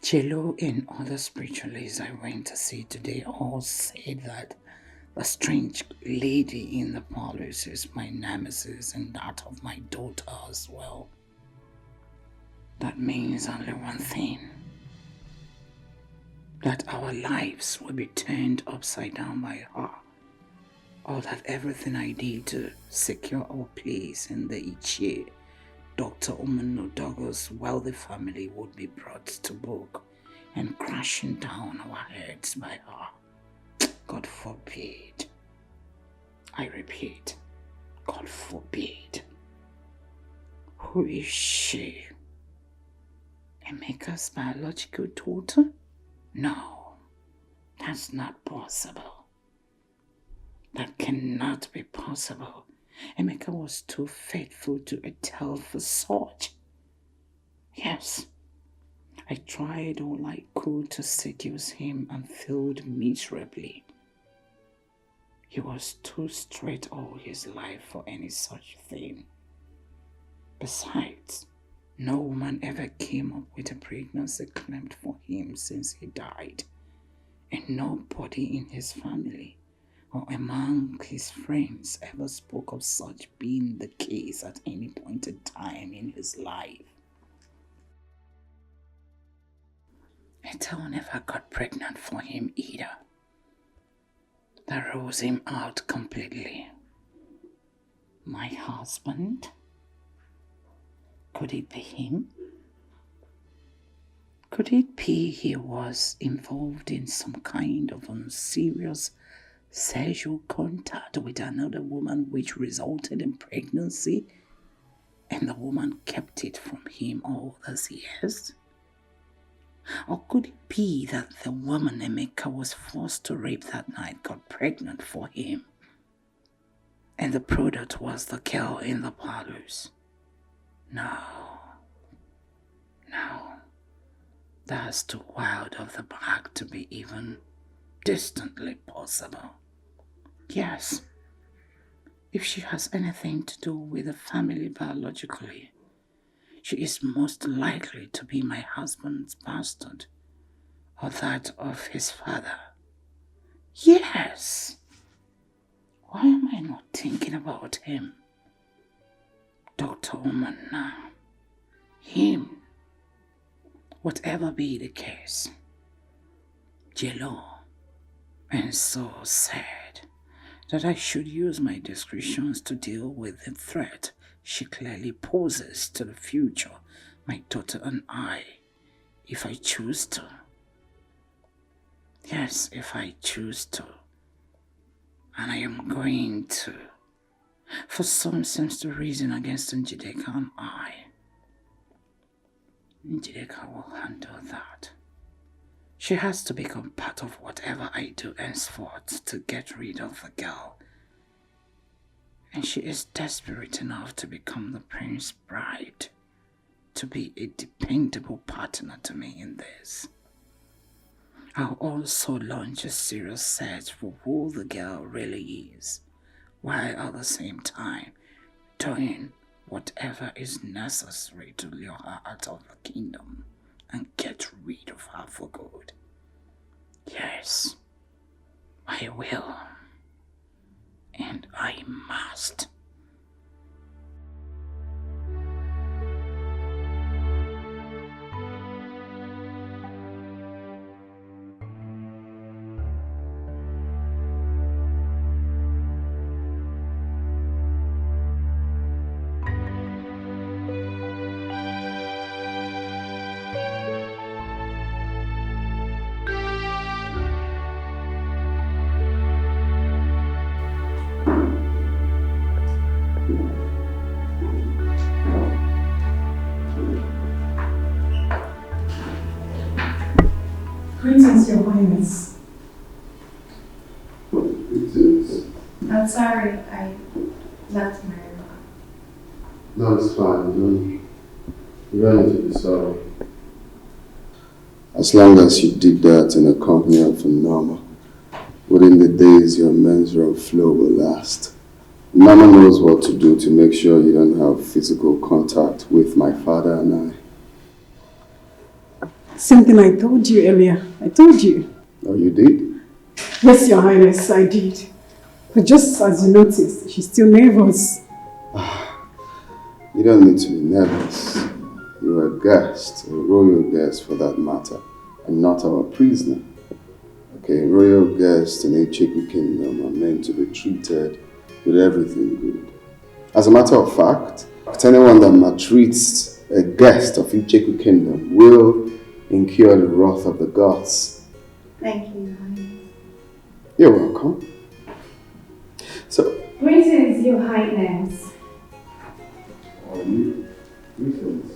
Chelo and other spiritualists I went to see today all said that the strange lady in the parlors is my nemesis and that of my daughter as well. That means only one thing. That our lives will be turned upside down by her. Or that everything I did to secure our place in the Ichie, Dr. Umanodogo's wealthy family would be brought to book and crashing down our heads by her. God forbid. I repeat, God forbid. Who is she? Emeka's biological daughter? No, that's not possible. That cannot be possible. Emeka was too faithful to Etel for such. Yes, I tried all I could to seduce him and failed miserably. He was too straight all his life for any such thing. Besides, no woman ever came up with a pregnancy claimed for him since he died, and nobody in his family or among his friends ever spoke of such being the case at any point in time in his life. Etel never got pregnant for him either. That rules him out completely. My husband? Could it be him? Could it be he was involved in some kind of unserious sexual contact with another woman which resulted in pregnancy and the woman kept it from him all those years? Or could it be that the woman Emeka was forced to rape that night got pregnant for him and the product was the girl in the parlors? No. That's too wild of the black to be even distantly possible. Yes, if she has anything to do with the family biologically, she is most likely to be my husband's bastard or that of his father. Yes. Why am I not thinking about him? Dr. Oman now. Him. Whatever be the case. Jello. And so sad that I should use my discretions to deal with the threat she clearly poses to the future, my daughter and I, if I choose to. Yes, if I choose to. And I am going to. For some seems to reason against Njideka and I. Njideka will handle that. She has to become part of whatever I do henceforth to get rid of the girl. And she is desperate enough to become the prince's bride, to be a dependable partner to me in this. I'll also launch a serious search for who the girl really is, while at the same time doing whatever is necessary to lure her out of the kingdom and get rid of her for good. Yes, I will. And I must. Greetings, Your Highness. Greetings. I'm sorry, I left my room. No, it's fine. You don't need to be sorry. As long as you did that in the company of a Norma, within the days your menstrual flow will last. Mama knows what to do to make sure you don't have physical contact with my father and I. Same thing I told you earlier. I told you. Oh, you did? Yes, Your Highness, I did. But just as you noticed, she's still nervous. You don't need to be nervous. You're a guest, a royal guest for that matter, and not our prisoner. Okay, royal guests in a Cheku kingdom are meant to be treated with everything good. As a matter of fact, anyone that maltreats a guest of Icheku kingdom will incur the wrath of the gods. Thank you, Your Highness. You're welcome. So, Greetings, Your Highness. how are you? Greetings.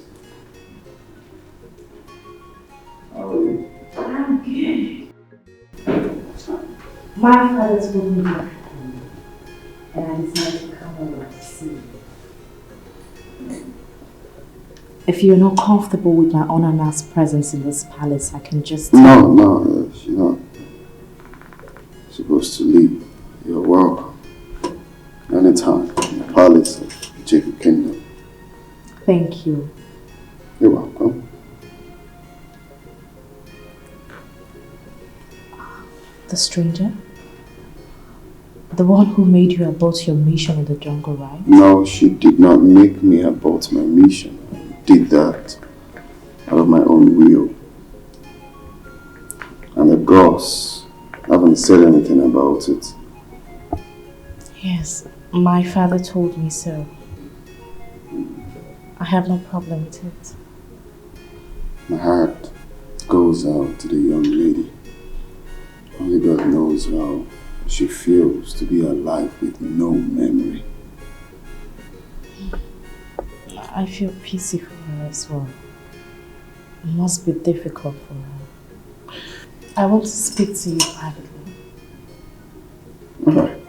How are you? I'm good. My father told me to and I decided to come over to see you. If you're not comfortable with my unannounced presence in this palace, I can just... No, she's not supposed to leave. You're welcome. Anytime in the palace of the Jacob Kingdom. Thank you. You're welcome. The stranger? The one who made you abort your mission in the jungle, right? No, she did not make me abort my mission. I did that out of my own will. And the gods haven't said anything about it. Yes, my father told me so. I have no problem with it. My heart goes out to the young lady. Only God knows how she feels to be alive with no memory. I feel pity for her as well. It must be difficult for her. I want to speak to you privately. Alright.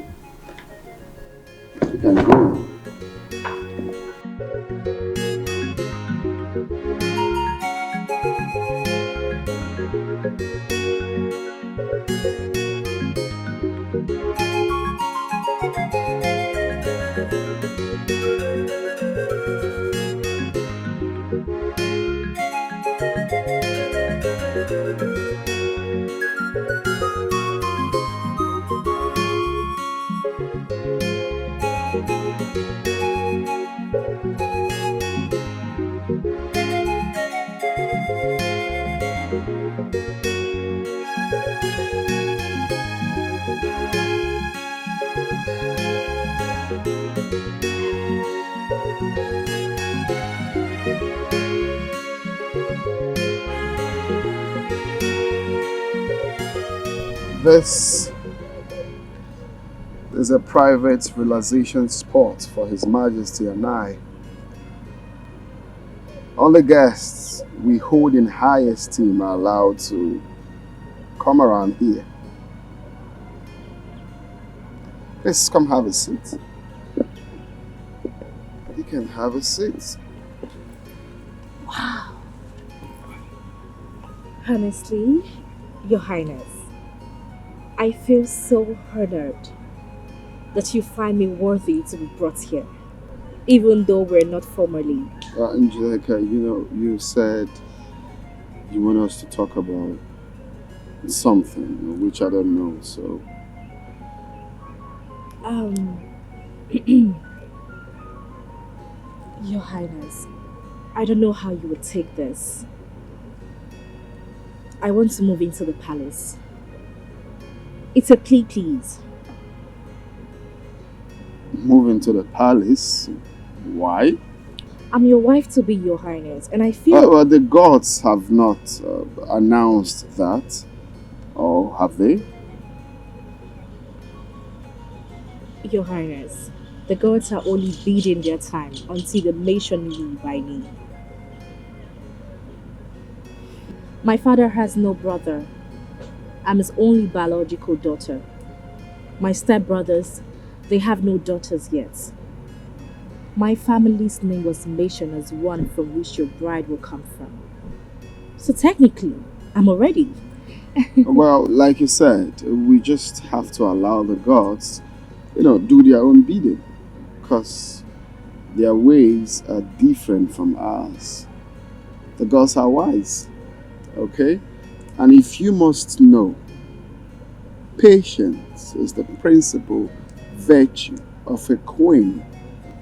You can go. This is a private relaxation spot for His Majesty and I. Only guests we hold in high esteem are allowed to come around here. Please come have a seat. You can have a seat. Wow. Honestly, Your Highness, I feel so honored that you find me worthy to be brought here, even though we're not formally. Angelica, you said you want us to talk about something, which I don't know, so... Your Highness, I don't know how you would take this. I want to move into the palace. It's a plea, please. Move into the palace? Why? I'm your wife to be, Your Highness, and I feel... Well, the gods have not announced that. Or have they? Your Highness, the gods are only biding their time until the nation ruled by me. My father has no brother. I'm his only biological daughter. My stepbrothers, they have no daughters yet. My family's name was mentioned as one from which your bride will come from. So technically, I'm already. Well, like you said, we just have to allow the gods, do their own bidding. Because their ways are different from ours. The gods are wise. Okay? And if you must know, patience is the principal virtue of a queen.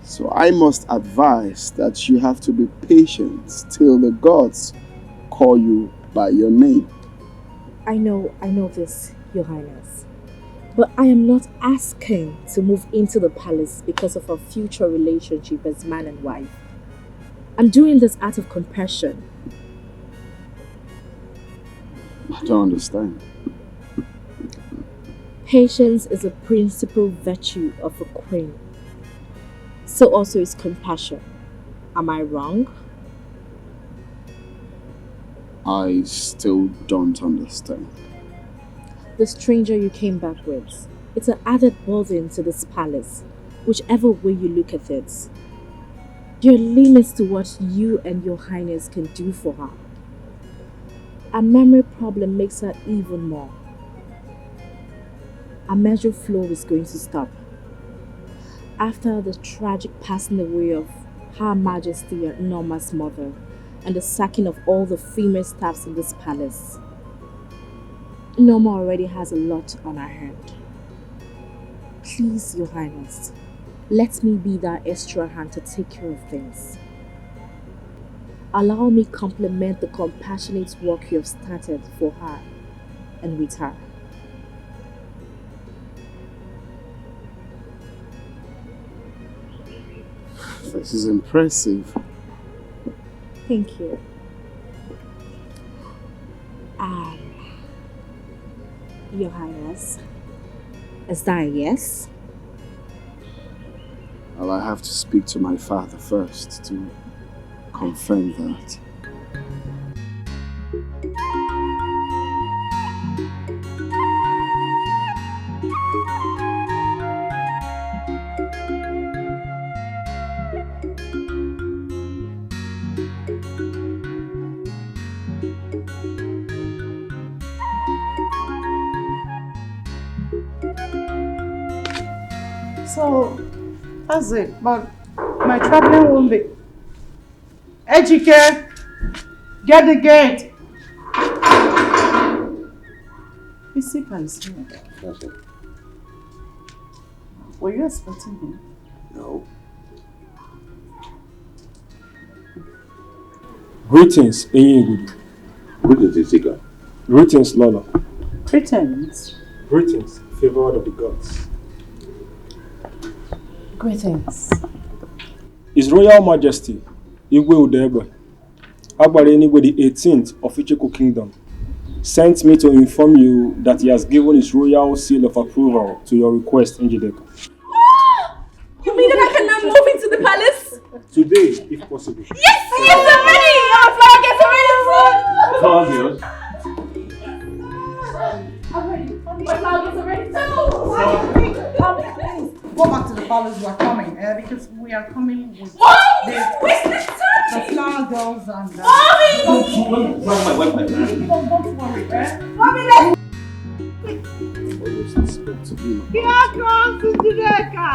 So I must advise that you have to be patient till the gods call you by your name. I know this, Your Highness. But I am not asking to move into the palace because of our future relationship as man and wife. I'm doing this out of compassion. I don't understand. Patience is a principal virtue of a queen. So also is compassion. Am I wrong? I still don't understand. The stranger you came back with, it's an added burden to this palace, whichever way you look at it. There are limits to what you and Your Highness can do for her. A memory problem makes her even more. A measure flow is going to stop. After the tragic passing away of Her Majesty and Norma's mother and the sacking of all the female staffs in this palace, Norma already has a lot on her hand. Please, Your Highness, let me be that extra hand to take care of things. Allow me complement the compassionate work you have started for her and with her. This is impressive. Thank you. Your Highness, is that a yes? Well, I have to speak to my father first to confirm that. So, that's it. But my traveling won't be. Educative, get the gate. Physically, That's it. were you expecting him? No. Greetings, Enyigudu. Greetings, Isika. Greetings, Lola. Greetings. Greetings, favored of the gods. Greetings. His Royal Majesty, Igwe Udegbe, Agbarenigwe the 18th of Icheko Kingdom, sent me to inform you that he has given his royal seal of approval to your request, Njideka. You mean that I can now move into the palace? Today, if possible. Yes, I'm ready! Our flower gets ready soon! I'm ready. My flower gets ready too! Go back to the palace, we are coming, because we are coming with the flower girls and... Don't worry, Mommy, let's... Here comes Njideka!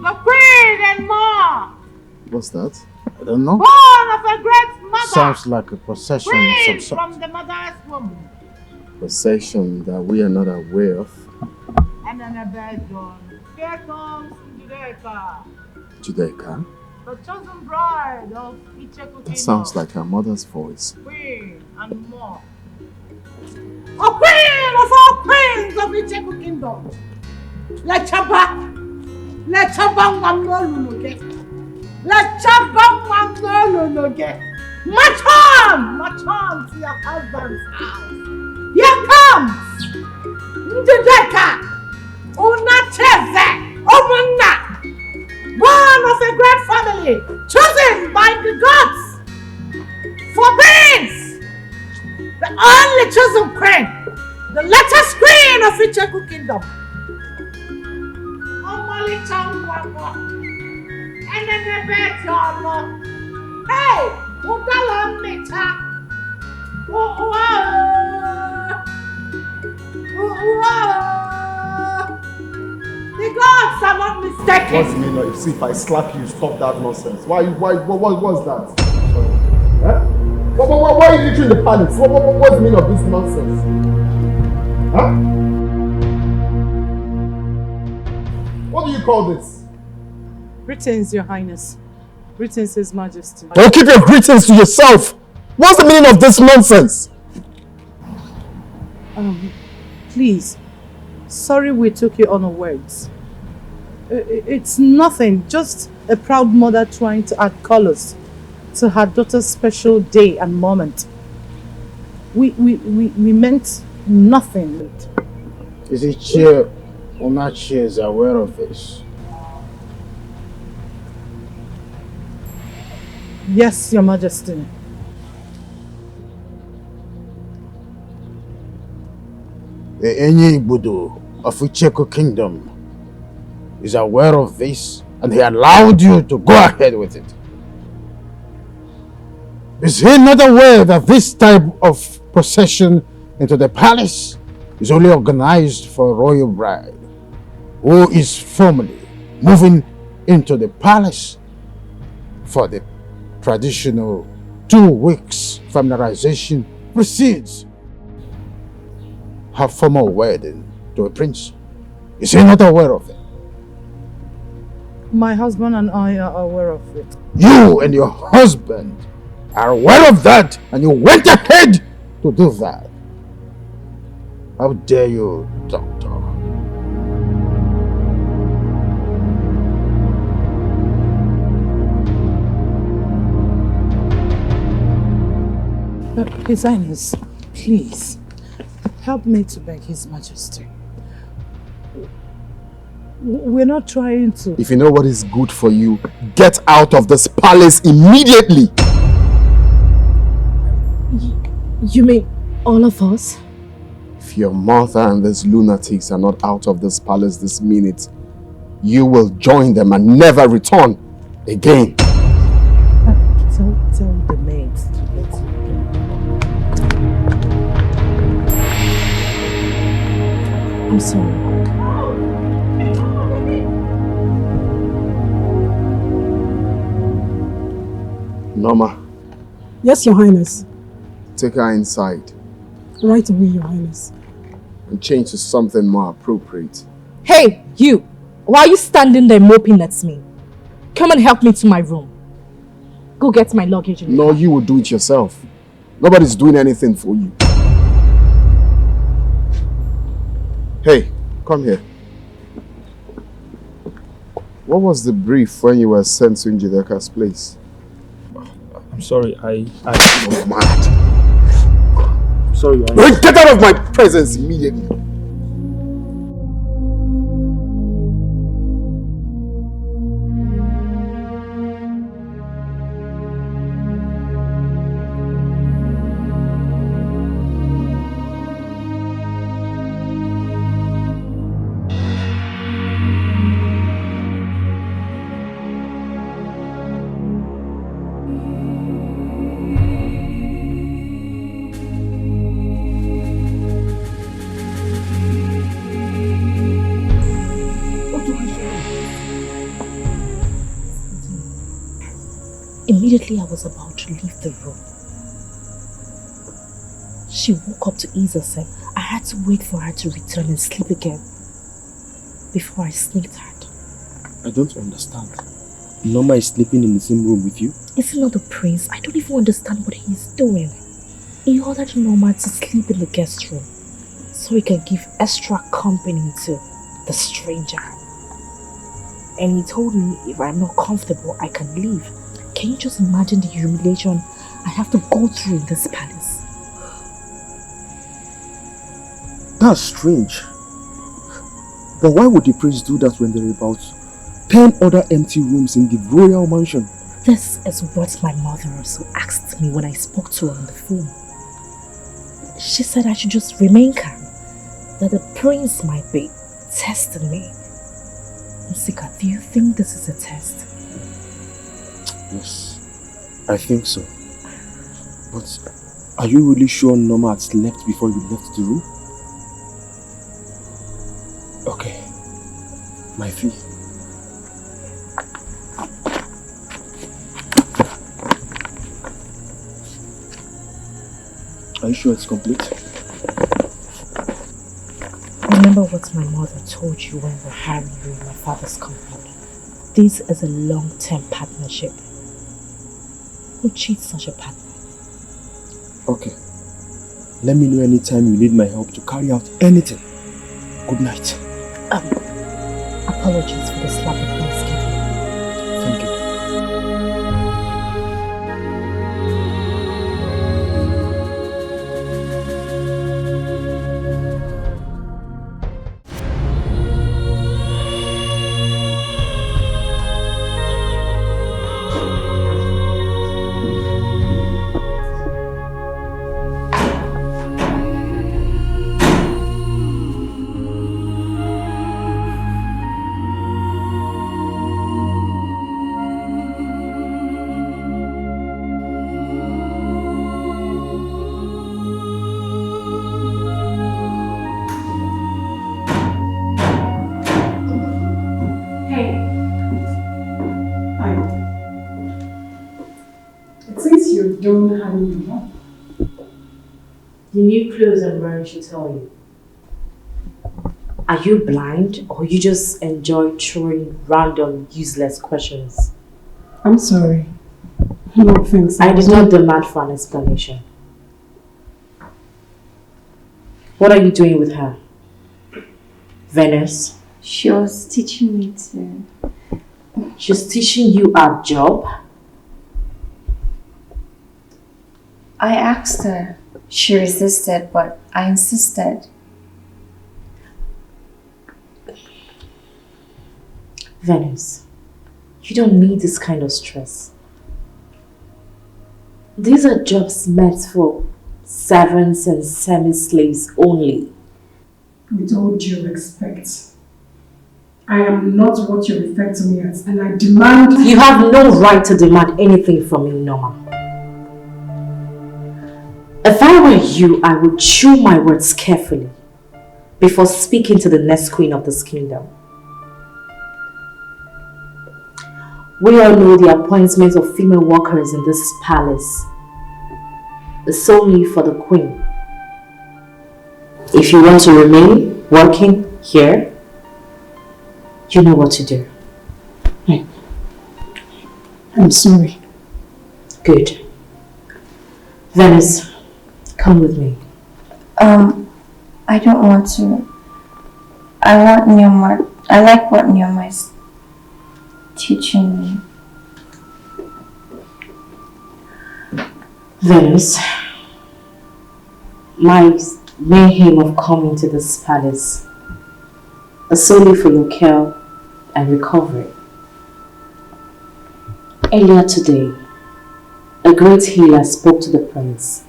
The queen and more! What's that? I don't know. Born of a great mother! Sounds like a procession of Queen some sort. from the mother's womb. Procession that we are not aware of. And then a bed gone. Here comes Njideka, Judeka? the chosen bride of Icheku That sounds like her mother's voice. Queen and more. A queen of all queens of Icheku Kingdom. Lechaba Wamnologe. Lechaba Wamnologe. March on to your husband's house. Here comes Njideka Unacheze Omuna, born of a great family, chosen by the gods for queens, the only chosen queen, the latest queen of Icheku Kingdom. Omali Changwako, and then the bed yolo. Hey, Udala Mita. The gods are not mistaken. What's the meaning of see if I slap you, stop that nonsense? What's that? Huh? Why are you literally in the palace? What's the meaning of this nonsense? Huh? What do you call this? Greetings, Your Highness. Greetings, His Majesty. Don't keep your greetings to yourself. What's the meaning of this nonsense? Please. Sorry we took you unawares. It's nothing, just a proud mother trying to add colors to her daughter's special day and moment. We meant nothing. Is it Chair Onachi is aware of this? Yes, Your Majesty. The Enyi Budu of Icheku Kingdom is aware of this and he allowed you to go ahead with it. Is he not aware that this type of procession into the palace is only organized for a royal bride who is formally moving into the palace for the traditional 2 weeks familiarization precedes her formal wedding to a prince? Is he not aware of it? My husband and I are aware of it. You and your husband are aware of that and you went ahead to do that. How dare you, Doctor? His Highness, please, help me to beg His Majesty. We're not trying to... If you know what is good for you, get out of this palace immediately! You mean all of us? If your mother and these lunatics are not out of this palace this minute, you will join them and never return again. Tell the maids to let you go. I'm sorry. Norma, Yes, Your Highness. take her inside Right away, Your Highness. and change to something more appropriate. Hey, you! Why are you standing there moping at me? Come and help me to my room. Go get my luggage. No, you will do it yourself. Nobody's doing anything for you. Hey, come here. What was the brief when you were sent to Njideka's place? I'm sorry, I was mad. Sorry, Get out of my presence immediately. Immediately I was about to leave the room, she woke up to ease herself. I had to wait for her to return and sleep again before I sneaked out. I don't understand. Norma is sleeping in the same room with you? Is he not the prince? I don't even understand what he's doing. He ordered Norma to sleep in the guest room so he can give extra company to the stranger. And he told me if I'm not comfortable, I can leave. Can you just imagine the humiliation I have to go through in this palace? That's strange. But why would the prince do that when there are about 10 other empty rooms in the royal mansion? This is what my mother also asked me when I spoke to her on the phone. She said I should just remain calm, that the prince might be testing me. Nsika, do you think this is a test? Yes, I think so. But are you really sure Norma had slept before you left the room? Okay, my fee. Are you sure it's complete? Remember what my mother told you when we were hiring you in my father's company. This is a long-term partnership. Who cheats such a partner? Okay. Let me know anytime you need my help to carry out anything. Good night. Apologies for the slap the prince gave you. Thank you. Don't hang you up. The new clothes I'm wearing should tell you. Are you blind or you just enjoy throwing random, useless questions? I'm sorry. No offense. I did not demand for an explanation. What are you doing with her? Venice? She was teaching me to... She's teaching you a job? I asked her. She resisted, but I insisted. Venice, you don't need this kind of stress. These are jobs meant for servants and semi-slaves only. With all due respect, I am not what you refer to me as, and I demand... You have no right to demand anything from me, Norma. If I were you, I would chew my words carefully before speaking to the next queen of this kingdom. We all know the appointment of female workers in this palace is solely for the queen. If you want to remain working here, you know what to do. I'm sorry. Good. Venice, come with me. I don't want to. I want Nyoma. I like what Nyoma is teaching me. Venice, my main aim of coming to this palace is solely for your care and recovery. Earlier today, a great healer spoke to the prince,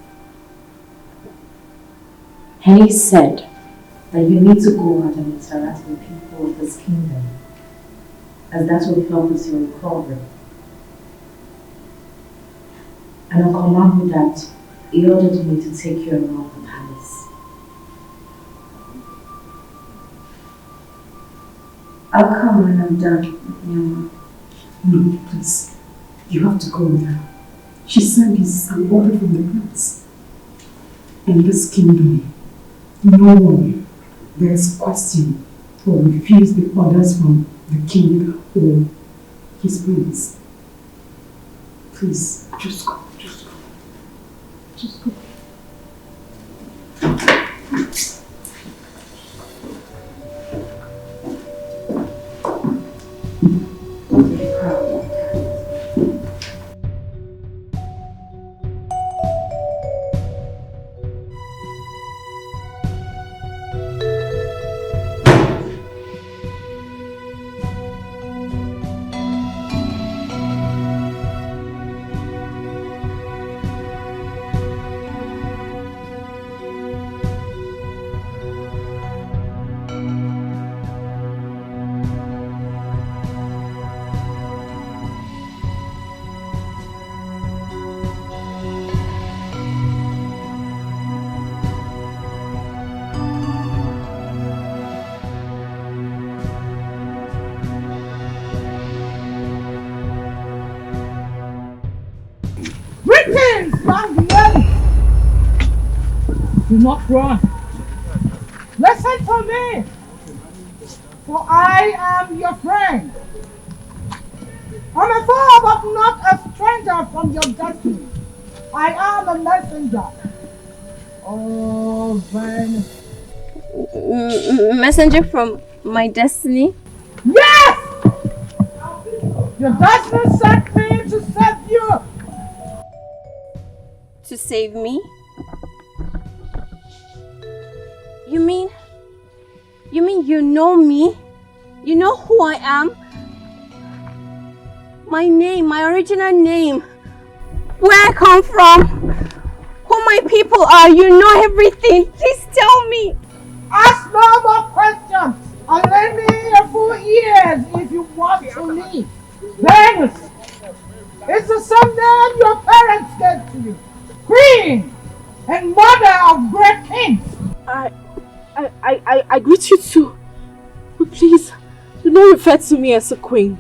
and he said that you need to go out and interact with people of this kingdom, as that will help with your recovery. And on command of that, he ordered me to take you around the palace. I'll come when I'm done with Nyama. No, please. You have to go now. She said it's an order from the prince. In this kingdom, no one dares question or refuse the orders from the king or his prince. Please, just go, just go. Just go. Do not run. Listen to me, for I am your friend. I'm a foe, but not a stranger from your destiny. I am a messenger. Oh, Banished. Messenger from my destiny? Yes! Your destiny sent me to save you. To save me? You mean you know me? You know who I am? My name, my original name. Where I come from? Who my people are? You know everything. Please tell me. Ask no more questions. And lend me a full ears if you want to leave. Banished. It's the same name your parents gave to you. Queen and mother of great kings. I greet you too. But please, do not refer to me as a queen.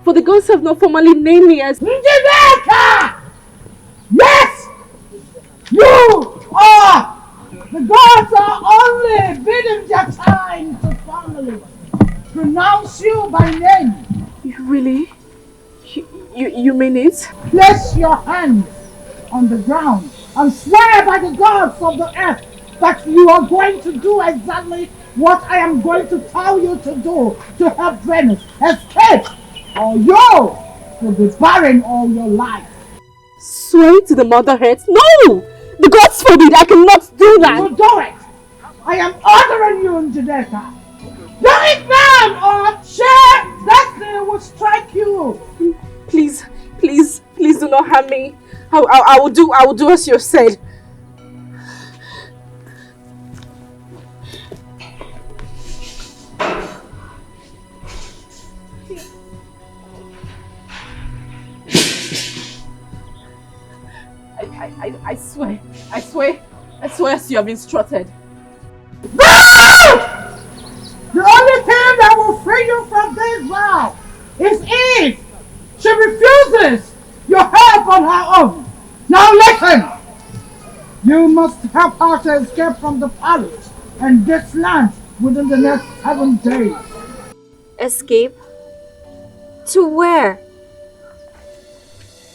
For the gods have not formally named me as Njideka! Yes! You are! The gods are only bidding their time to formally pronounce you by name. Really? You mean it? Place your hands on the ground and swear by the gods of the earth that you are going to do exactly what I am going to tell you to do to help Venus escape, or you will be barren all your life. Swear to the mother earth? No! The gods forbid, I cannot do that! You will do it! I am ordering you, Njideka. Do it now, or sheer destiny will strike you. Please do not harm me. I will do as you said. I swear as you have instructed. No! The only thing that will free you from this vow is if she refuses your help on her own. Now listen! You must help her to escape from the palace and this land within the next 7 days. Escape? To where?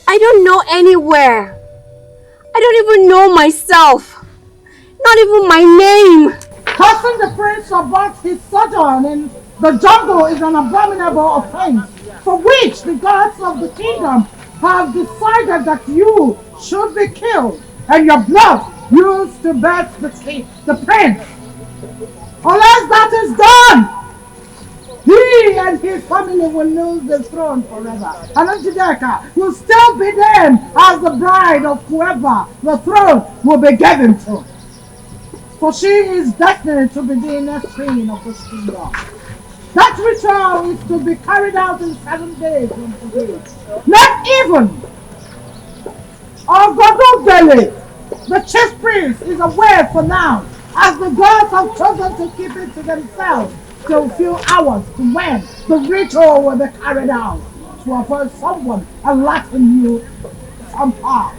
I don't know anywhere. I don't even know myself. Not even my name. Causing the prince about his sojourn in the jungle is an abominable offense, for which the gods of the kingdom have decided that you should be killed, and your blood used to birth the prince. Unless that is done, he and his family will lose the throne forever. And Njideka will still be named as the bride of whoever the throne will be given to. For she is destined to be the next queen of this kingdom. That ritual is to be carried out in 7 days from today. Not even Ogododele, the chief priest, is aware for now, as the gods have chosen to keep it to themselves till a few hours to when the ritual will be carried out, to avoid someone alerting you somehow.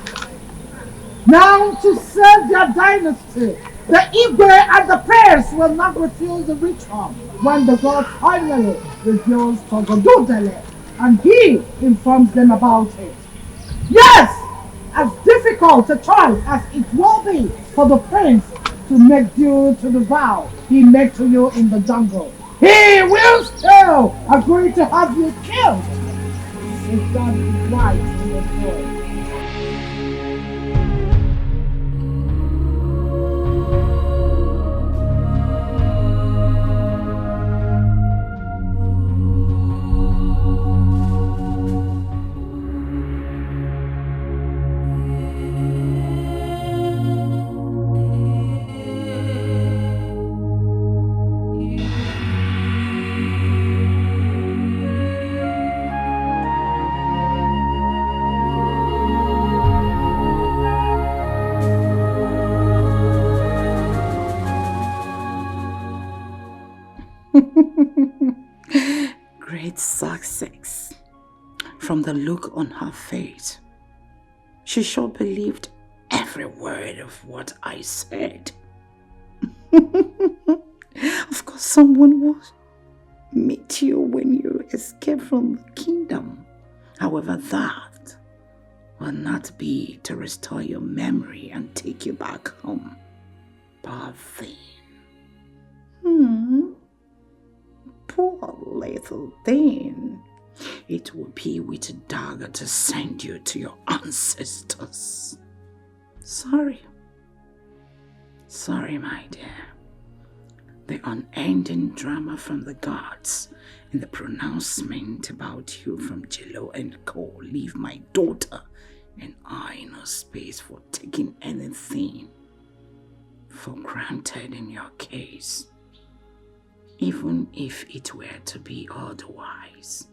Now, to save their dynasty, the Igwe and the prayers will not refuse the ritual when the god finally reveals to Ogododele, and he informs them about it. Yes! As difficult a choice as it will be for the prince to make due to the vow he made to you in the jungle, he will still agree to have you killed if that is right in your soul. Great success. From the look on her face, she sure believed every word of what I said. Of course, someone will meet you when you escape from the kingdom. However, that will not be to restore your memory and take you back home. Poor thing. Poor little thing. It will be with a dagger to send you to your ancestors. Sorry. Sorry, my dear. The unending drama from the gods and the pronouncement about you from Jello and Co. leave my daughter and I no space for taking anything for granted in your case. Even if it were to be otherwise,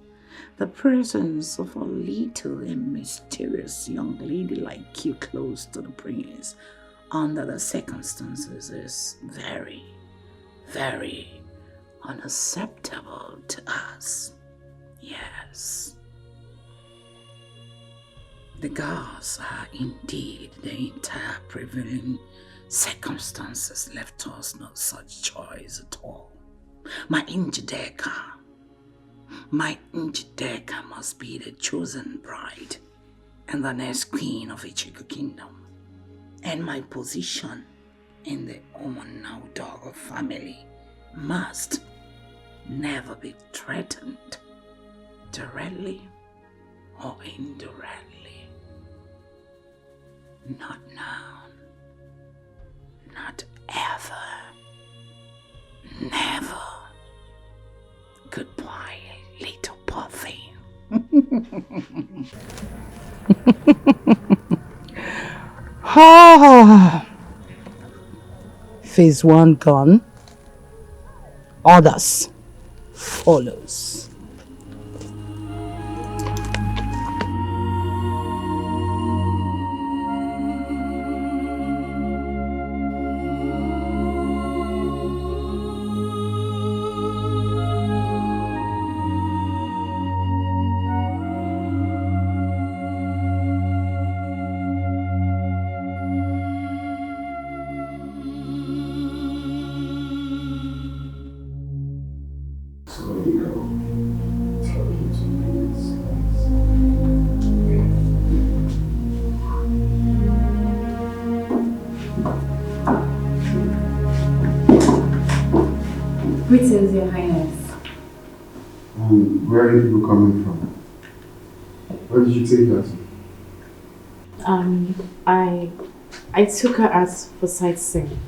the presence of a little and mysterious young lady like you close to the prince under the circumstances is very, very unacceptable to us. Yes. The gods are indeed the entire prevailing circumstances left us no such choice at all. My Njideka must be the chosen bride and the next queen of Ichigo Kingdom. And my position in the Omonaudogo family must never be threatened, directly or indirectly. Not now. Not ever. Never. Goodbye, little puppy. Phase 1 gone. Others follows. Greetings, Your Highness. Where are you people coming from? Where did you take her to? I I took her out for sightseeing,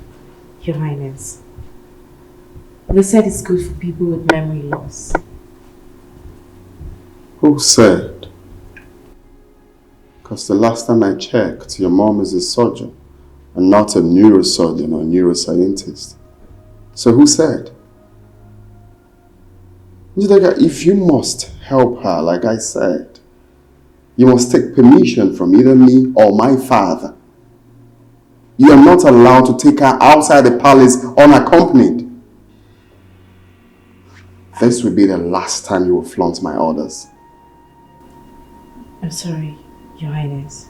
Your Highness. They said it's good for people with memory loss. Who said? Because the last time I checked, your mom is a surgeon and not a neurosurgeon or neuroscientist. So who said? If you must help her, like I said, you must take permission from either me or my father. You are not allowed to take her outside the palace unaccompanied. This will be the last time you will flaunt my orders. I'm sorry, Your Highness.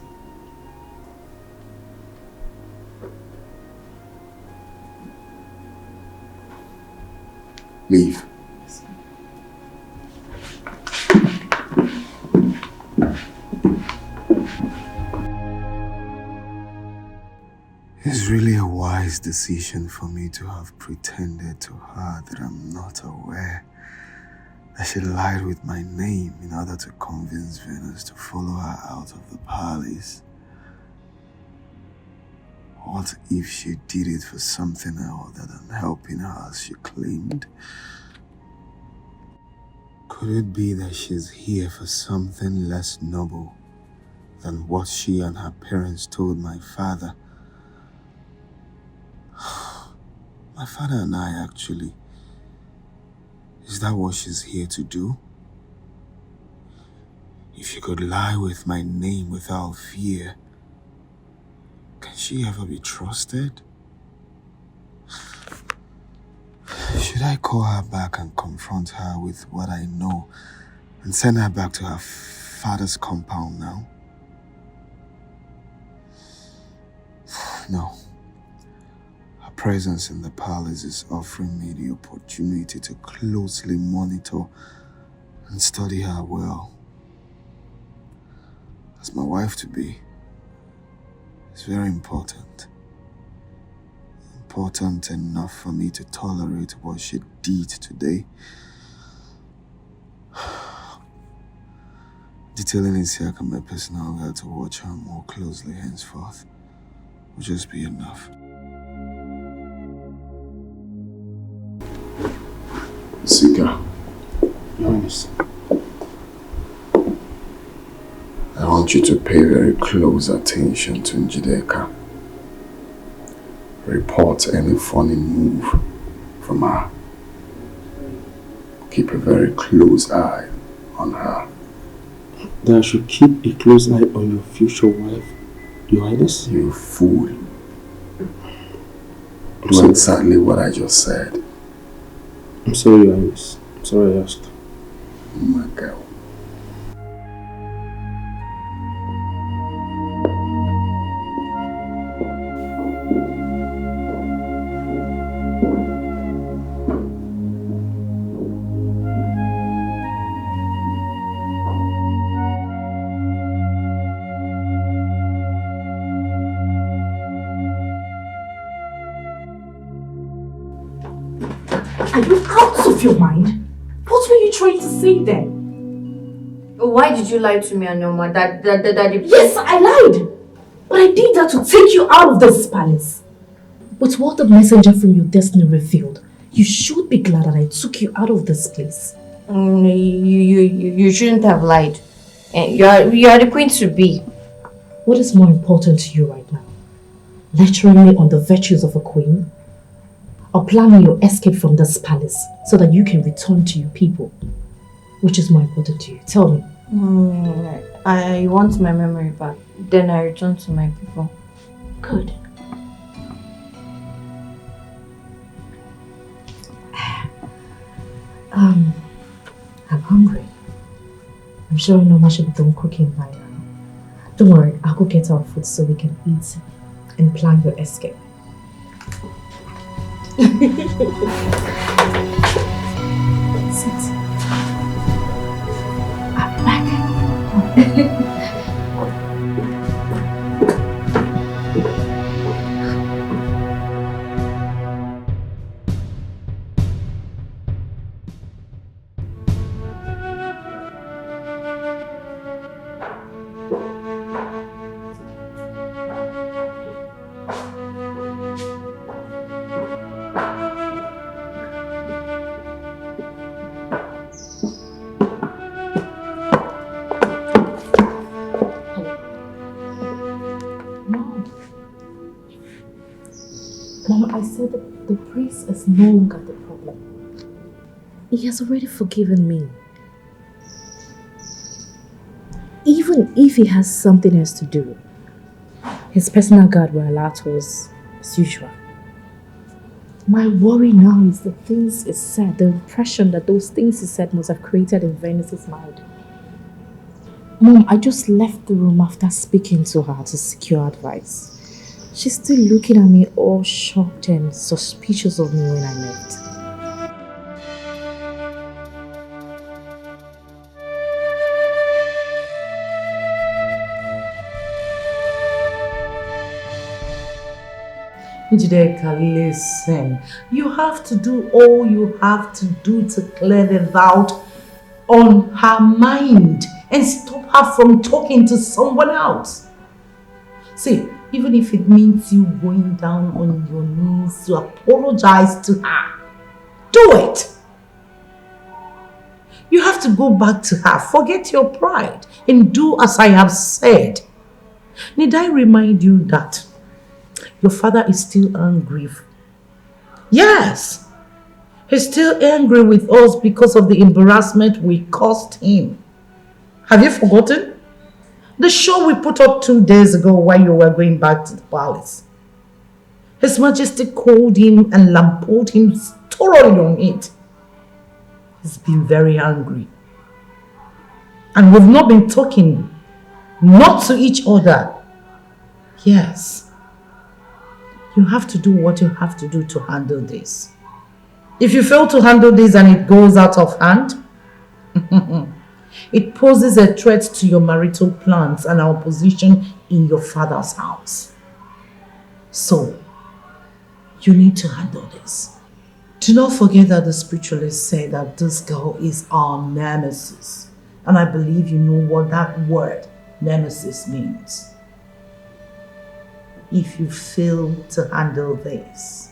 Leave. It's really a wise decision for me to have pretended to her that I'm not aware that she lied with my name in order to convince Venus to follow her out of the palace. What if she did it for something other than helping her as she claimed? Could it be that she's here for something less noble than what she and her parents told my father? My father and I, actually. Is that what she's here to do? If she could lie with my name without fear, can she ever be trusted? Should I call her back and confront her with what I know and send her back to her father's compound now? No. Her presence in the palace is offering me the opportunity to closely monitor and study her well. As my wife-to-be, it's very important. Important enough for me to tolerate what she did today. Detailing Isiaka, my personal guide, to watch her more closely henceforth will just be enough. Sika, Yes. I want you to pay very close attention to Njideka. Report any funny move from her. Keep a very close eye on her. That I should keep a close eye on your future wife, Your Highness? You fool. Do exactly what I just said. I'm sorry, Your Highness. I'm sorry I asked. My girl. Are you out of your mind? What were you trying to say then? Why did you lie to me and Norma? That Yes, I lied! But I did that to take you out of this palace. But what the messenger from your destiny revealed, you should be glad that I took you out of this place. You shouldn't have lied. You are the queen to be. What is more important to you right now? Lecturing me on the virtues of a queen? Or planning your escape from this palace so that you can return to your people? Which is more important to you? Tell me. I want my memory back. Then I return to my people. Good. I'm hungry. I'm sure Norma should be done cooking by now. Don't worry, I'll go get our food so we can eat and plan your escape. Sit. I'm back. said that the priest is no longer the problem. He has already forgiven me. Even if he has something else to do, his personal guard will alert us as usual. My worry now is the things he said, the impression that those things he said must have created in Venice's mind. Mom, I just left the room after speaking to her to secure advice. She's still looking at me all shocked and suspicious of me when I left. Njideka, listen. You have to do all you have to do to clear the doubt on her mind and stop her from talking to someone else. See, even if it means you going down on your knees to apologize to her, do it. You have to go back to her, forget your pride, and do as I have said. Need I remind you that your father is still angry? Yes, he's still angry with us because of the embarrassment we caused him. Have you forgotten? The show we put up 2 days ago while you were going back to the palace. His Majesty called him and lampooned him thoroughly on it. He's been very angry. And we've not been talking, not to each other. Yes. You have to do what you have to do to handle this. If you fail to handle this and it goes out of hand, it poses a threat to your marital plans and our position in your father's house. So, you need to handle this. Do not forget that the spiritualists say that this girl is our nemesis. And I believe you know what that word, nemesis, means. If you fail to handle this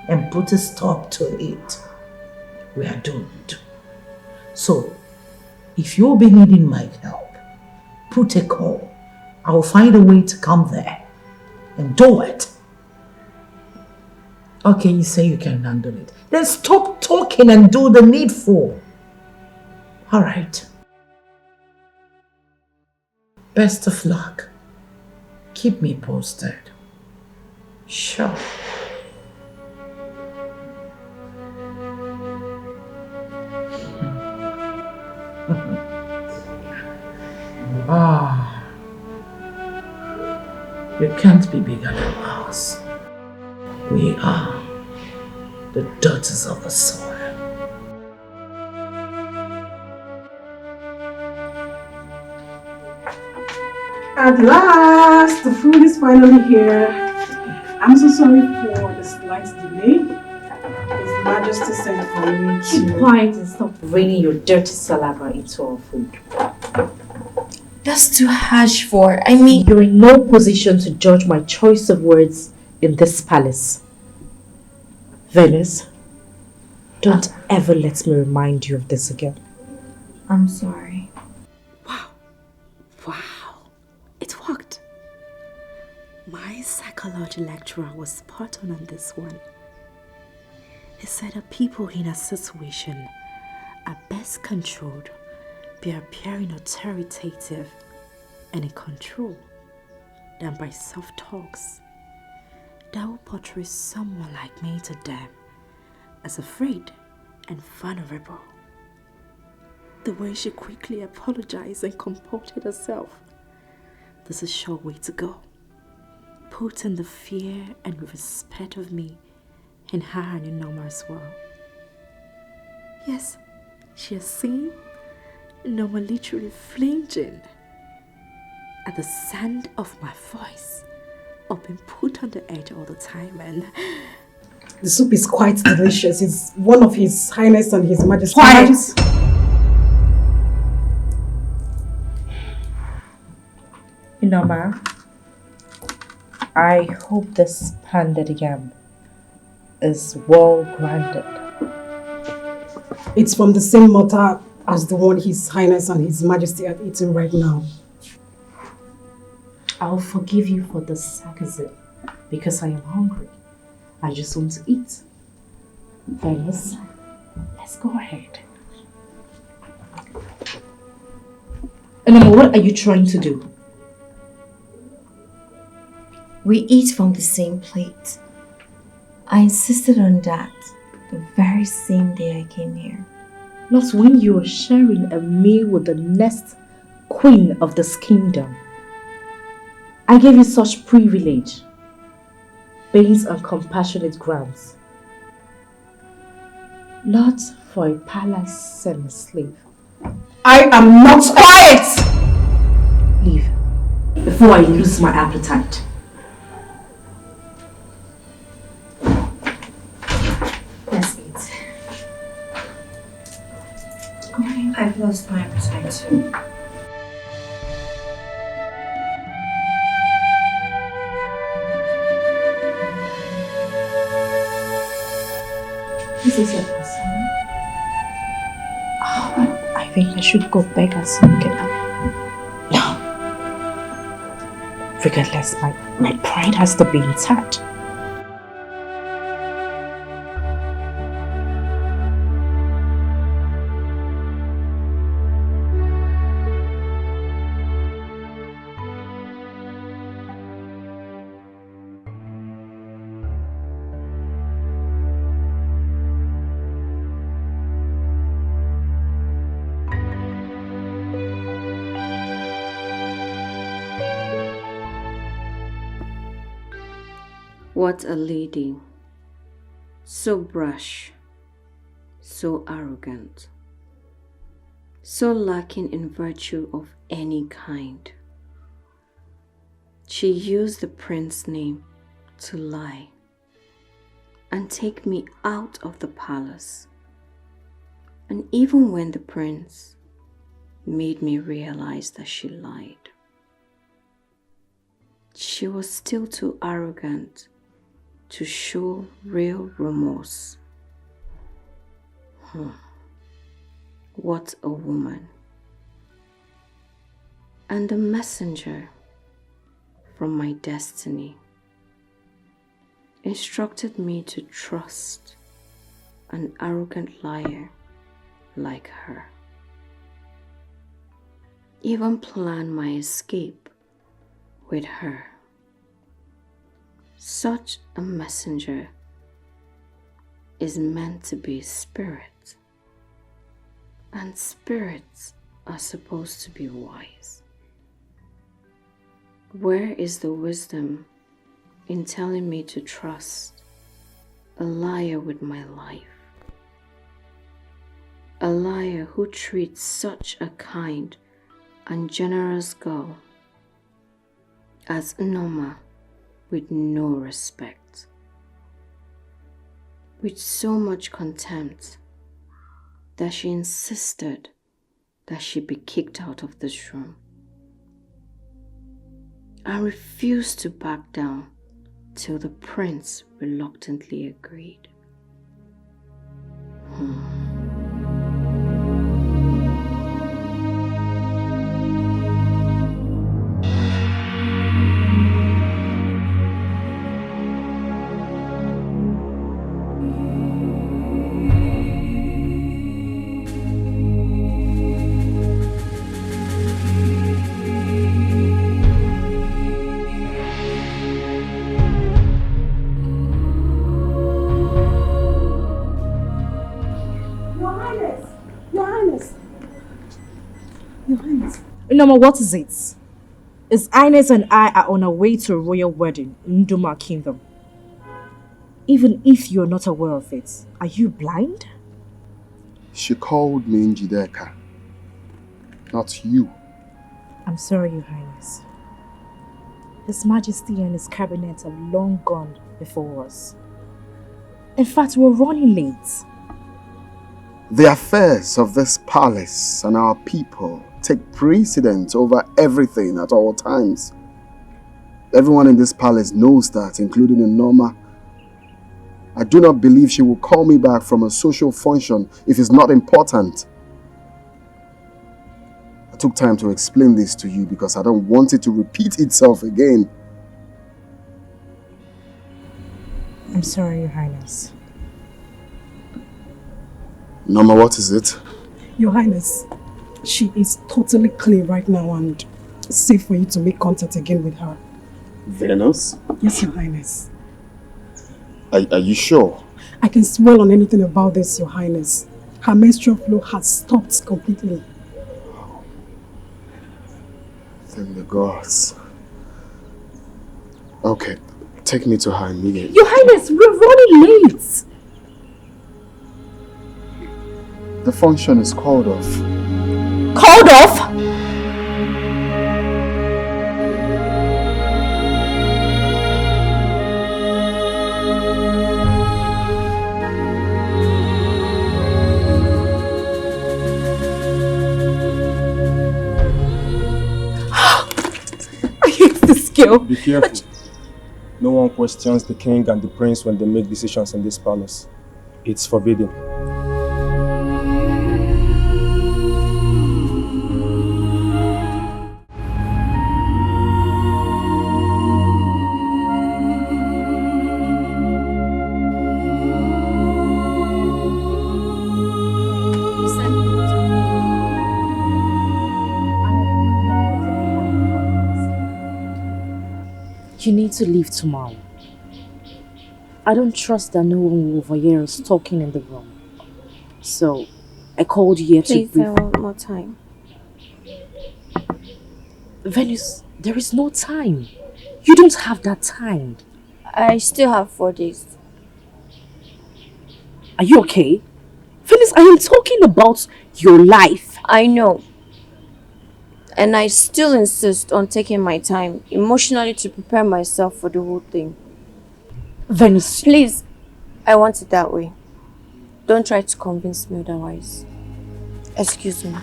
and put a stop to it, we are doomed. So, if you'll be needing my help, put a call. I will find a way to come there and do it. Okay, you say you can handle it. Then stop talking and do the needful. All right. Best of luck. Keep me posted. Sure. Ah, you can't be bigger than us. We are the daughters of the soil. At last, the food is finally here. I'm so sorry for the slight delay. His Majesty sent for me to... Keep quiet and stop raining your dirty saliva into our food. That's too harsh for, I mean... You're in no position to judge my choice of words in this palace. Venice, don't ever let me remind you of this again. I'm sorry. Wow, it worked. My psychology lecturer was spot on this one. He said that people in a situation are best controlled by appearing authoritative and in control than by soft talks that will portray someone like me to them as afraid and vulnerable. The way she quickly apologized and comported herself. This is a sure way to go. Putting the fear and respect of me in her and in Norma as well. Yes, she has seen Norma literally flinching at the sound of my voice or being put on the edge all the time, and the soup is quite delicious. It's one of His Highness and His Majesty. Quiet! Norma, I hope this pounded yam is well grounded. It's from the same mortar as the one His Highness and His Majesty are eating right now. I'll forgive you for the sarcasm because I am hungry. I just want to eat. Fellas, let's go ahead. And what are you trying to do? We eat from the same plate. I insisted on that the very same day I came here. Not when you were sharing a meal with the next queen of this kingdom. I gave you such privilege based on compassionate grounds. Not for a palace and a slave. I am not quiet! Leave before I lose my appetite. Let's eat. I've lost my appetite too. This is your first time. Oh, I think I should go beg her so we can have. No. Regardless, my pride has to be intact. What a lady, so brash, so arrogant, so lacking in virtue of any kind. She used the prince's name to lie and take me out of the palace. And even when the prince made me realize that she lied, she was still too arrogant to show real remorse. What a woman. And the messenger from my destiny instructed me to trust an arrogant liar like her. Even plan my escape with her. Such a messenger is meant to be a spirit, and spirits are supposed to be wise. Where is the wisdom in telling me to trust a liar with my life? A liar who treats such a kind and generous girl as Noma with no respect, with so much contempt that she insisted that she be kicked out of this room. I refused to back down till the prince reluctantly agreed. Noma, what is it? His Highness and I are on our way to a royal wedding in Nduma Kingdom. Even if you're not aware of it, are you blind? She called me Njideka, not you. I'm sorry, Your Highness. His Majesty and his cabinet have long gone before us. In fact, we're running late. The affairs of this palace and our people take precedence over everything at all times. Everyone in this palace knows that, including Noma. I do not believe she will call me back from a social function if it's not important. I took time to explain this to you because I don't want it to repeat itself again. I'm sorry, Your Highness. Norma, what is it? Your Highness, she is totally clear right now and safe for you to make contact again with her. Venus? Yes, Your Highness. Are you sure? I can swear on anything about this, Your Highness. Her menstrual flow has stopped completely. Thank the gods. Okay, take me to her immediately. Your Highness, we're running late. The function is called off. Called off? Be careful. No one questions the king and the prince when they make decisions in this palace. It's forbidden. You need to leave tomorrow. I don't trust that no one will overhear us talking in the room. So, I called you here to Please, brief. I want more time. Venus, there is no time. You don't have that time. I still have 4 days. Are you okay? Venus, I am talking about your life. I know. And I still insist on taking my time emotionally to prepare myself for the whole thing. Venus. Please, I want it that way. Don't try to convince me otherwise. Excuse me.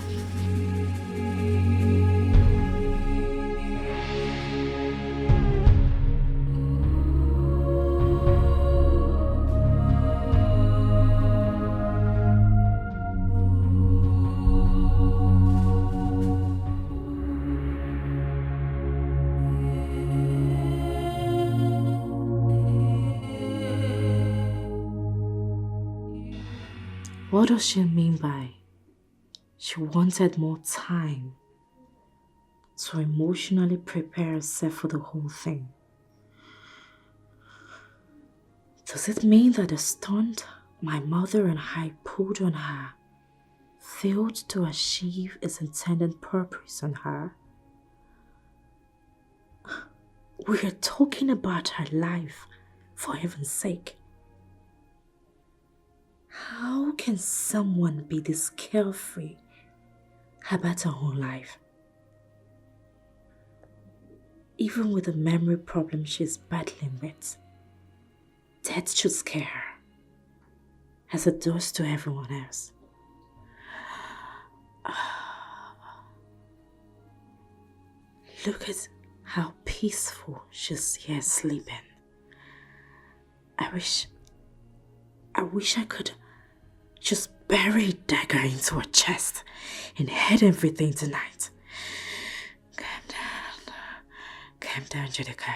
What does she mean by she wanted more time to emotionally prepare herself for the whole thing? Does it mean that the stunt my mother and I pulled on her failed to achieve its intended purpose on her? We are talking about her life, for heaven's sake. How can someone be this carefree about her whole life? Even with the memory problem she's battling with, death should scare her, as it does to everyone else. Look at how peaceful she's here sleeping. I wish I could just bury a dagger into her chest and hide everything tonight. Calm down, Jedidiah.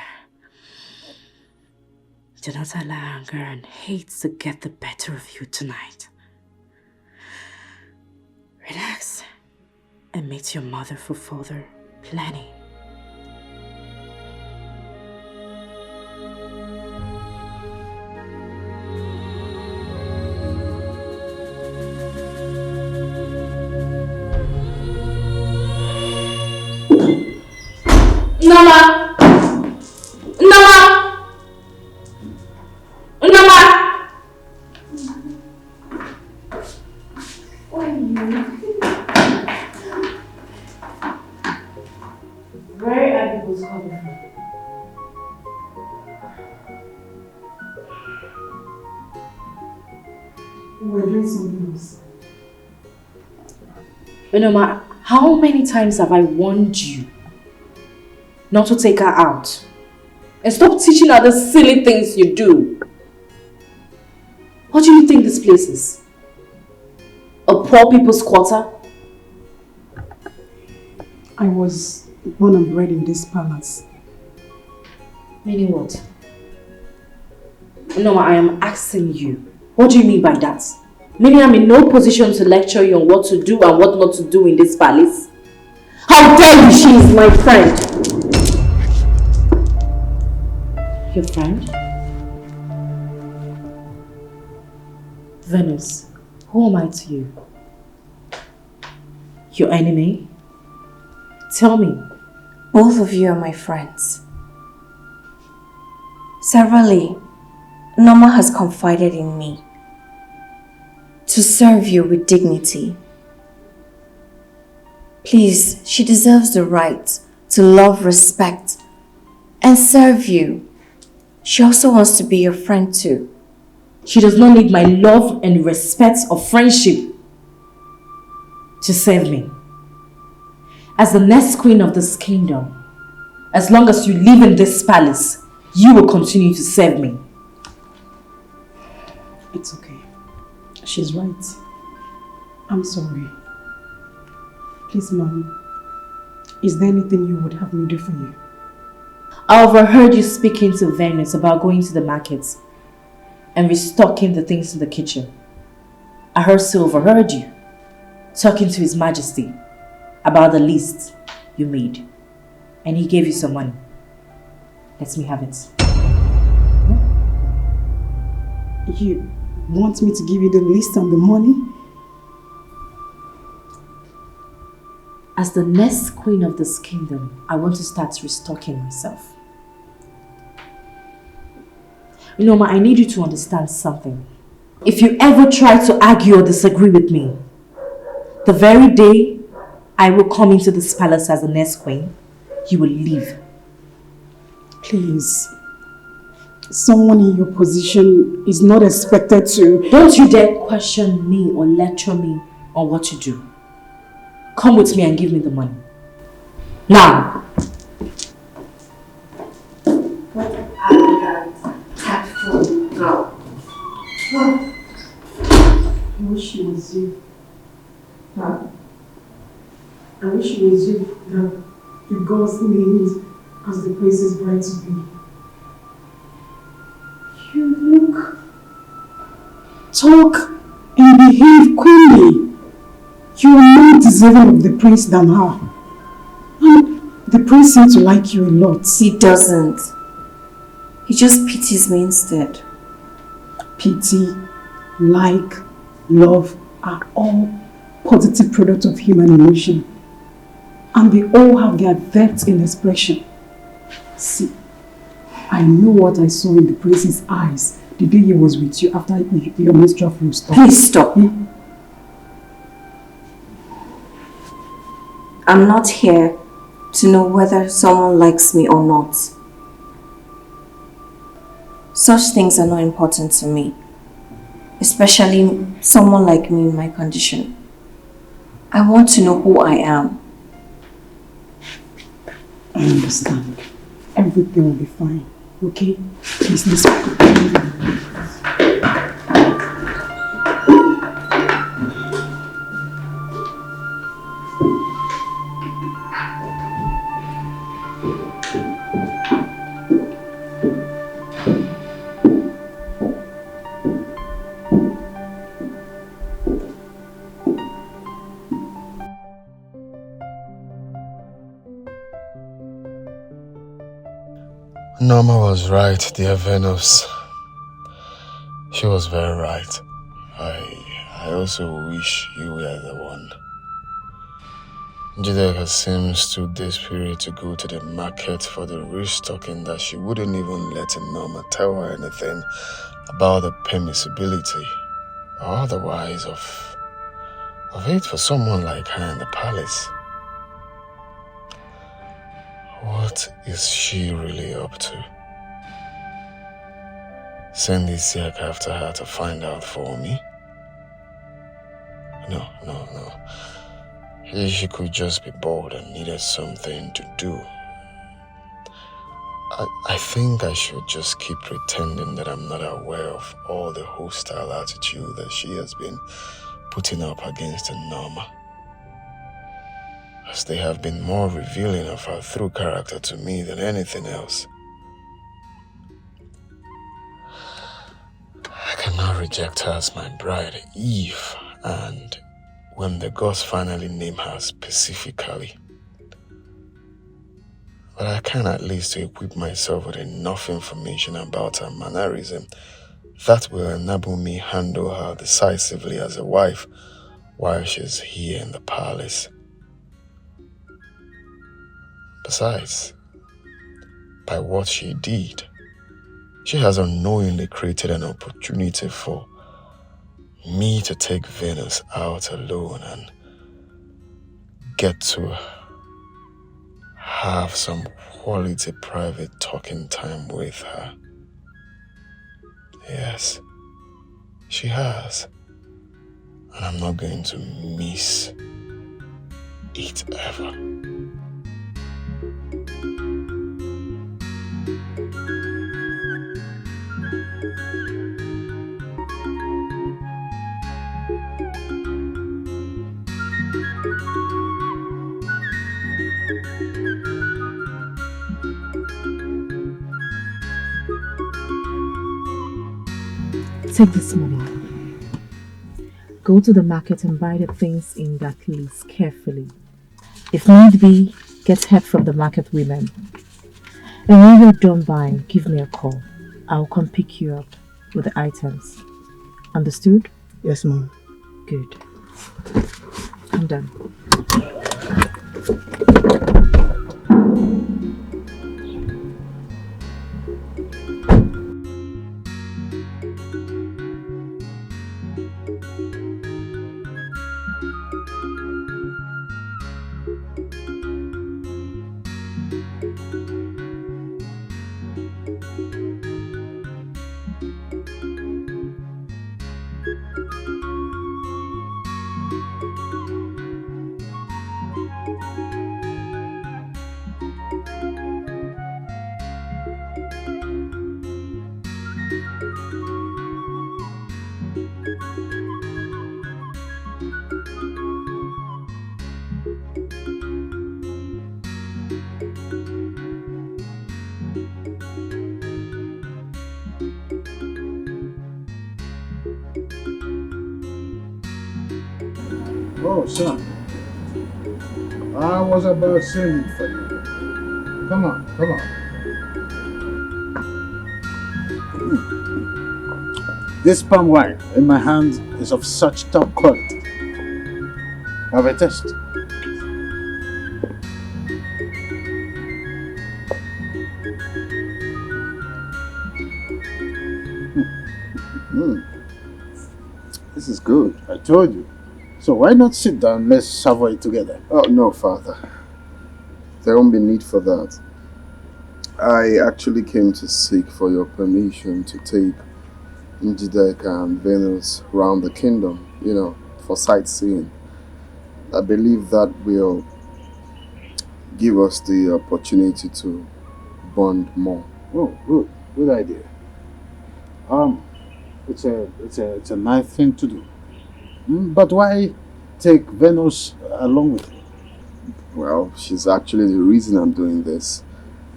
Do not allow anger and hate to get the better of you tonight. Relax and meet your mother for further planning. Nama! Nama! Nama! Where are you? Where are people coming from? We're doing something else. Unoma, how many times have I warned you not to take her out? And stop teaching her the silly things you do. What do you think this place is? A poor people's quarter? I was born and bred in this palace. Meaning what? No, I am asking you. What do you mean by that? Maybe I'm in no position to lecture you on what to do and what not to do in this palace. How dare you? She is my friend. Your friend? Venus, who am I to you? Your enemy? Tell me. Both of you are my friends. Severally, Norma has confided in me to serve you with dignity. Please, she deserves the right to love, respect, and serve you. She also wants to be your friend too. She does not need my love and respect or friendship to serve me. As the next queen of this kingdom, as long as you live in this palace, you will continue to serve me. It's okay. She's right. I'm sorry. Please, Mom, is there anything you would have me do for you? I overheard you speaking to Venus about going to the markets and restocking the things in the kitchen. I also overheard you talking to His Majesty about the list you made, and he gave you some money. Let me have it. You want me to give you the list and the money? As the next queen of this kingdom, I want to start restocking myself. You know, I need you to understand something. If you ever try to argue or disagree with me, the very day I will come into this palace as the next queen, you will leave. Please. Someone in your position is not expected to... Don't you dare question me or lecture me on what to do. Come with me and give me the money. Now! What an arrogant, tactful girl. I wish it was you. I wish it was you that the gods named as the prince's bride to be. You look, talk, and behave queenly. You are more deserving of the prince than her. And the prince seems to like you a lot. He doesn't. He just pities me instead. Pity, like, love are all positive products of human emotion. And they all have their depth in expression. See, I know what I saw in the prince's eyes the day he was with you after your menstrual flow stopped. Please stop. I'm not here to know whether someone likes me or not. Such things are not important to me, especially someone like me in my condition. I want to know who I am. I understand. Everything will be fine, okay? Please listen. Norma was right, dear Venus. She was very right. I also wish you were the one. Jideka seems too desperate to go to the market for the restocking that she wouldn't even let Norma tell her anything about the permissibility or otherwise of it for someone like her in the palace. What is she really up to? Send this yak after her to find out for me? No. She could just be bored and needed something to do. I think I should just keep pretending that I'm not aware of all the hostile attitude that she has been putting up against Norma, as they have been more revealing of her true character to me than anything else. cannot reject her as my bride, Eve, and when the gods finally name her specifically. But I can at least equip myself with enough information about her mannerism that will enable me handle her decisively as a wife while she's here in the palace. Besides, by what she did, she has unknowingly created an opportunity for me to take Venus out alone and get to have some quality private talking time with her. Yes, she has. And I'm not going to miss it ever. Take this money. Go to the market and buy the things in that list carefully. If need be, get help from the market women. And when you're done buying, give me a call. I'll come pick you up with the items. Understood? Yes, Mom. Good. I'm done. Oh, son. I was about sending for you. Come on, come on. This palm wine in my hand is of such top quality. Have a taste. This is good. I told you. So why not sit down? Let's savour it together. Oh, no, Father. There won't be need for that. I actually came to seek for your permission to take Njideka and Venus around the kingdom, for sightseeing. I believe that will give us the opportunity to bond more. Oh, good idea. It's a nice thing to do. But why take Venus along with you? Well, she's actually the reason I'm doing this.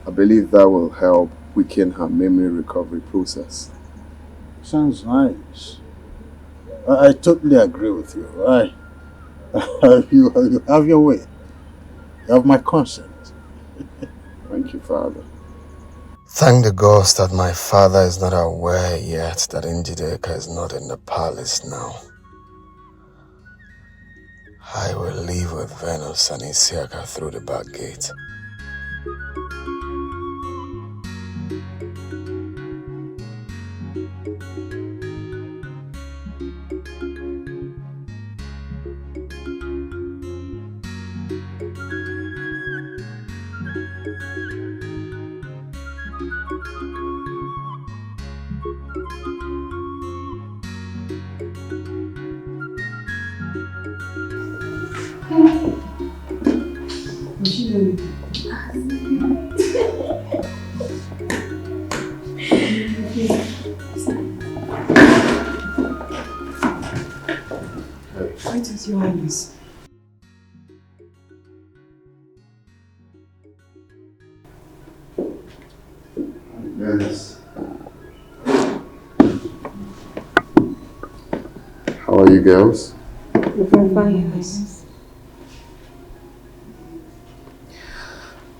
I believe that will help weaken her memory recovery process. Sounds nice. I totally agree with you. You have your way. You have my consent. Thank you, Father. Thank the gods that my father is not aware yet that Njideka is not in the palace now. I will leave with Venus and Isiaka through the back gate. Why does your Highness? Yes. are you girls? We're fine, yes.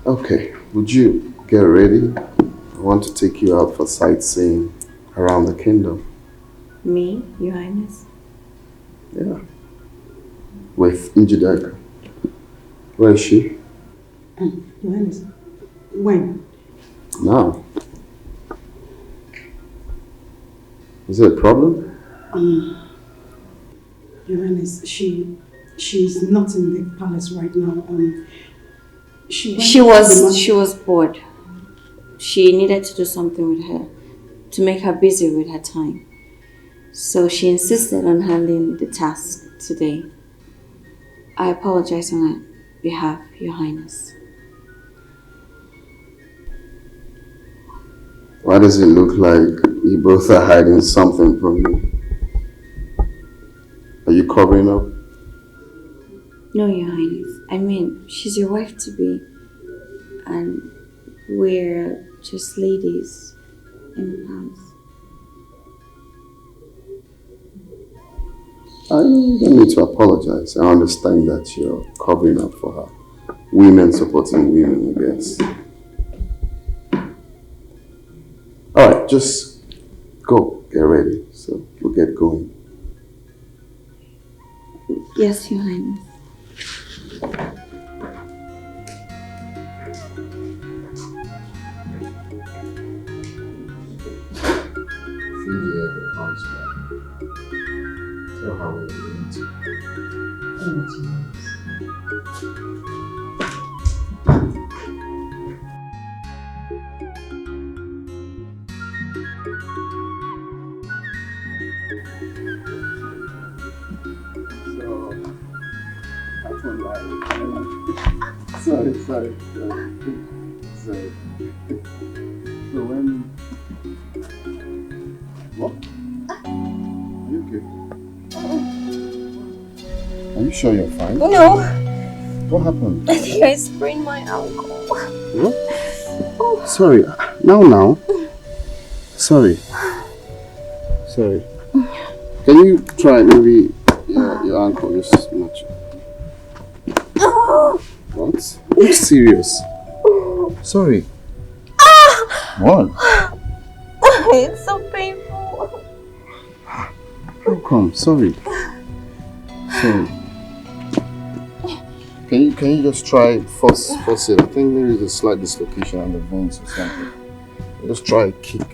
Okay, would you get ready? I want to take you out for sightseeing around the kingdom. Me, Your Highness? Yeah. With Njideka. Where is she? Your Highness, when? Now. Is there a problem? Your Highness, she's not in the palace right now. She was bored. She needed to do something with her to make her busy with her time. So she insisted on handling the task today. I apologize on her behalf, Your Highness. Why does it look like you both are hiding something from me? Are you covering up? No, Your Highness. I mean, she's your wife-to-be. And we're just ladies in the palace. I don't need to apologize. I understand that you're covering up for her. Women supporting women, I guess. Alright, just go, get ready. So we'll get going. Yes, Your Highness. If India ever comes back, tell her we're going to. Sorry. So when... What? Are you okay? Are you sure you're fine? No. What happened? I think I sprained my ankle. What? Oh. Sorry. Now. Sorry. Can you try maybe your ankle just much? What? Are you serious? Sorry. What? It's so painful. How come? Sorry. Can you just try force it? I think there is a slight dislocation on the bones or something. Just try a kick.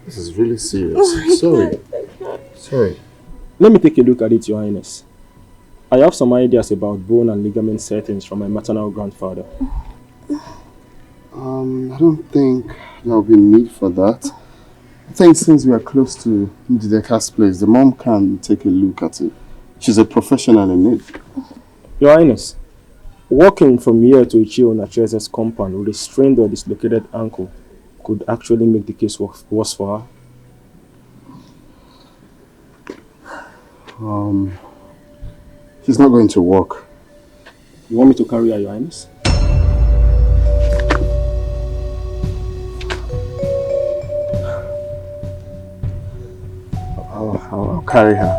This is really serious. Sorry. Let me take a look at it, Your Highness. I have some ideas about bone and ligament settings from my maternal grandfather. I don't think there will be need for that. I think since we are close to Njideka's place, the mom can take a look at it. She's a professional in it. Your Highness, walking from here to Ichio Nachese's compound with a strained or dislocated ankle could actually make the case worse for her. She's not going to walk. You want me to carry her, Your Highness? I'll carry her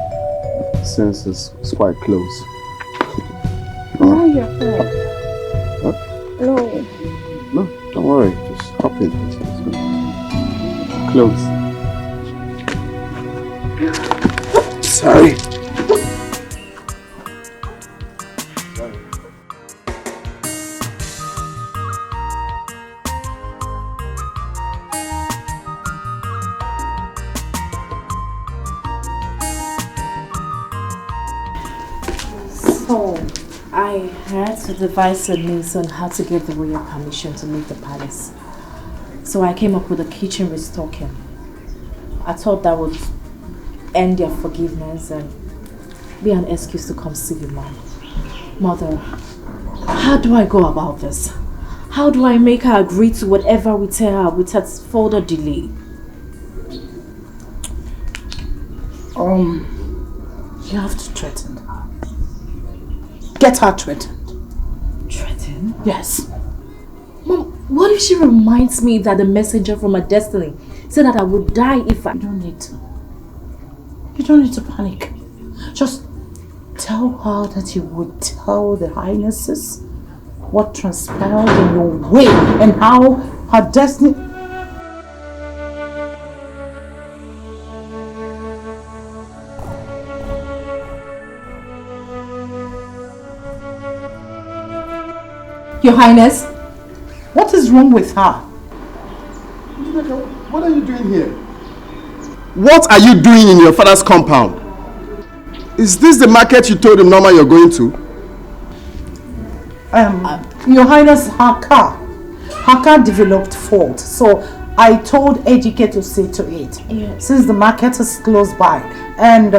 since it's quite close. No, you're fine. What? No, don't worry. Just hop in. Close. Sorry. So, I had to devise a means on how to get the royal permission to leave the palace. So I came up with a kitchen restocking. I thought that would end their forgiveness and be an excuse to come see you, Mom. Mother, how do I go about this? How do I make her agree to whatever we tell her without further delay? You have to threaten her. Get her threatened. Threaten? Yes. Mom, what if she reminds me that the messenger from her destiny said that I would die if I... You don't need to. You don't need to panic. Just tell her that you would tell the Highnesses what transpired in your way and how her destiny... Your Highness, what is wrong with her? What are you doing here? What are you doing in your father's compound? Is this the market you told him Norma you're going to? Your Highness, her car developed fault, so I told Educative to see to it. Since the market is close by, and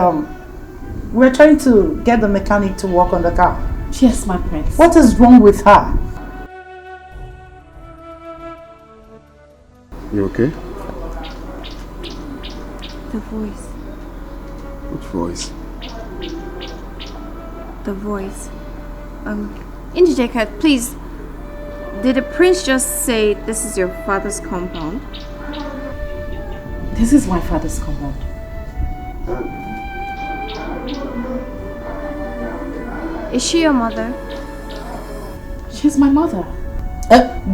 we're trying to get the mechanic to work on the car. Yes, my prince. What is wrong with her? You okay? The voice. Which voice? The voice. Educative, please. Did the prince just say this is your father's compound? This is my father's compound. Is she your mother? She's my mother.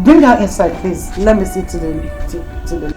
Bring her inside, please. Let me see to the...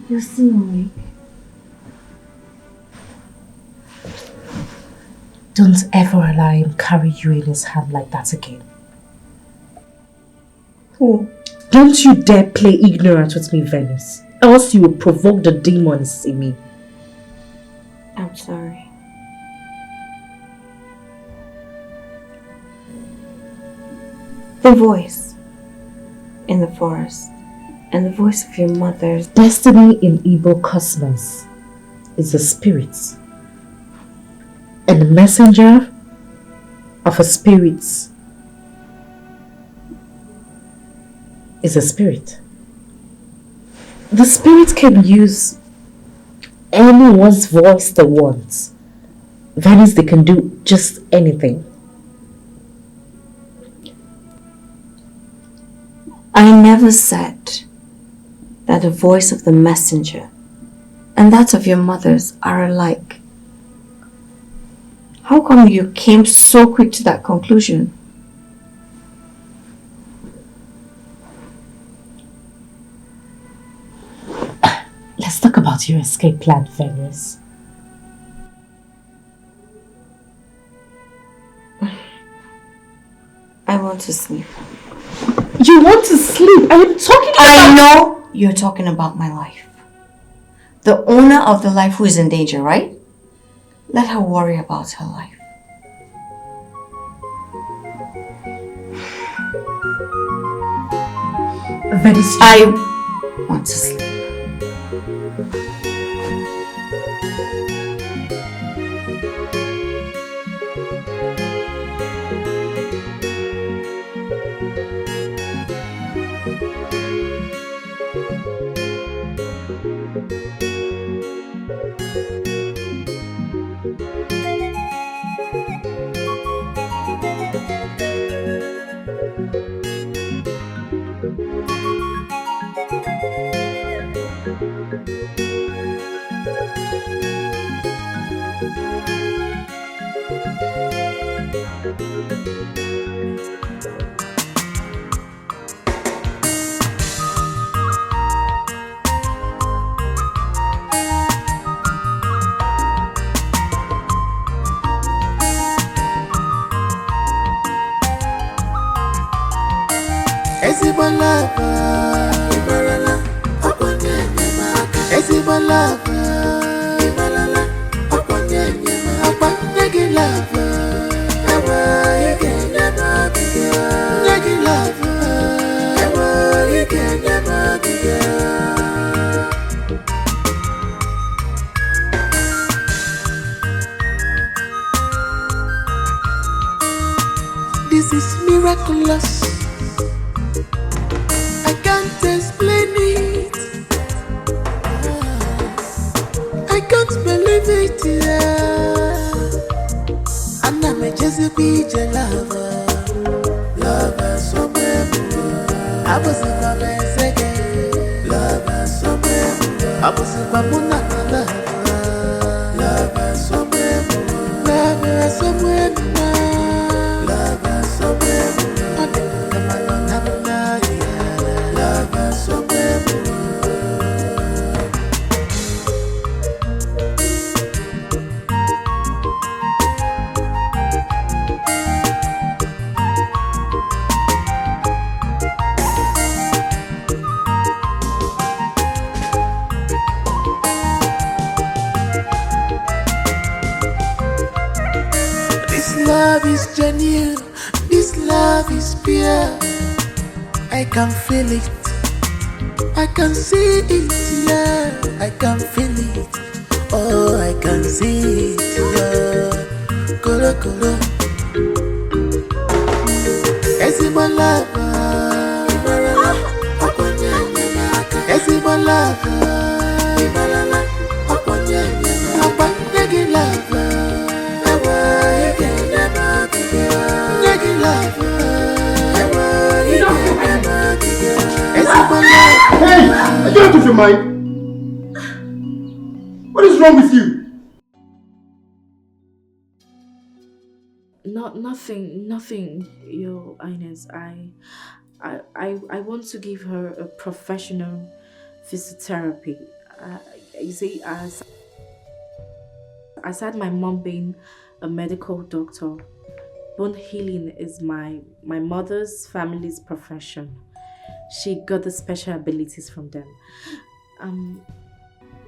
You're still awake. Don't ever allow him carry you in his hand like that again. Who? Don't you dare play ignorant with me, Venus. Else you will provoke the demons in me. I'm sorry. The voice in the forest and the voice of your mother's destiny in Igbo cosmos is a spirit. And the messenger of a spirit is a spirit. The spirit can use anyone's voice they want. That is, they can do just anything. I never said that the voice of the messenger and that of your mother's are alike. How come you came so quick to that conclusion? Let's talk about your escape plan, Venus. I want to sleep. You want to sleep? I am talking about... I know you're talking about my life. The owner of the life who is in danger, right? Let her worry about her life. Venus, I want to sleep. Ezimo lover, Ibarala, Okonye Nyemaka. Ezimo lover, Ibarala, Okonye Nyemaka. Nyegi lover, Ewa Ike Nyemaka. Nyegi lover, Ewa Ike Nyemaka. This is miraculous. I can't explain it. I can't believe it. Yeah. And I'm a Jezebel lover. Lover somewhere. I was in my message. Lover somewhere. I was in my monaka. Lover somewhere. Lover somewhere. Lover somewhere. Lover somewhere. This love is genuine, this love is pure. I can feel it, I can see it, yeah. I can feel it, oh I can see it, yeah. Kolo kolo, Ezimo lover, Ibarala, Okonye Nyemaka. Ezimo lover, Ibarala, Okonye Nyemaka. Nyegi lover, Ewa Ike Nyemaka. Nyegi lover, Ewa Ike Nyemaka. Ezimo lover. Hey! Are you out of your mind? What is wrong with you? Nothing, Your Highness. I want to give her a professional physiotherapy. You see, aside my mom being a medical doctor, bone healing is my mother's family's profession. She got the special abilities from them.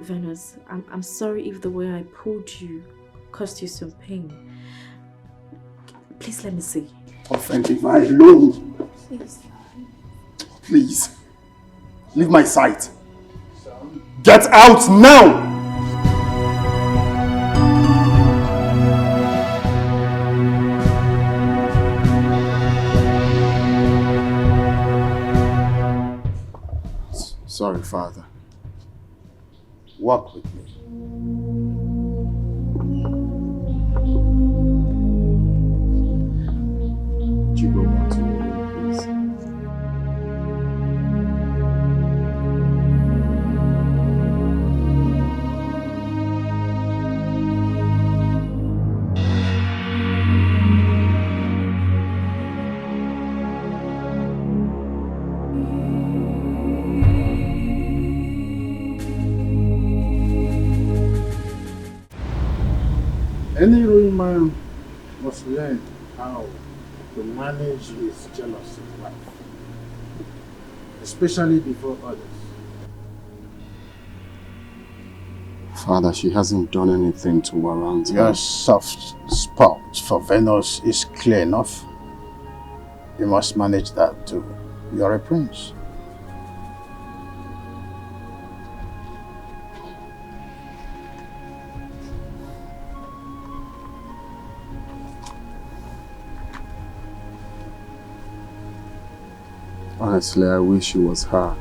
Venus, I'm sorry if the way I pulled you caused you some pain. Please let me see. Offending my alone. Please. Please. Leave my sight. Get out now! Sorry, Father. Walk with me. Would you go back to your room, please? Any ruling man must learn how to manage his jealous wife, especially before others. Father, she hasn't done anything to warrant Your soft spot for Venus is clear enough. You must manage that too. You are a prince. Honestly, I wish it was her.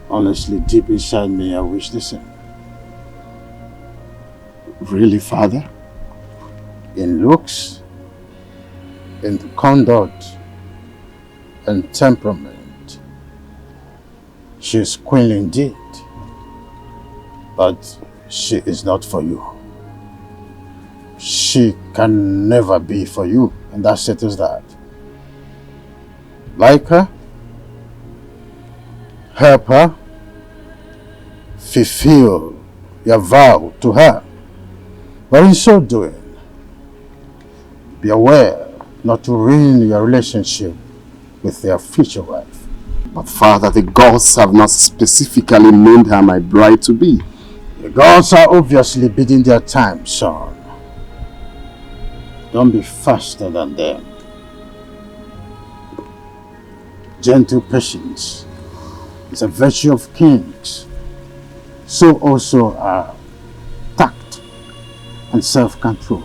Honestly, deep inside me, I wish the same. Really, Father? In looks, in conduct, and temperament, she is queen indeed. But she is not for you. She can never be for you, and that settles that. Like her, help her, fulfill your vow to her. But in so doing, be aware not to ruin your relationship with their future wife. But Father, the gods have not specifically named her my bride to be. The gods are obviously biding their time, son. Don't be faster than them. Gentle patience is a virtue of kings. So also are tact and self-control.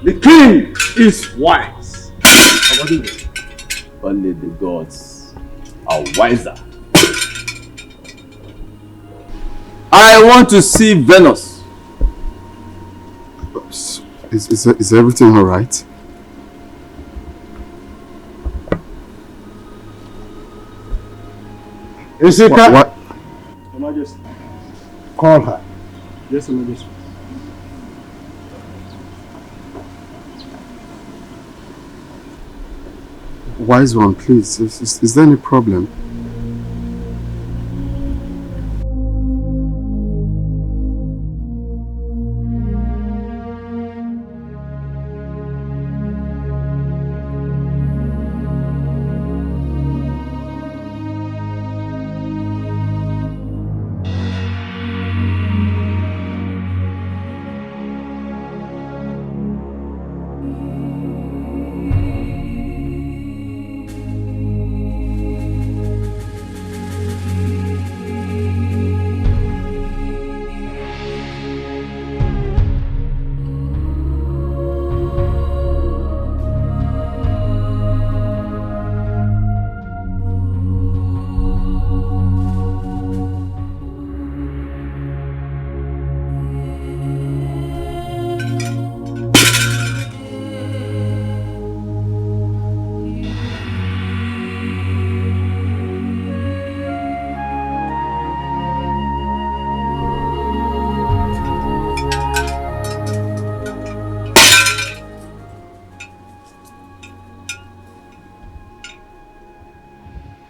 The king is wise. Only the gods are wiser. I want to see Venus. Is everything all right? Isika, What? Your Majesty. call her. Yes, Your Majesty. Wise one, please. Is there any problem?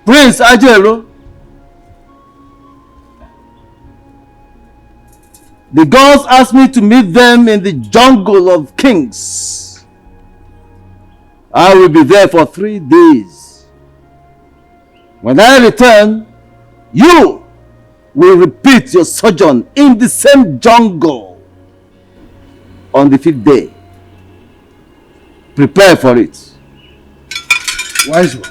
Prince Ajero. The gods asked me to meet them in the jungle of kings. I will be there for 3 days. When I return, you will repeat your sojourn in the same jungle on the 5th day. Prepare for it. Wise one,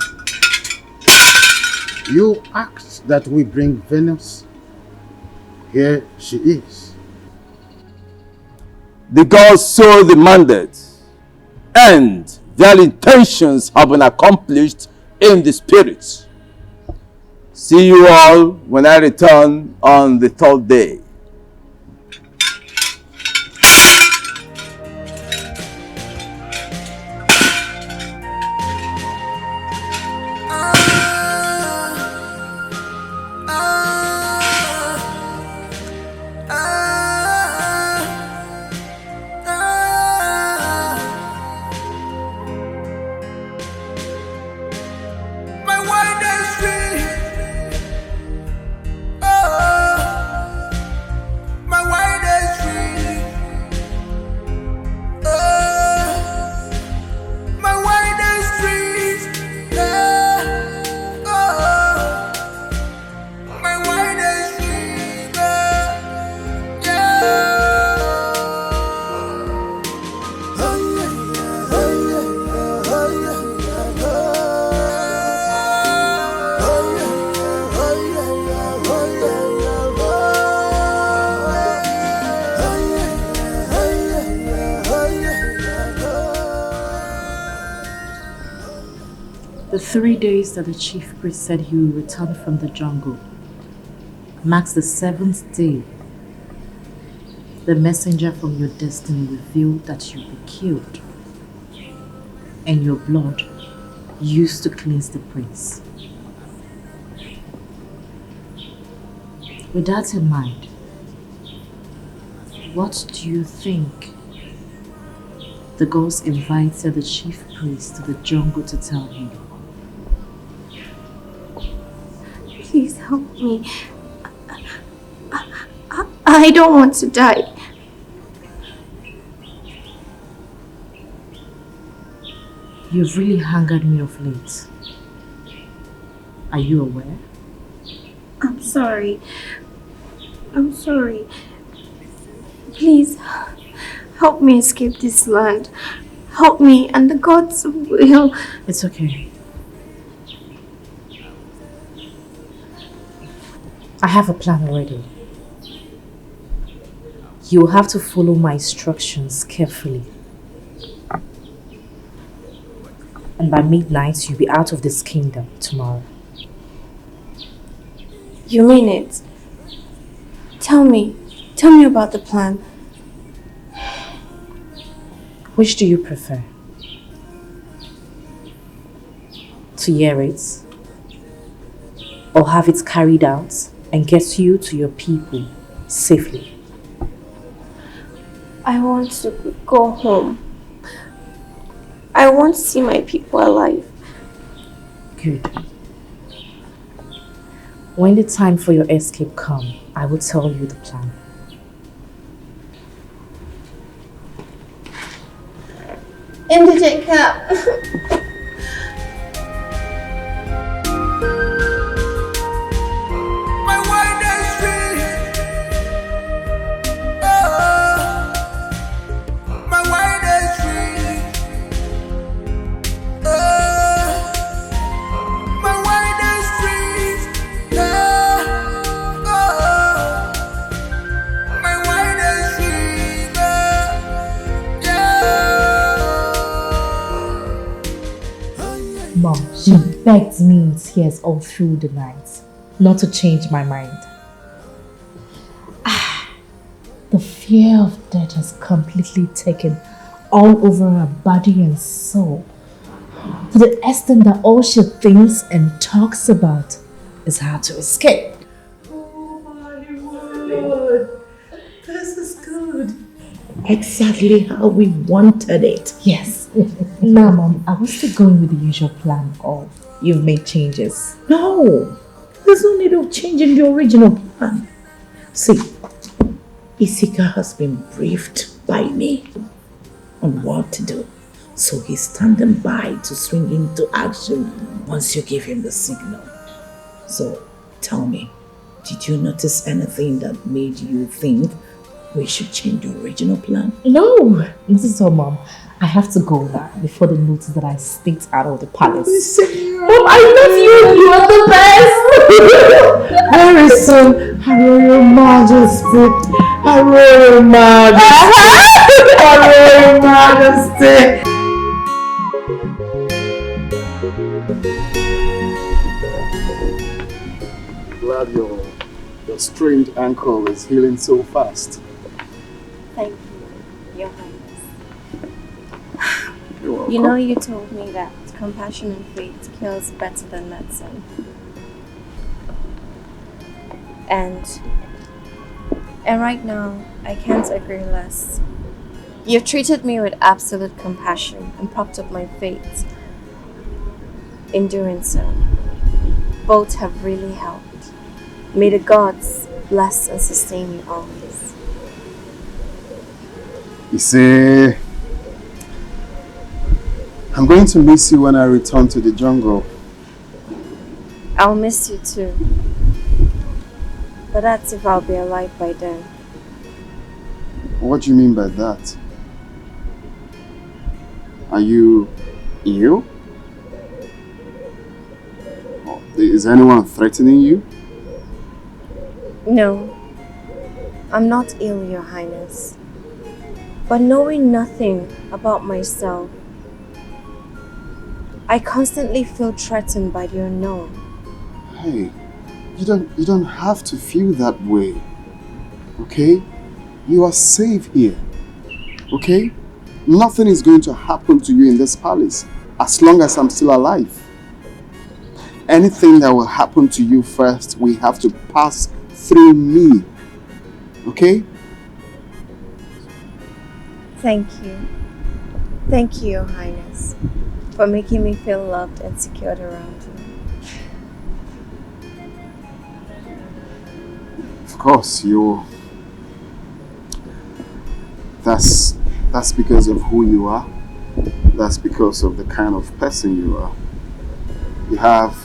you asked that we bring Venus. Here she is. The gods so demanded, and their intentions have been accomplished in the spirit. See you all when I return on the 3rd day. The 3 days that the chief priest said he will return from the jungle marks the 7th day. The messenger from your destiny revealed that you'll be killed, and your blood used to cleanse the prince. With that in mind, what do you think the gods invited the chief priest to the jungle to tell him? Please help me. I don't want to die. You've really angered me of late. Are you aware? I'm sorry. I'm sorry. Please, help me escape this land. Help me, and the gods will. It's okay. I have a plan already. You will have to follow my instructions carefully. And by midnight, you'll be out of this kingdom tomorrow. You mean it? Tell me about the plan. Which do you prefer? To hear it? Or have it carried out and get you to your people safely? I want to go home. I want to see my people alive. Good. When the time for your escape comes, I will tell you the plan. Indigent cap. Mom, she begged me in tears all through the night not to change my mind. The fear of death has completely taken all over her body and soul, to the extent that all she thinks and talks about is how to escape. Oh my word! This is good. Exactly how we wanted it. Yes. Now, Mom, are we still going with the usual plan, or you've made changes? No, there's no need of changing the original plan. See, Isika has been briefed by me on what to do. So he's standing by to swing into action once you give him the signal. So tell me, did you notice anything that made you think we should change the original plan? No, not at all, Mom. I have to go now before they notice that I sneaked out of the palace. Mom, I love you! You are the best! Very soon, Her Royal Majesty! Her Royal Majesty! Her Royal Majesty! Glad your strained ankle is healing so fast. Thank you, Your Highness. You're welcome. You know, you told me that compassion and faith kills better than medicine. And right now, I can't agree less. You've treated me with absolute compassion and propped up my faith. In doing so, both have really helped. May the gods bless and sustain you always. You see, I'm going to miss you when I return to the jungle. I'll miss you too. But that's if I'll be alive by then. What do you mean by that? Are you ill? Is anyone threatening you? No, I'm not ill, Your Highness. But knowing nothing about myself, I constantly feel threatened by the unknown. Hey, you don't have to feel that way. Okay? You are safe here. Okay? Nothing is going to happen to you in this palace as long as I'm still alive. Anything that will happen to you first, we have to pass through me. Okay? Thank you. Thank you, Your Highness, for making me feel loved and secured around you. Of course, that's because of who you are That's because of the kind of person you are. You have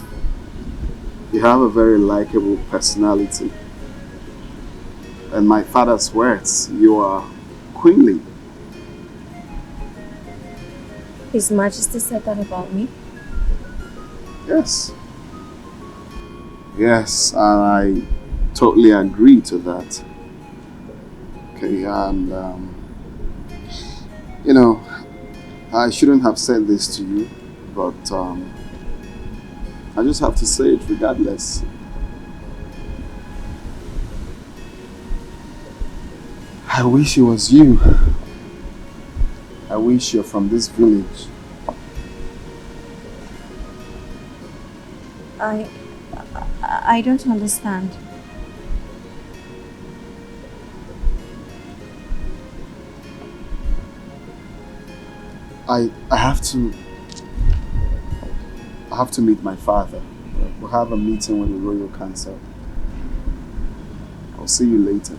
a very likable personality. And my father's words, you are queenly. His Majesty said that about me? Yes. Yes, and I totally agree to that. Okay, and you know, I shouldn't have said this to you, but I just have to say it regardless. I wish it was you. I wish you're from this village. I don't understand. I have to meet my father. We'll have a meeting with the Royal Council. I'll see you later.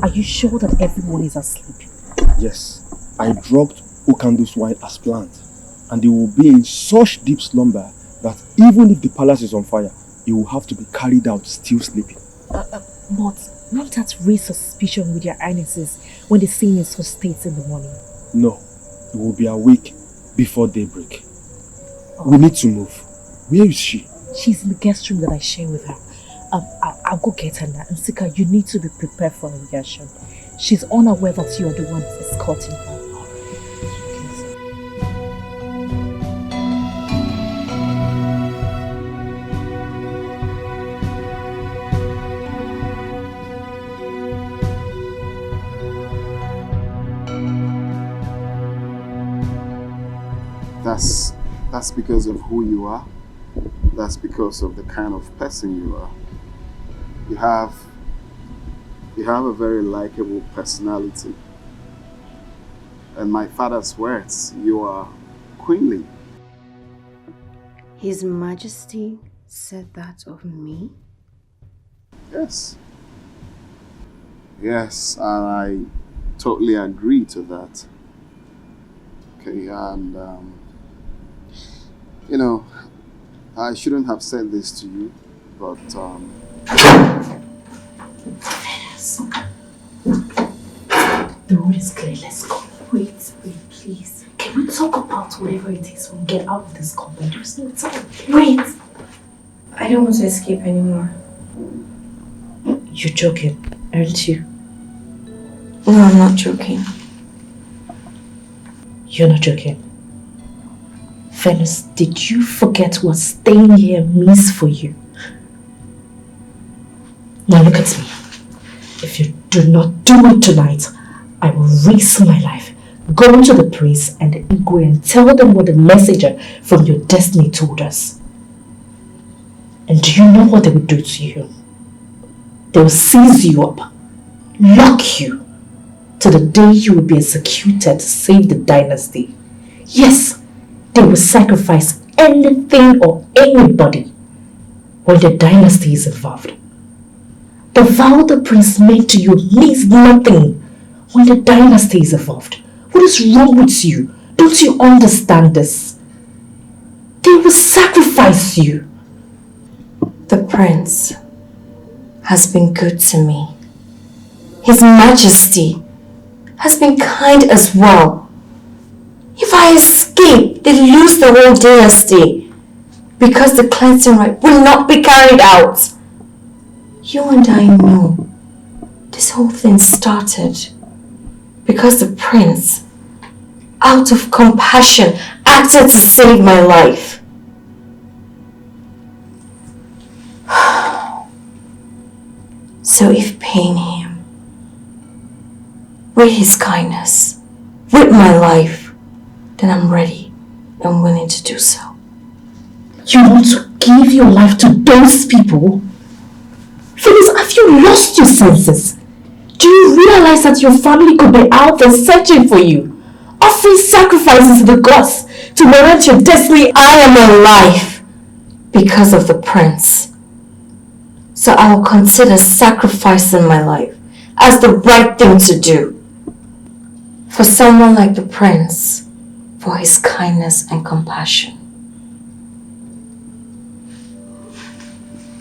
Are you sure that everyone is asleep? Yes, I drugged Okando's wine as planned, and they will be in such deep slumber that even if the palace is on fire, it will have to be carried out still sleeping. But won't that raise suspicion with your highnesses when they see me in such states in the morning? No, it will be awake before daybreak. We need to move. Where is she? She's in the guest room that I share with her. I'll go get her now. And Sika, you need to be prepared for her reaction. She's unaware that you are the one escorting her. That's because of who you are. That's because of the kind of person you are. You have a very likable personality. And my father's words, you are queenly. His Majesty said that of me? Yes. Yes, and I totally agree to that. Okay, and you know, I shouldn't have said this to you, but The road is clear, let's go. Wait, please. Can we talk about whatever it is when we get out of this compound? There's no time. Wait! I don't want to escape anymore. You're joking, aren't you? No, I'm not joking. You're not joking. Venus, did you forget what staying here means for you? Now look at me. If you do not do it tonight, I will risk my life, go to the priest and the Igwe and tell them what the messenger from your destiny told us. And do you know what they will do to you? They will seize you up, lock you, to the day you will be executed to save the dynasty. Yes, they will sacrifice anything or anybody when the dynasty is involved. The vow the prince made to you means nothing when the dynasty is involved. What is wrong with you? Don't you understand this? They will sacrifice you. The prince has been good to me. His Majesty has been kind as well. If I escape, they lose the whole dynasty because the cleansing rite will not be carried out. You and I know this whole thing started because the prince, out of compassion, acted to save my life. So if paying him with his kindness, with my life, then I'm ready and willing to do so. You want to give your life to those people? Phyllis, have you lost your senses? Do you realize that your family could be out there searching for you? Offering sacrifices to the gods to warrant your destiny? I am alive because of the prince. So I will consider sacrificing my life as the right thing to do. For someone like the prince, for his kindness and compassion.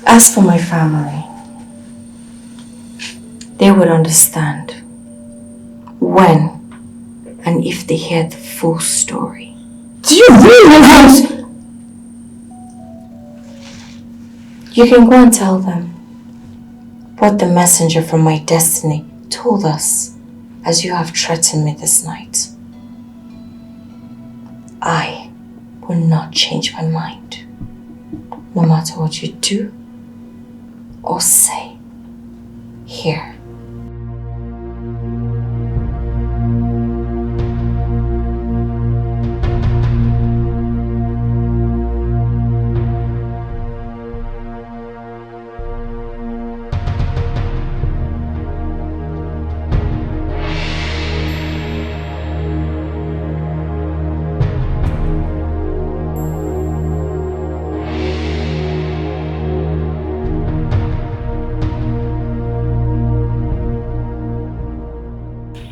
As for my family, they would understand when and if they hear the full story. Do you realize? You can go and tell them what the messenger from my destiny told us as you have threatened me this night. I will not change my mind, no matter what you do or say here.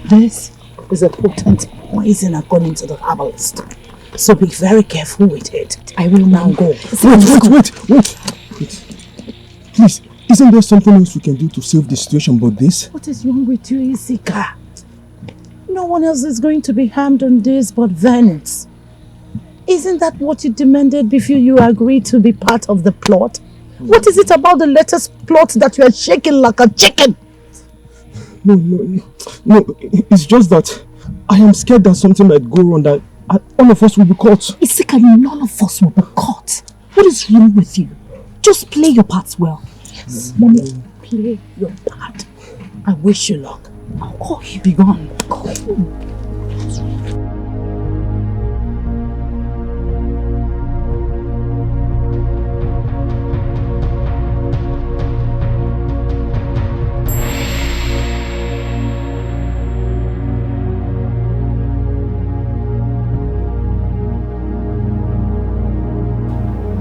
This is a potent poison according to the herbalist. So be very careful with it. I will now go. Wait. Please, isn't there something else we can do to save the situation but this? What is wrong with you, Isika? No one else is going to be harmed on this but Venice. Isn't that what you demanded before you agreed to be part of the plot? What is it about the latest plot that you are shaking like a chicken? No, it's just that I am scared that something might go wrong, that all of us will be caught. Isika, none of us will be caught. What is wrong with you? Just play your parts well. Yes, Mommy, play your part. I wish you luck. I'll call you. Be gone. Call you.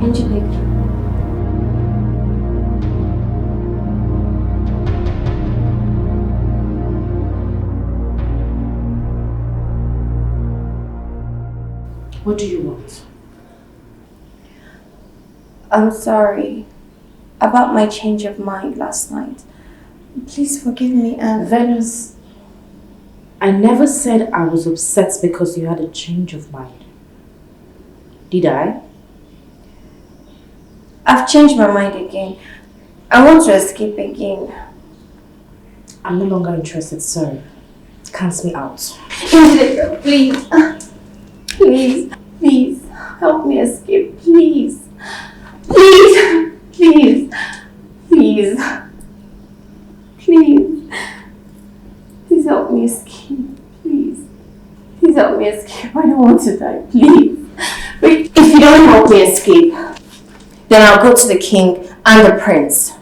Angelica. What do you want? I'm sorry about my change of mind last night. Please forgive me, and Venus, I never said I was upset because you had a change of mind. Did I? I've changed my mind again. I want to escape again. I'm no longer interested, sir. Cancel me out. Angelica, please. Please, help me escape, please. Please help me escape, please help me escape. I don't want to die, please. But if you don't help me escape, then I'll go to the king and the prince.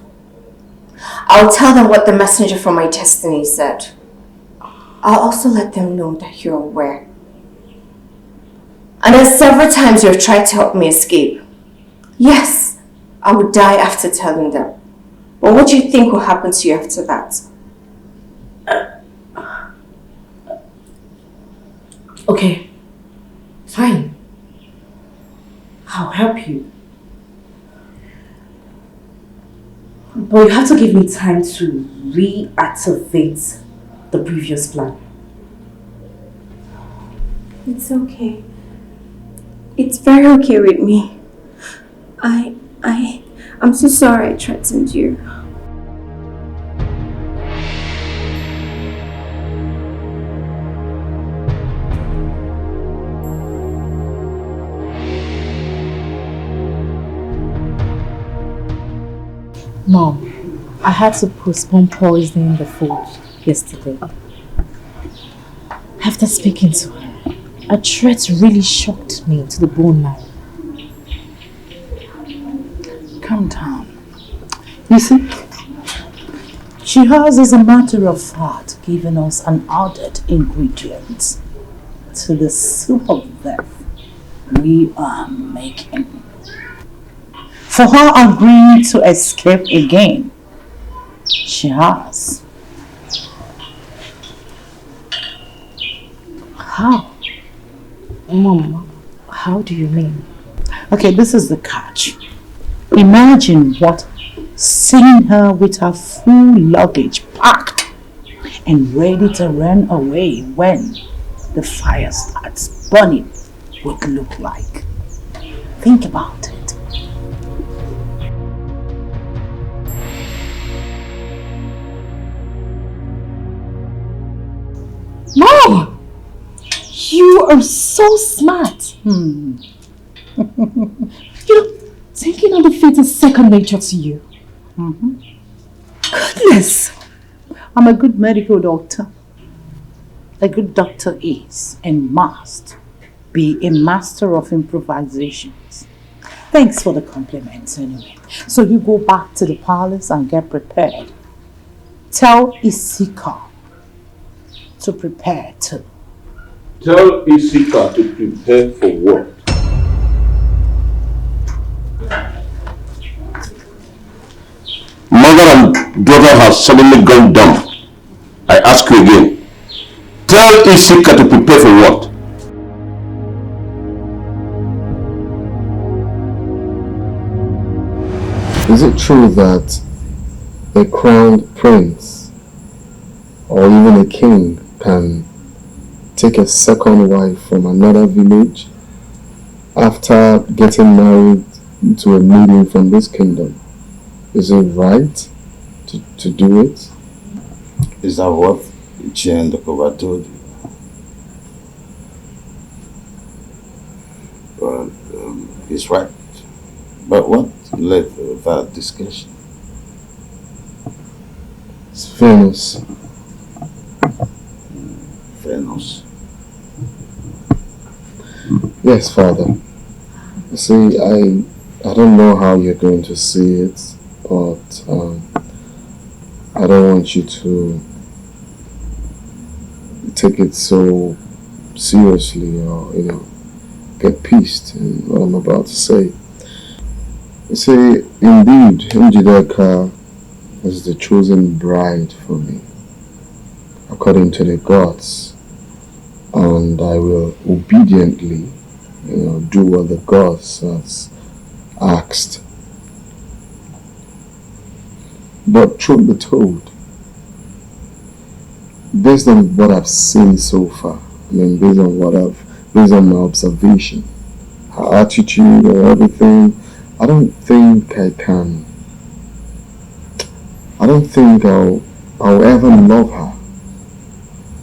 I'll tell them what the messenger from my destiny said. I'll also let them know that you're aware. And that several times you have tried to help me escape. Yes, I would die after telling them. But what do you think will happen to you after that? Okay, fine. I'll help you. But you have to give me time to reactivate the previous plan. It's okay. It's very okay with me. I'm so sorry I threatened you. Mom, I had to postpone poisoning the food yesterday. After speaking to her, a threat really shocked me to the bone marrow. Calm down. You see, Shiraz is a matter of fact giving us an added ingredient to the soup of death we are making. For her agreeing to escape again, she has. How? Mom, how do you mean? Okay, this is the catch. Imagine seeing her with her full luggage packed and ready to run away when the fire starts burning would look like. Think about it. Mom! You are so smart. Thinking on the fate is second nature to you. Goodness! I'm a good medical doctor. A good doctor is and must be a master of improvisations. Thanks for the compliments anyway. So you go back to the palace and get prepared. Tell Isika to prepare too. Tell Isika to prepare for what? Mother and daughter have suddenly gone dumb. I ask you again. Tell Isika to prepare for what? Is it true that a crowned prince or even a king can take a second wife from another village after getting married to a maiden from this kingdom? Is it right to do it? Is that what Chen Dokova told you? Well, he's right. But what led to that discussion? It's Venus. Venus? Yes, Father. You see, I don't know how you're going to see it, but I don't want you to take it so seriously or, get pissed in what I'm about to say. You see, indeed, Njideka is the chosen bride for me, according to the gods, and I will obediently, do what the gods has asked. But truth be told, based on what I've seen so far, based on my observation, her attitude or everything, I don't think I'll ever love her.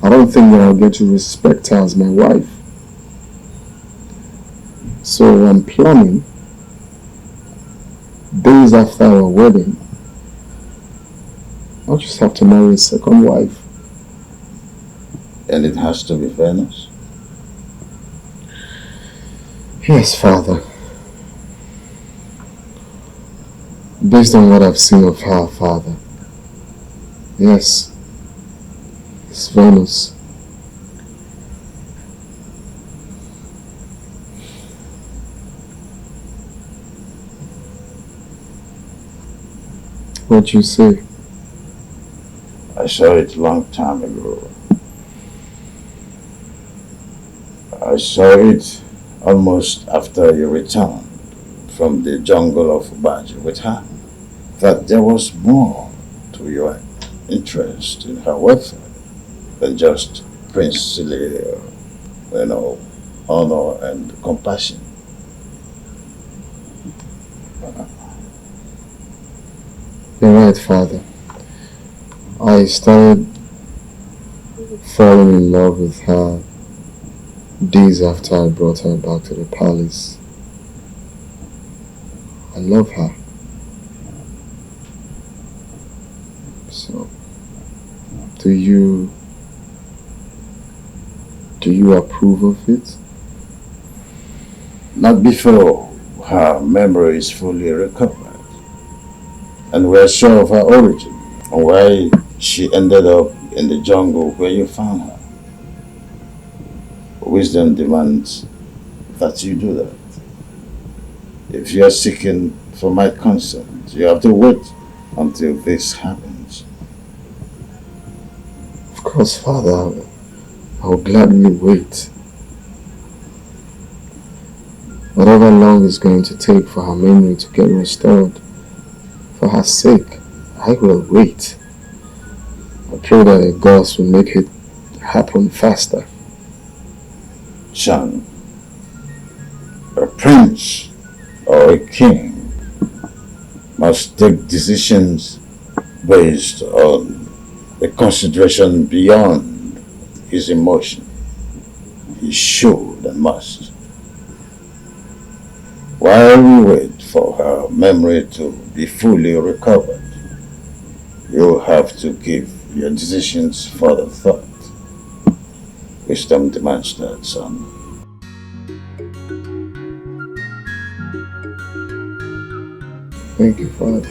I don't think that I'll get to respect her as my wife. So I'm planning, days after our wedding, I'll just have to marry a second wife. And it has to be Venus? Yes, Father. Based on what I've seen of her, Father. Yes, it's Venus. What you say? I saw it long time ago. I saw it almost after you returned from the jungle of Baji with her. That there was more to your interest in her welfare than just princely, honor and compassion. You're right, Father. I started falling in love with her days after I brought her back to the palace. I love her. So, do you approve of it? Not before her memory is fully recovered and we're sure of her origin. and why she ended up in the jungle where you found her. Wisdom demands that you do that. If you are seeking for my consent, you have to wait until this happens. Of course, Father, I will gladly wait. Whatever long it's going to take for her memory to get restored, for her sake, I will wait. I pray that the gods will make it happen faster. Son, a prince or a king must take decisions based on a consideration beyond his emotion. He should and must. While we wait for her memory to be fully recovered, you have to give your decisions further thought. Wisdom demands that, son. Thank you, Father.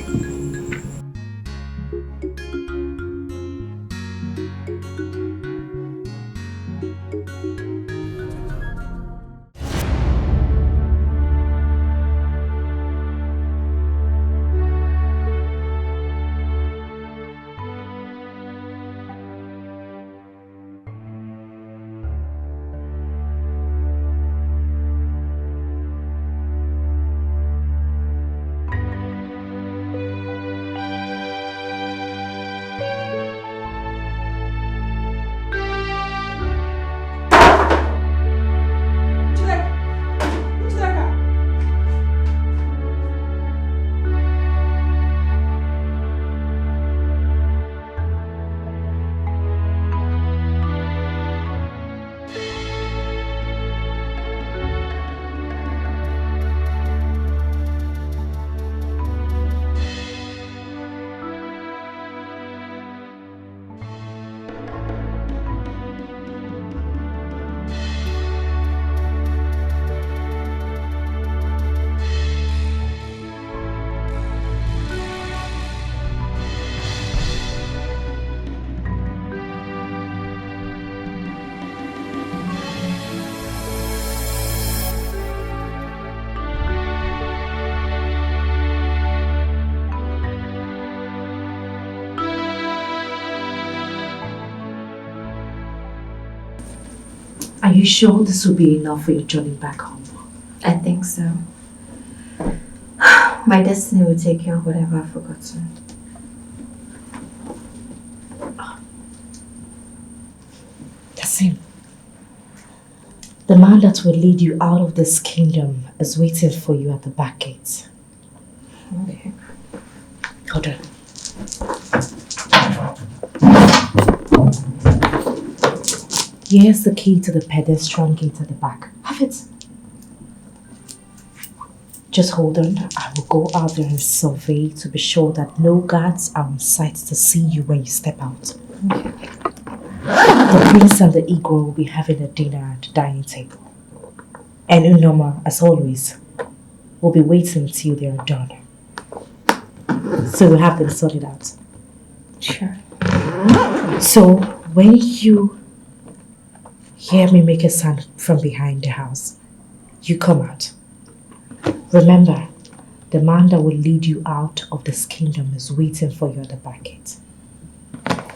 Are you sure this will be enough for your journey back home? I think so. My destiny will take care of whatever I've forgotten. That's him. The man that will lead you out of this kingdom is waiting for you at the back gate. Okay. Hold on. Here's the key to the pedestrian gate at the back. Have it. Just hold on. I will go out there and survey to be sure that no guards are on sight to see you when you step out. The prince and the eagle will be having a dinner at the dining table. And Unoma, as always, will be waiting until they are done. So we'll have them sorted out. Sure. So when you hear me make a sound from behind the house, you come out. Remember, the man that will lead you out of this kingdom is waiting for you at the back gate.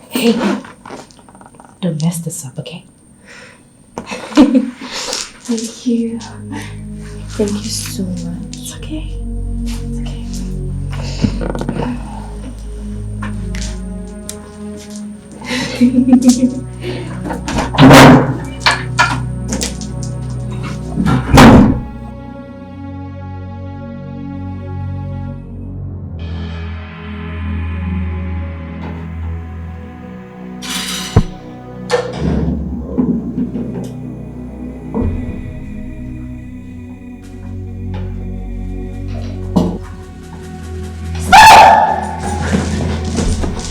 Hey, don't mess this up, okay? Thank you. Thank you so much. It's okay. It's okay.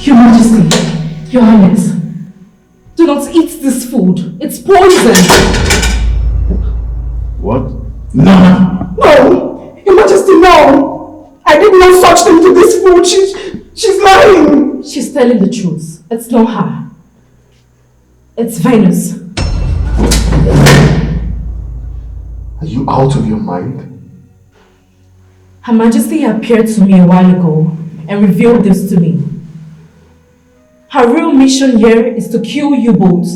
Your Majesty, Your Highness, do not eat this food. It's poison. What? No! No! Your Majesty, no! I did no such thing to this food. She's lying. She's telling the truth. It's not her. It's Venus. Are you out of your mind? Her Majesty appeared to me a while ago and revealed this to me. Her real mission here is to kill you both,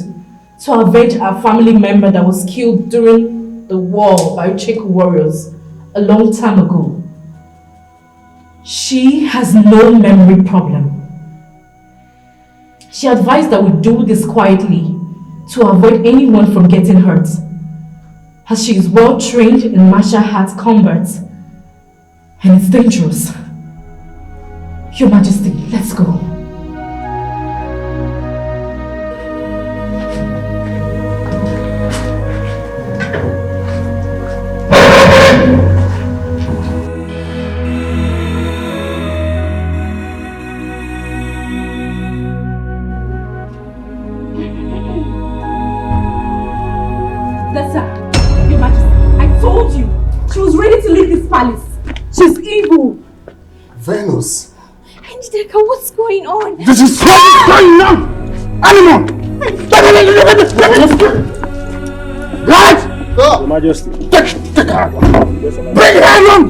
to avenge our family member that was killed during the war by Ucheku warriors a long time ago. She has no memory problem. She advised that we do this quietly to avoid anyone from getting hurt, as she is well trained in martial arts combat and it's dangerous. Your Majesty, let's go. Your Majesty, I told you, she was ready to leave this palace. She's evil. Venus. Njideka, what's going on? This is what's going on! Animal! Right? Your Majesty. Take her! Bring her along!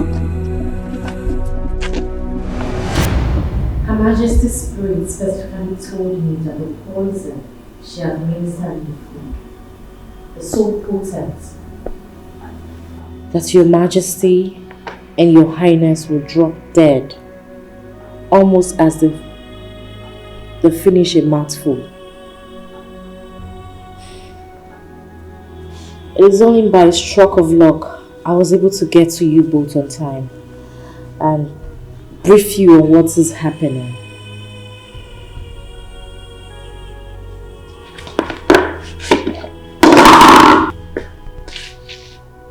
Her Majesty's spirit specifically told me that the poison she administered in the food is so potent That Your Majesty and Your Highness will drop dead, almost as they finish a mouthful. It is only by a stroke of luck I was able to get to you both on time and brief you on what is happening.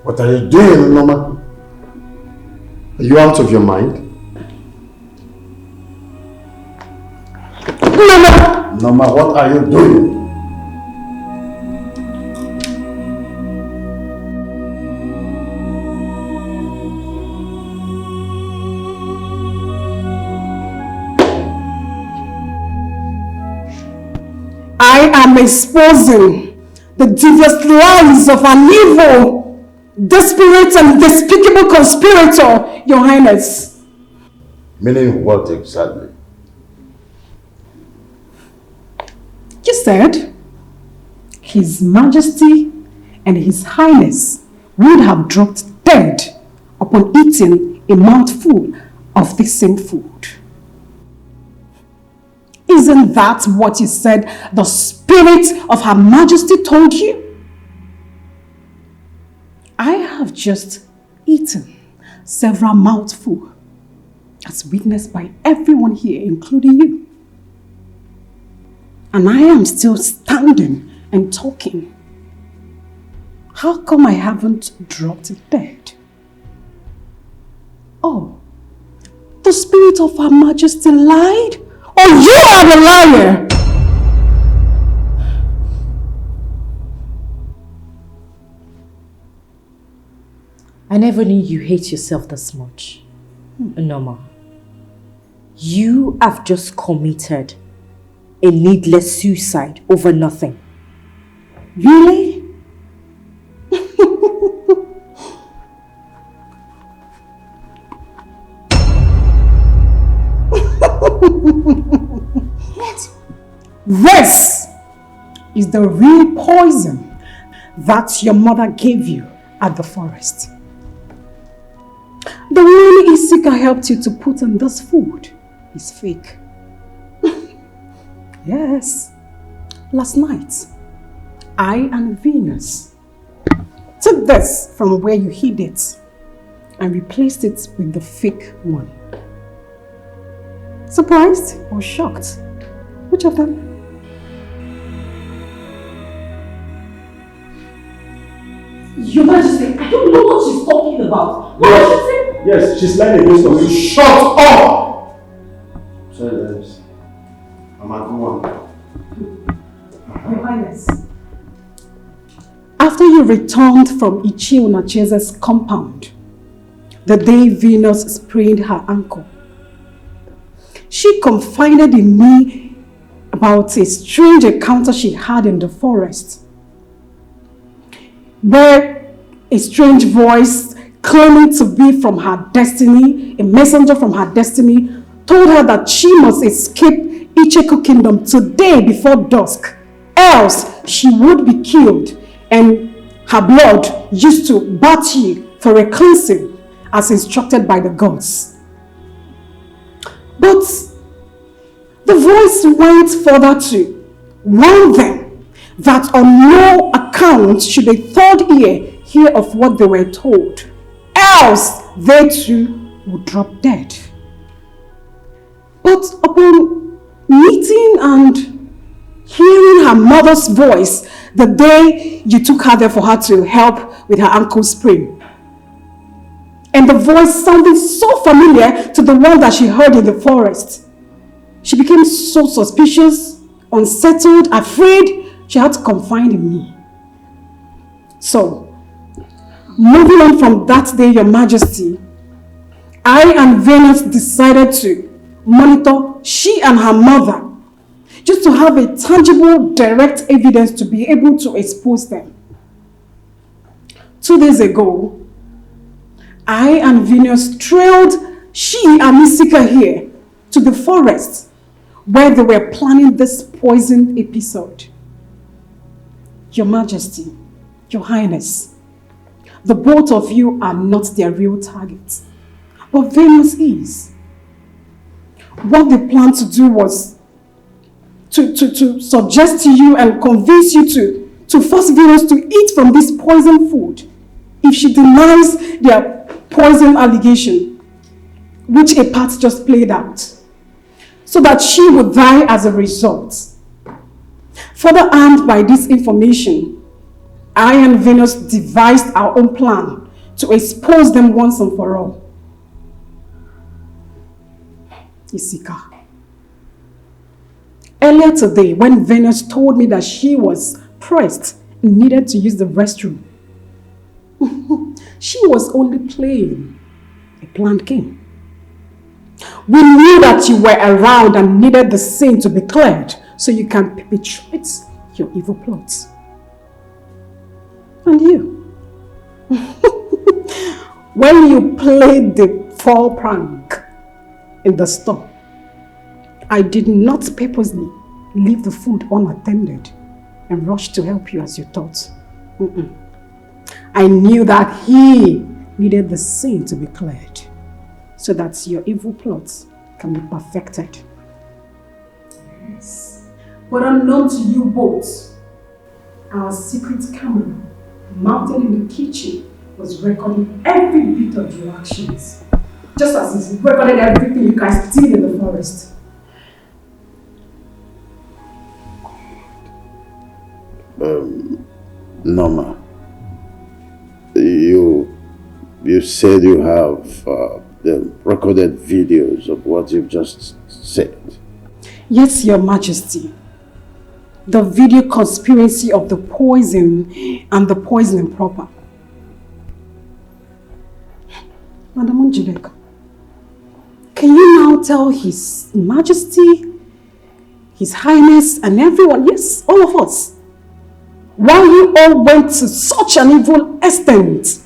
What are you doing, Norma? Are you out of your mind? Norma, what are you doing? I am exposing the devious lies of an evil, desperate and despicable conspirator, Your Highness. Meaning what exactly? You said His Majesty and His Highness would have dropped dead upon eating a mouthful of the same food. Isn't that what you said the spirit of Her Majesty told you? I have just eaten several mouthfuls, as witnessed by everyone here, including you. And I am still standing and talking. How come I haven't dropped dead? Oh, the spirit of Her Majesty lied? Or you are the liar! I never knew you hate yourself this much, Norma. You have just committed a needless suicide over nothing. Really? This is the real poison that your mother gave you at the forest. The one Isika helped you to put in this food is fake. Yes. Last night, I and Venus took this from where you hid it and replaced it with the fake one. Surprised or shocked? Which of them? Your Majesty, I don't know what she's talking about. What did she say? Yes, she's lying against us. You shut up! Sorry, guys. I'm at one. Your Highness. After you returned from Ichio Nachese's compound, the day Venus sprained her ankle, she confided in me about a strange encounter she had in the forest, where a strange voice claiming to be from her destiny, a messenger from her destiny, told her that she must escape Icheku kingdom today before dusk, else she would be killed and her blood used to Bachi for a cleansing as instructed by the gods. But the voice went further to warn them that on no account should a third ear hear of what they were told, else they too would drop dead. But upon meeting and hearing her mother's voice the day you took her there for her to help with her ankle sprain, and the voice sounded so familiar to the one that she heard in the forest, she became so suspicious, unsettled, afraid. She had to confide in me. So, moving on from that day, Your Majesty, I and Venus decided to monitor she and her mother, just to have a tangible, direct evidence to be able to expose them. 2 days ago, I and Venus trailed she and Misika here to the forest where they were planning this poison episode. Your Majesty, Your Highness, the both of you are not their real targets, but Venus is. What they planned to do was to suggest to you and convince you to force Venus to eat from this poison food if she denies their poison allegation, which a part just played out, so that she would die as a result. Further armed by this information, I and Venus devised our own plan to expose them once and for all. Isika. Earlier today, when Venus told me that she was pressed and needed to use the restroom, she was only playing a planned game. We knew that you were around and needed the sin to be cleared so you can perpetrate your evil plots. And you, when you played the fall prank in the store, I did not purposely leave the food unattended and rush to help you as you thought. I knew that he needed the sin to be cleared so that your evil plots can be perfected. Yes. But unknown to you both, our secret camera mounted in the kitchen was recording every bit of your actions, just as it recorded everything you guys did in the forest. Norma, you said you have the recorded videos of what you've just said. Yes, Your Majesty. The video conspiracy of the poison and the poisoning proper. Madam Unjileka, can you now tell His Majesty, His Highness and everyone, yes, all of us, why you all went to such an evil extent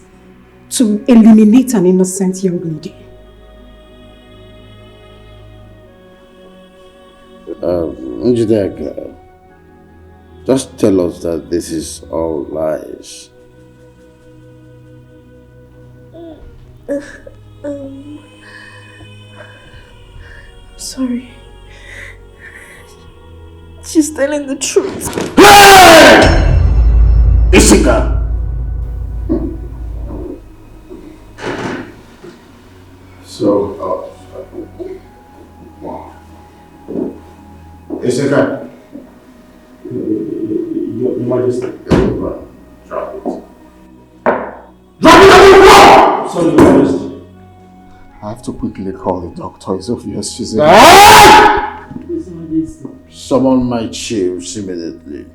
to eliminate an innocent young lady? Njideka, just tell us that this is all lies. I'm sorry. She's telling the truth. Isika! So, Isika. Your Majesty. Drop it. Drop it on the floor! Sorry, Your Majesty. I have to quickly call the doctor. It's obvious she's in. Summon my chiefs immediately.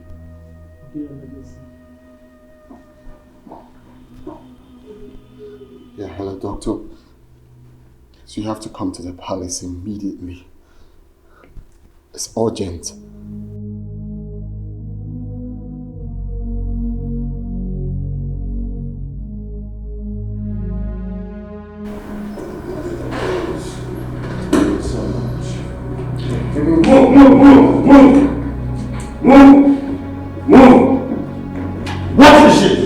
Yeah, hello, doctor. So you have to come to the palace immediately. It's urgent. Move! What is it?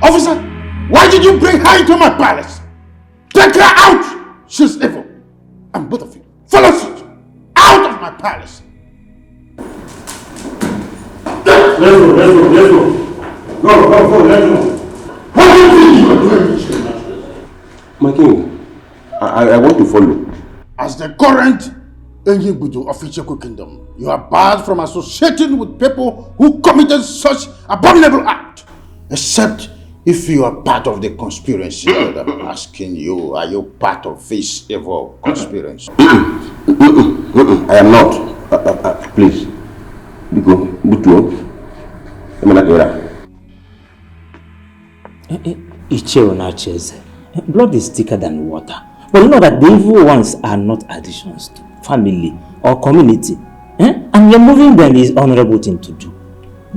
Officer, why did you bring her into my palace? Take her out! She's evil. And both of you, follow suit. Out of my palace. Let's go. Go, let's go. What do you think you are doing? My king, I want to follow. As the current Enyibudu of Icheku Kingdom, you are barred from associating with people who committed such abominable act. Except if you are part of the conspiracy that I'm asking you, are you part of this evil conspiracy? I am not. Please. Biko, Butuo. Blood is thicker than water. But you know that the evil ones are not additions to family or community. And you're moving them is honorable thing to do.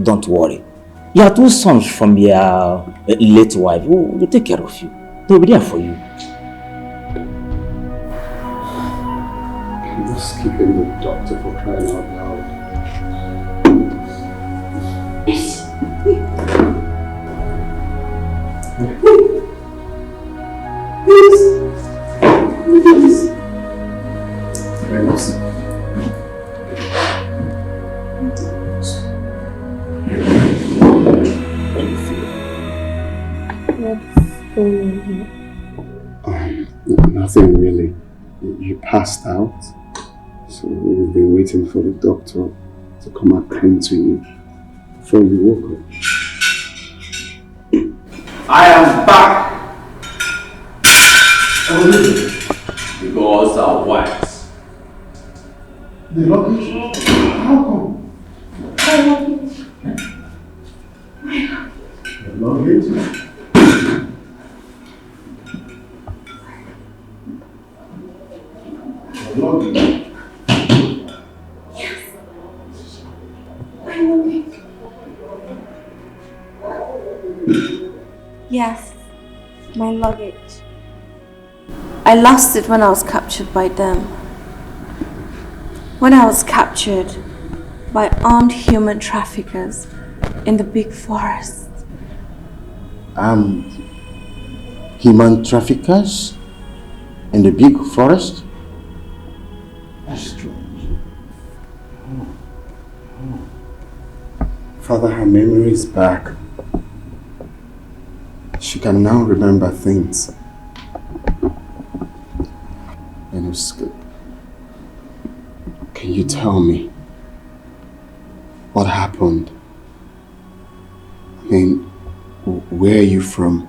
Don't worry. Your two sons from your late wife will take care of you. They'll be there for you. I'm just keeping the doctor for crying out loud. Please. Very nice. What's going on here? Nothing really. You passed out, so we've been waiting for the doctor to come attend to you before you woke up. I am back. The gods are wise. The luggage? How come? The luggage? Yes, my luggage. I lost it when I was captured by them. When I was captured by armed human traffickers in the big forest. Human traffickers in the big forest? That's strange. Father, her memory is back. She can now remember things. And it's good. Can you tell me what happened? I mean, where are you from?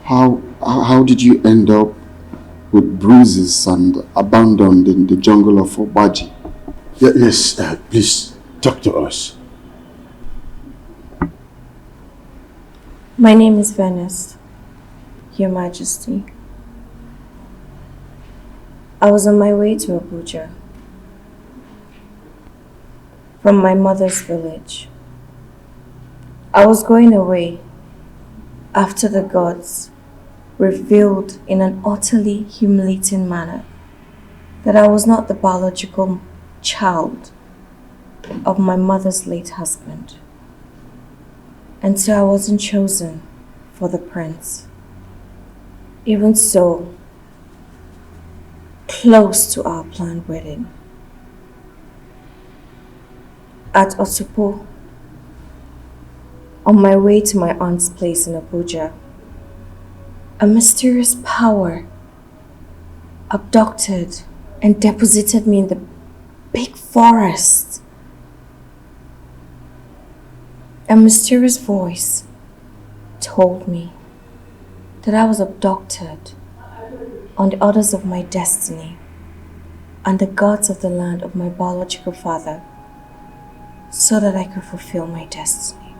How did you end up with bruises and abandoned in the jungle of Obaji? Yes, please talk to us. My name is Banished, Your Majesty. I was on my way to Abuja from my mother's village. I was going away after the gods revealed in an utterly humiliating manner that I was not the biological child of my mother's late husband. And so I wasn't chosen for the prince. Even so, close to our planned wedding, at Osupo, on my way to my aunt's place in Abuja, a mysterious power abducted and deposited me in the big forest. A mysterious voice told me that I was abducted on the orders of my destiny and the gods of the land of my biological father so that I could fulfill my destiny.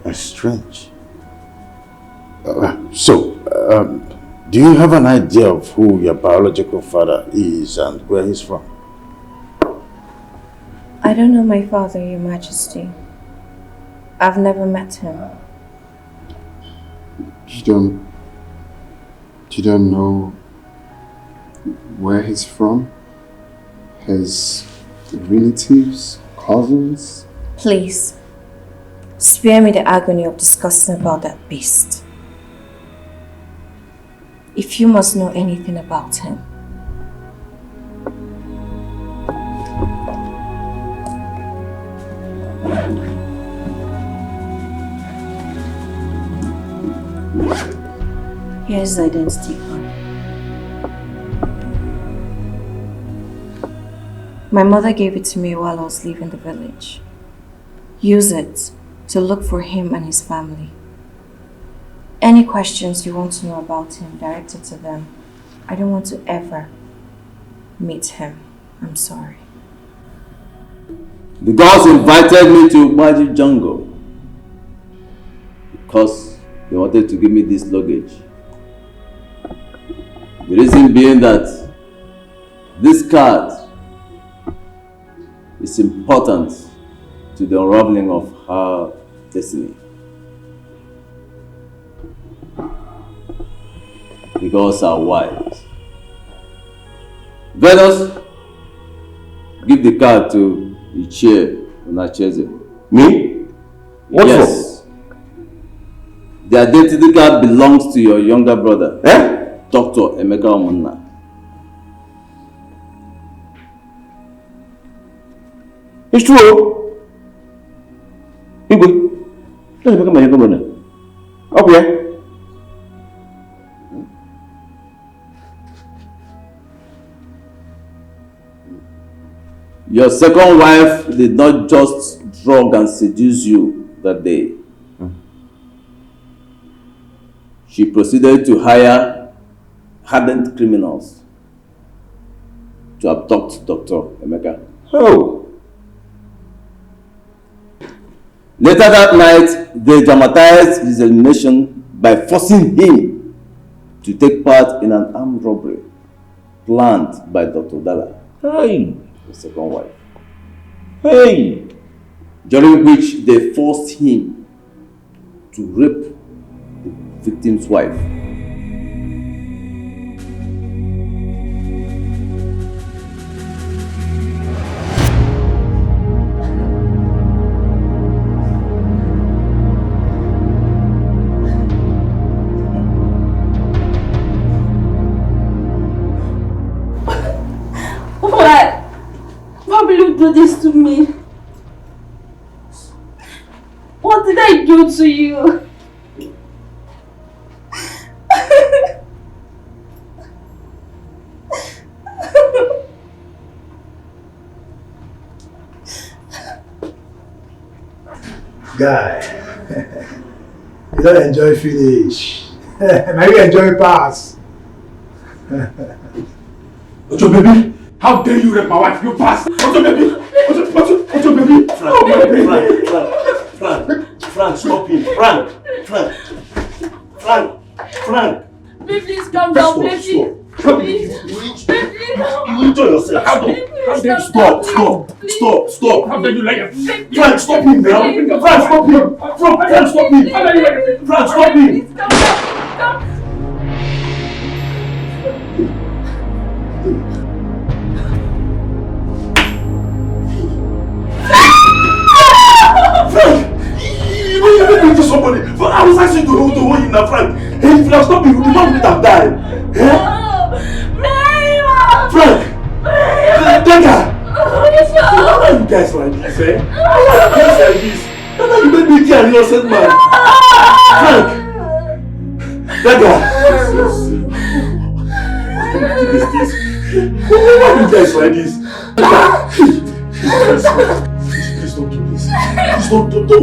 That's strange. Do you have an idea of who your biological father is and where he's from? I don't know my father, Your Majesty. I've never met him. You don't know where he's from? His relatives, cousins? Please, spare me the agony of discussing about that beast. If you must know anything about him. Here's his identity card. My mother gave it to me while I was leaving the village. Use it to look for him and his family. Any questions you want to know about him, direct it to them. I don't want to ever meet him. I'm sorry. The gods invited me to Magic Jungle because they wanted to give me this luggage. The reason being that this card is important to the unraveling of her destiny. The gods are wise. Venus, give the card to Ichie Onacheze. Me? What yes. The identity card belongs to your younger brother, Dr. Emeka Omunna. It's true. Igwe, let's become my younger brother. Okay. Your second wife did not just drug and seduce you that day. She proceeded to hire hardened criminals to abduct Dr. Emeka. Oh. Later that night, they dramatized his elimination by forcing him to take part in an armed robbery planned by Dr. Dala. Hey. The second wife. Hey! During which they forced him to rape the victim's wife. Why will you do this to me? What did I do to you? Guy, you don't enjoy finish. Now you enjoy pass. Ojo baby, how dare you rape my wife? You pass. Ojo baby, Ojo baby. Frank, stop him. Frank. Baby, please calm down, baby. Please. You enjoy yourself. How dare you stop. How dare you lie? Frank, stop him now. Frank, stop him. Frank, stop him. How dare you lie? Frank, stop him. Stop. You made me to somebody. But I was asking to hold him now, Frank. Hey, if you have stopped him, the man would have died. Frank! Dagger! Why are you guys like this, eh? Why are you guys like this? Dagger, you made me kill an innocent man. Frank! Dagger! Why are you guys like this? Please don't do this. Please don't do it,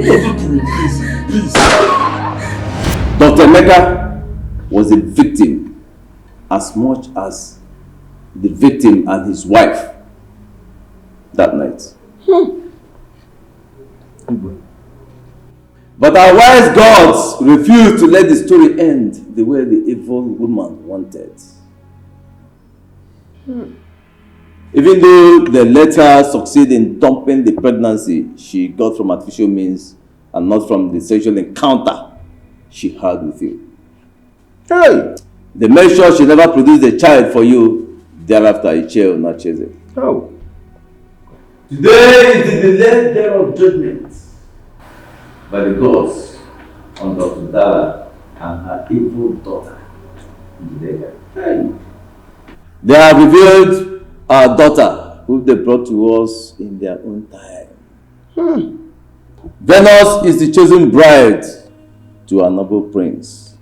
please. Dr. Emeka was a victim as much as the victim and his wife that night. But our wise gods refused to let the story end the way the evil woman wanted. Even though they let her succeed in dumping the pregnancy she got from artificial means and not from the sexual encounter she had with you. Hey! They made sure she never produced a child for you. Thereafter, a child will not chase it. Oh. Today is the delayed day of judgment by the gods on Dr. Dara and her evil daughter. Hey. They have revealed our daughter, who they brought to us in their own time. Venus is the chosen bride to our noble prince.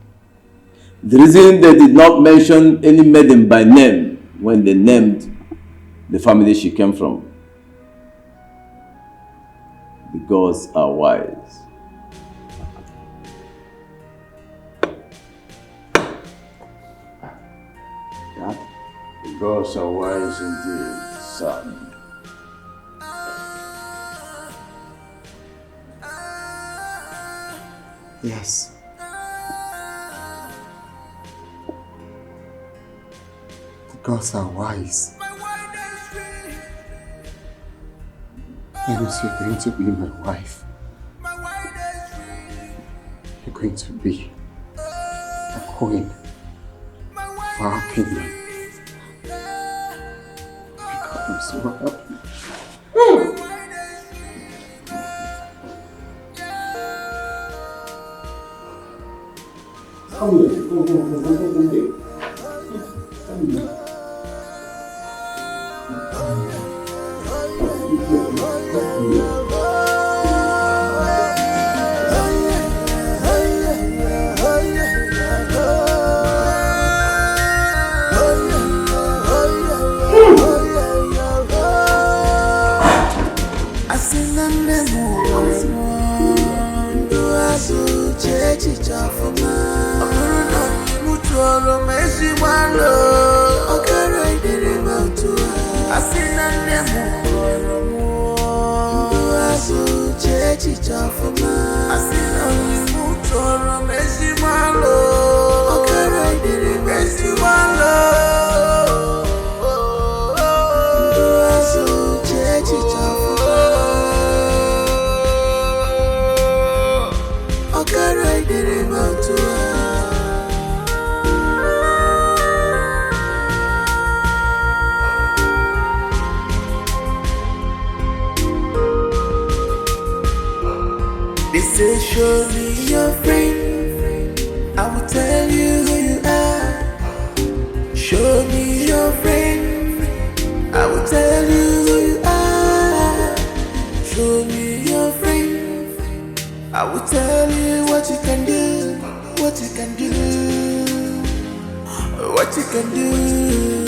The reason they did not mention any maiden by name when they named the family she came from. The gods are wise. The gods are wise indeed, son. Yes. The gods are wise. That means you're going to be my wife. You're going to be a queen for our kingdom. I'm so happy. They say show me your friend, I will tell you who you are. Show me your friend, I will tell you who you are. Show me your friend, I will tell you what you can do, what you can do, what you can do.